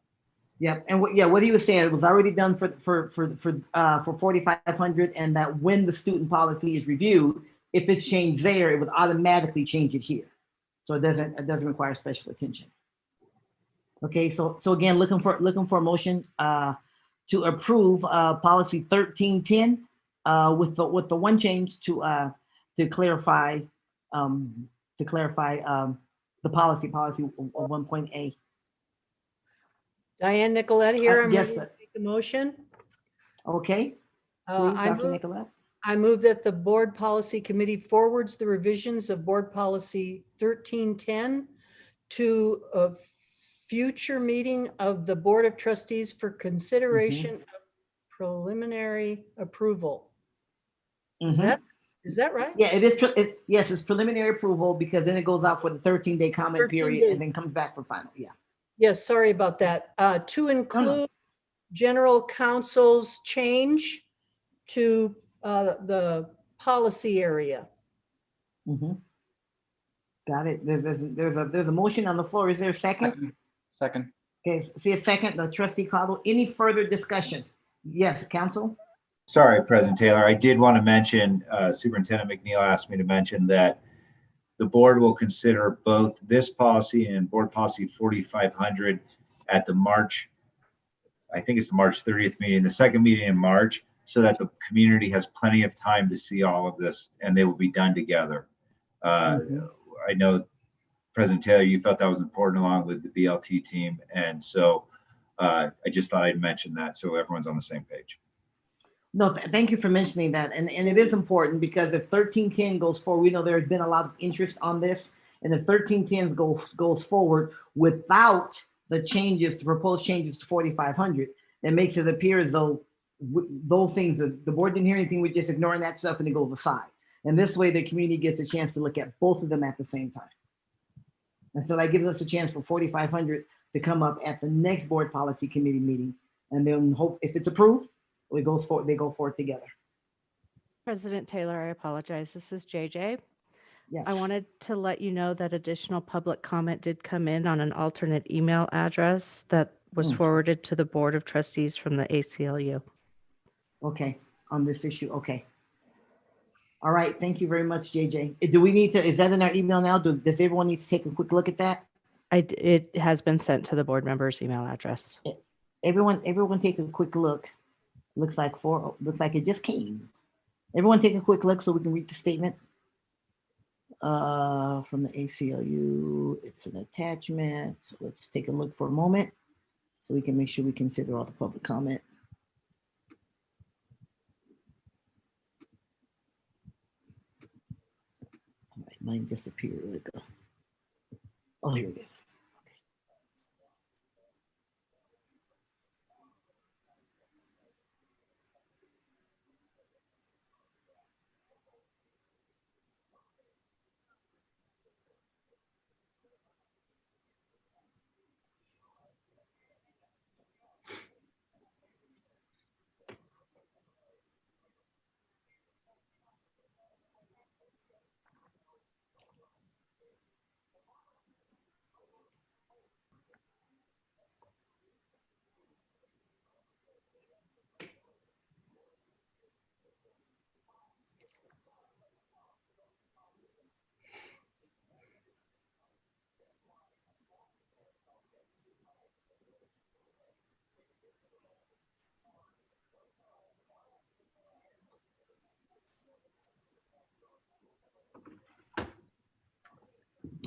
Yep, and what he was saying, it was already done for 4,500, and that when the student policy is reviewed, if it's changed there, it would automatically change it here. So it doesn't require special attention. Okay, so again, looking for a motion to approve policy 1310 with the one change to clarify the policy 1.A. Diane Nicolette here. I'm yes, ready to sir. make the motion. Okay, please, Dr. Nicolette. I move that the Board Policy Committee forwards the revisions of Board Policy 1310 to a future meeting of the Board of Trustees for consideration of preliminary approval. Is that right? Yeah, it is. Yes, it's preliminary approval because then it goes out for the 13-day comment 13 period days. and then comes back for final. Yeah. Yes, sorry about that. To include general counsel's change to the policy area. Got it. There's a motion on the floor. Is there a second? Second. Okay, see a second, the trustee Cottle. Any further discussion? Yes, counsel. Sorry, President Taylor. I did want to mention, Superintendent McNeil asked me to mention that the board will consider both this policy and Board Policy 4500 at the March, I think it's the March 30th meeting, the second meeting in March, so that the community has plenty of time to see all of this and they will be done together. I know, President Taylor, you felt that was important along with the BLT team. And so I just thought I'd mention that so everyone's on the same page. No, thank you for mentioning that. And it is important because if 1310 goes forward, we know there's been a lot of interest on this. And if 1310 goes forward without the changes, the proposed changes to 4500, it makes it appear as though those things, the board didn't hear anything, we're just ignoring that stuff and it goes aside. And this way the community gets a chance to look at both of them at the same time. And so that gives us a chance for 4500 to come up at the next Board Policy Committee meeting. And then hope if it's approved, they go forward together. President Taylor, I apologize. This is JJ. Yes. I wanted to let you know that additional public comment did come in on an alternate email address that was forwarded to the Board of Trustees from the ACLU. Okay, on this issue, okay. All right, thank you very much, JJ. Do we need to, is that in our email now? Does everyone need to take a quick look at that? It has been sent to the board member's email address. Everyone take a quick look. Looks like it just came. Everyone take a quick look so we can read the statement from the ACLU. It's an attachment. So let's take a look for a moment so we can make sure we consider all the public comment. All right, mine disappeared. Where'd it go? Oh, here it is.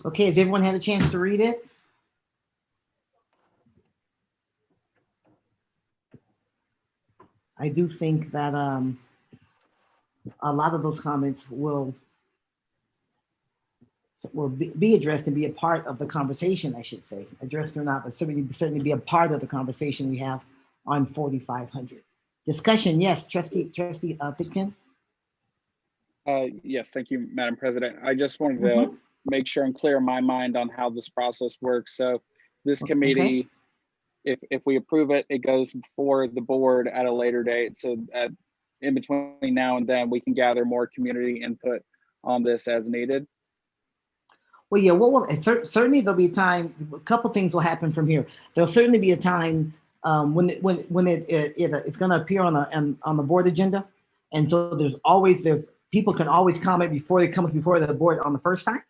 Okay, has everyone had a chance to read it? I do think that a lot of those comments will be addressed and be a part of the conversation, I should say. Addressed or not, but certainly be a part of the conversation we have on 4500. Discussion, yes, Trustee Thigpen? Yes, thank you, Madam President. I just wanted to make sure and clear my mind on how this process works. So this committee, if we approve it, it goes before the board at a later date. So in between now and then, we can gather more community input on this as needed? Well, yeah, certainly there'll be a time, a couple things will happen from here. There'll certainly be a time when it's going to appear on the board agenda. And so people can always comment before it comes before the board on the first time.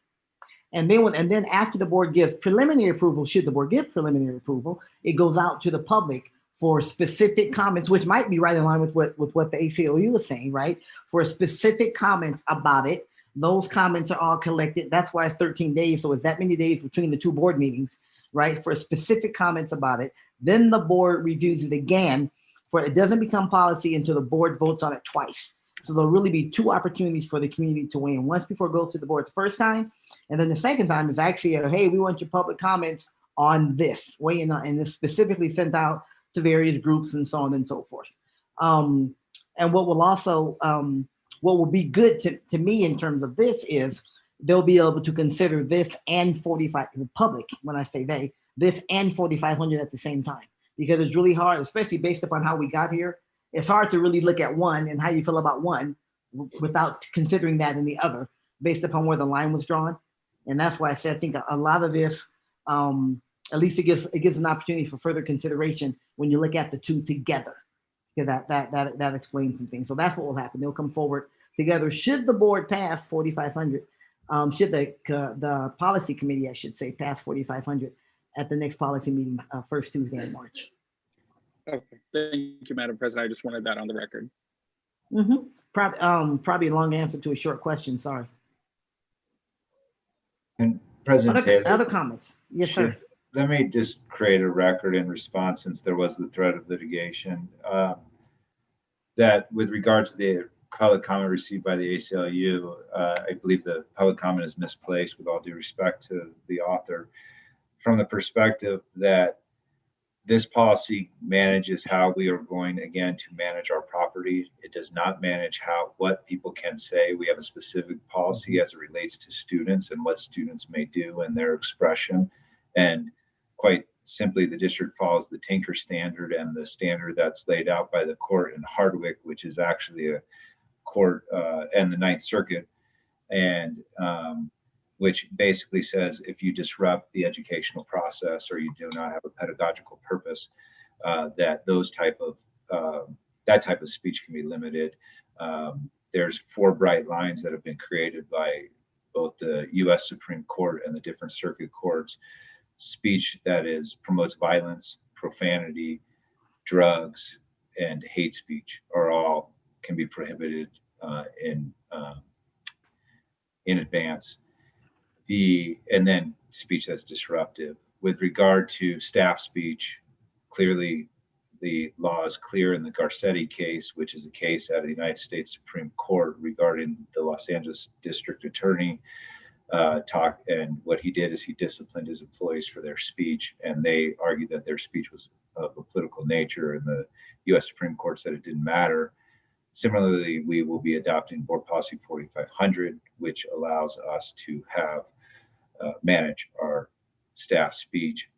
And then after the board gives preliminary approval, should the board give preliminary approval, it goes out to the public for specific comments, which might be right in line with what the ACLU is saying, right? For specific comments about it. Those comments are all collected. That's why it's 13 days. So it's that many days between the two board meetings, right? For specific comments about it. Then the board reviews it again. It doesn't become policy until the board votes on it twice. So there'll really be two opportunities for the community to weigh in. Once before it goes to the board the first time, and then the second time is actually, hey, we want your public comments on this, weigh in on, and it's specifically sent out to various groups and so on and so forth. And what will also, what will be good to me in terms of this is they'll be able to consider this and 45, the public, when I say they, this and 4,500 at the same time, because it's really hard, especially based upon how we got here. It's hard to really look at one and how you feel about one without considering that in the other, based upon where the line was drawn. And that's why I said, I think a lot of this, at least it gives an opportunity for further consideration when you look at the two together, because that explains some things. So that's what will happen. They'll come forward together. Should the board pass 4,500, should the policy committee, I should say, pass 4,500 at the next policy meeting, first Tuesday in March. Okay, thank you, Madam President. I just wanted that on the record. Mm-hmm. Probably a long answer to a short question. Sorry. And President Taylor, other comments? Yes, sir. Let me just create a record in response, since there was the threat of litigation, that with regard to the public comment received by the ACLU, I believe the public comment is misplaced, with all due respect to the author, from the perspective that this policy manages how we are going, again, to manage our property. It does not manage what people can say. We have a specific policy as it relates to students and what students may do and their expression. And quite simply, the district follows the Tinker standard and the standard that's laid out by the court in Hardwick, which is actually a court and the Ninth Circuit, and which basically says if you disrupt the educational process or you do not have a pedagogical purpose, that that type of speech can be limited. There's 4 bright lines that have been created by both the U.S. Supreme Court and the different circuit courts. Speech that promotes violence, profanity, drugs, and hate speech can be prohibited in advance. And then speech that's disruptive. With regard to staff speech, clearly the law is clear in the Garcetti case, which is a case out of the United States Supreme Court regarding the Los Angeles District Attorney and what he did is he disciplined his employees for their speech, and they argued that their speech was of a political nature, and the U.S. Supreme Court said it didn't matter. Similarly, we will be adopting Board Policy 4500, which allows us to manage our staff speech.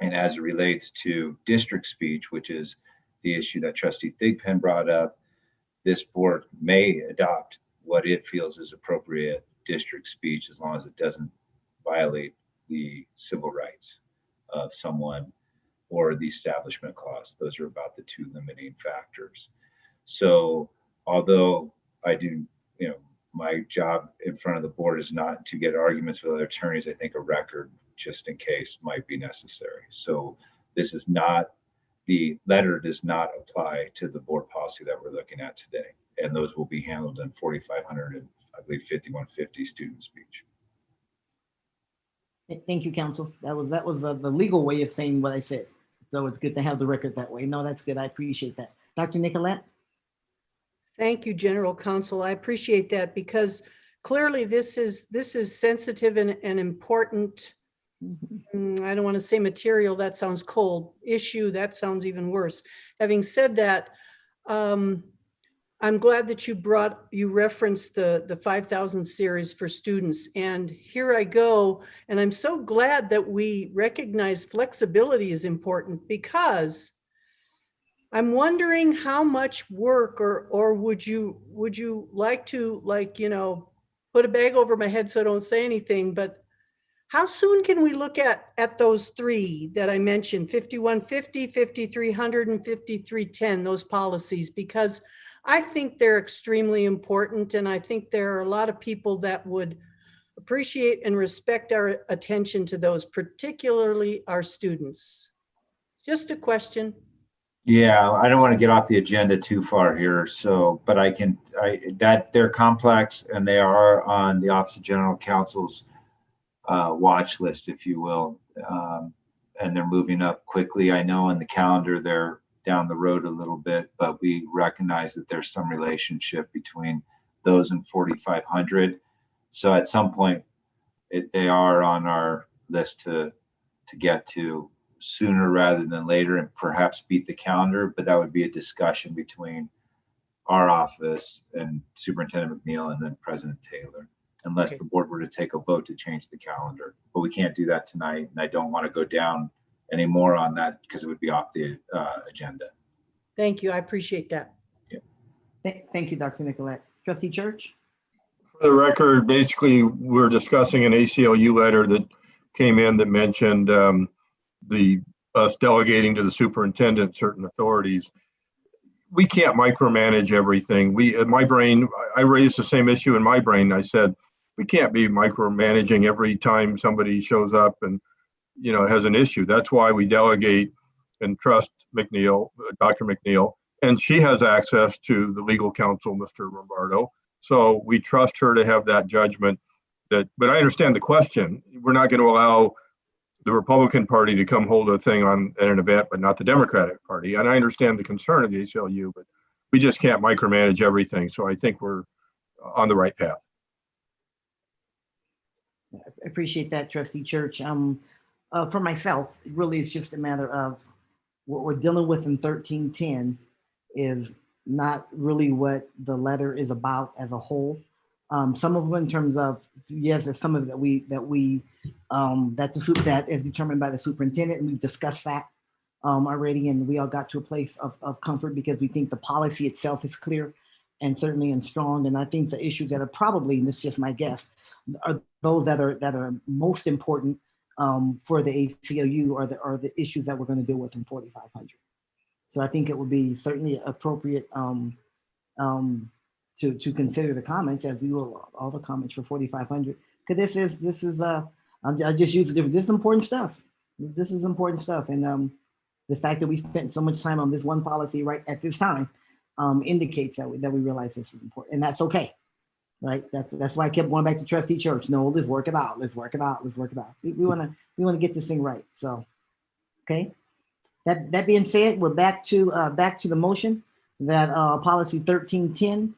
And as it relates to district speech, which is the issue that Trustee Thigpen brought up, this board may adopt what it feels is appropriate district speech as long as it doesn't violate the civil rights of someone or the Establishment Clause. Those are about the 2 limiting factors. So although I do, my job in front of the board is not to get arguments with other attorneys, I think a record just in case might be necessary. So the letter does not apply to the board policy that we're looking at today. And those will be handled in 4,500 and I believe 5150 student speech. Thank you, counsel. That was the legal way of saying what I said. So it's good to have the record that way. No, that's good. I appreciate that. Dr. Nicolette? Thank you, General Counsel. I appreciate that, because clearly this is sensitive and important. I don't want to say material, that sounds cold. Issue, that sounds even worse. Having said that, I'm glad that you referenced the 5,000 series for students. And here I go. And I'm so glad that we recognize flexibility is important, because I'm wondering how much work or would you like to, like, you know, put a bag over my head so I don't say anything, but how soon can we look at those three that I mentioned, 5150, 5300, and 5310, those policies? Because I think they're extremely important, and I think there are a lot of people that would appreciate and respect our attention to those, particularly our students. Just a question. Yeah, I don't want to get off the agenda too far here, so, but that they're complex and they are on the Office of General Counsel's watch list, if you will. And they're moving up quickly. I know on the calendar they're down the road a little bit, but we recognize that there's some relationship between those and 4500. So at some point, they are on our list to get to sooner rather than later, and perhaps beat the calendar, but that would be a discussion between our office and Superintendent McNeil and then President Taylor, unless the board were to take a vote to change the calendar. But we can't do that tonight, and I don't want to go down any more on that because it would be off the agenda. Thank you. I appreciate that. Yeah. Thank you, Dr. Nicolette. Trustee Church? For the record, basically, we're discussing an ACLU letter that came in that mentioned us delegating to the superintendent certain authorities. We can't micromanage everything. In my brain, I raised the same issue in my brain. I said, we can't be micromanaging every time somebody shows up and, you know, has an issue. That's why we delegate and trust McNeil, Dr. McNeil, and she has access to the legal counsel, Mr. Rombardo. So we trust her to have that judgment. But I understand the question. We're not going to allow the Republican Party to come hold a thing at an event, but not the Democratic Party. And I understand the concern of the ACLU, but we just can't micromanage everything. So I think we're on the right path. I appreciate that, Trustee Church. For myself, it really is just a matter of what we're dealing with in 1310 is not really what the letter is about as a whole. Some of them in terms of, yes, there's some of it that is determined by the superintendent, and we've discussed that already, and we all got to a place of comfort because we think the policy itself is clear and certainly and strong. And I think the issues that are probably, and this is just my guess, are those that are most important for the ACLU are the issues that we're going to deal with in 4500. So I think it would be certainly appropriate to consider the comments, as we will all the comments for 4500, because this is I just use it different. This is important stuff. This is important stuff, and the fact that we spent so much time on this one policy right at this time indicates that we realize this is important, and that's okay, right? That's why I kept going back to Trustee Church. No, let's work it out. Let's work it out. Let's work it out. We want to get this thing right. So, okay. That being said, we're back to the motion that policy 1310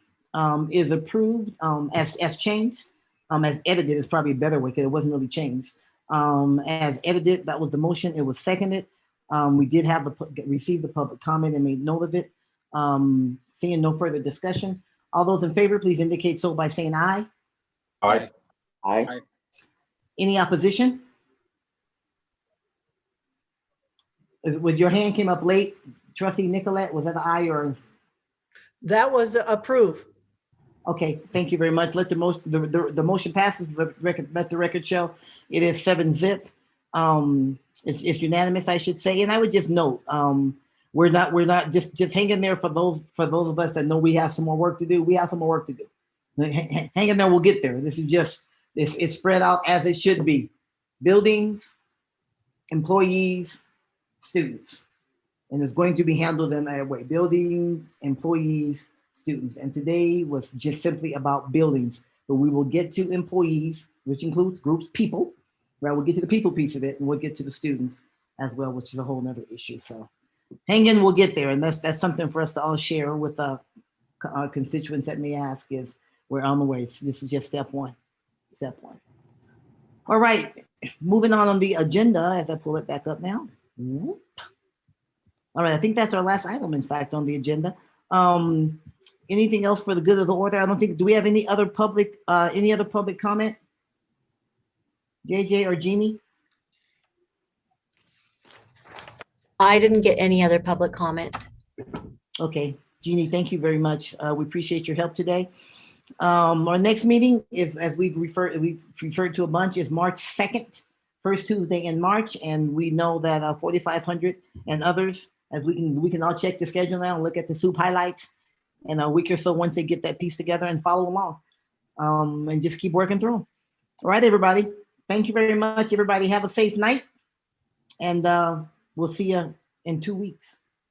is approved as changed, as edited is probably a better way because it wasn't really changed. As edited, that was the motion. It was seconded. We did have received the public comment and made note of it. Seeing no further discussion, all those in favor, please indicate so by saying aye. Aye. Aye. Any opposition? With your hand came up late, Trustee Nicolette, was that an aye or? That was approved. Okay, thank you very much. Let the motion passes. Let the record show it is 7-0. It's unanimous, I should say. And I would just note, we're not just hanging there for those of us that know we have some more work to do. We have some more work to do. Hang in there, we'll get there. This is just it's spread out as it should be. Buildings, employees, students, and it's going to be handled in that way. Buildings, employees, students. And today was just simply about buildings, but we will get to employees, which includes groups, people, right? We'll get to the people piece of it, and we'll get to the students as well, which is a whole nother issue. So hang in, we'll get there. And that's something for us to all share with our constituents that may ask is we're on the way. So this is just step one. All right, moving on the agenda as I pull it back up now. Whoop. All right, I think that's our last item, in fact, on the agenda. Anything else for the good of the order? I don't think, do we have any other public comment? JJ or Jeannie? I didn't get any other public comment. Okay, Jeannie, thank you very much. We appreciate your help today. Our next meeting is, as we've referred to a bunch, is March 2nd, first Tuesday in March, and we know that 4500 and others, as we can all check the schedule now and look at the soup highlights in a week or so once they get that piece together and follow along, and just keep working through them. All right, everybody. Thank you very much, everybody. Have a safe night, and we'll see you in 2 weeks.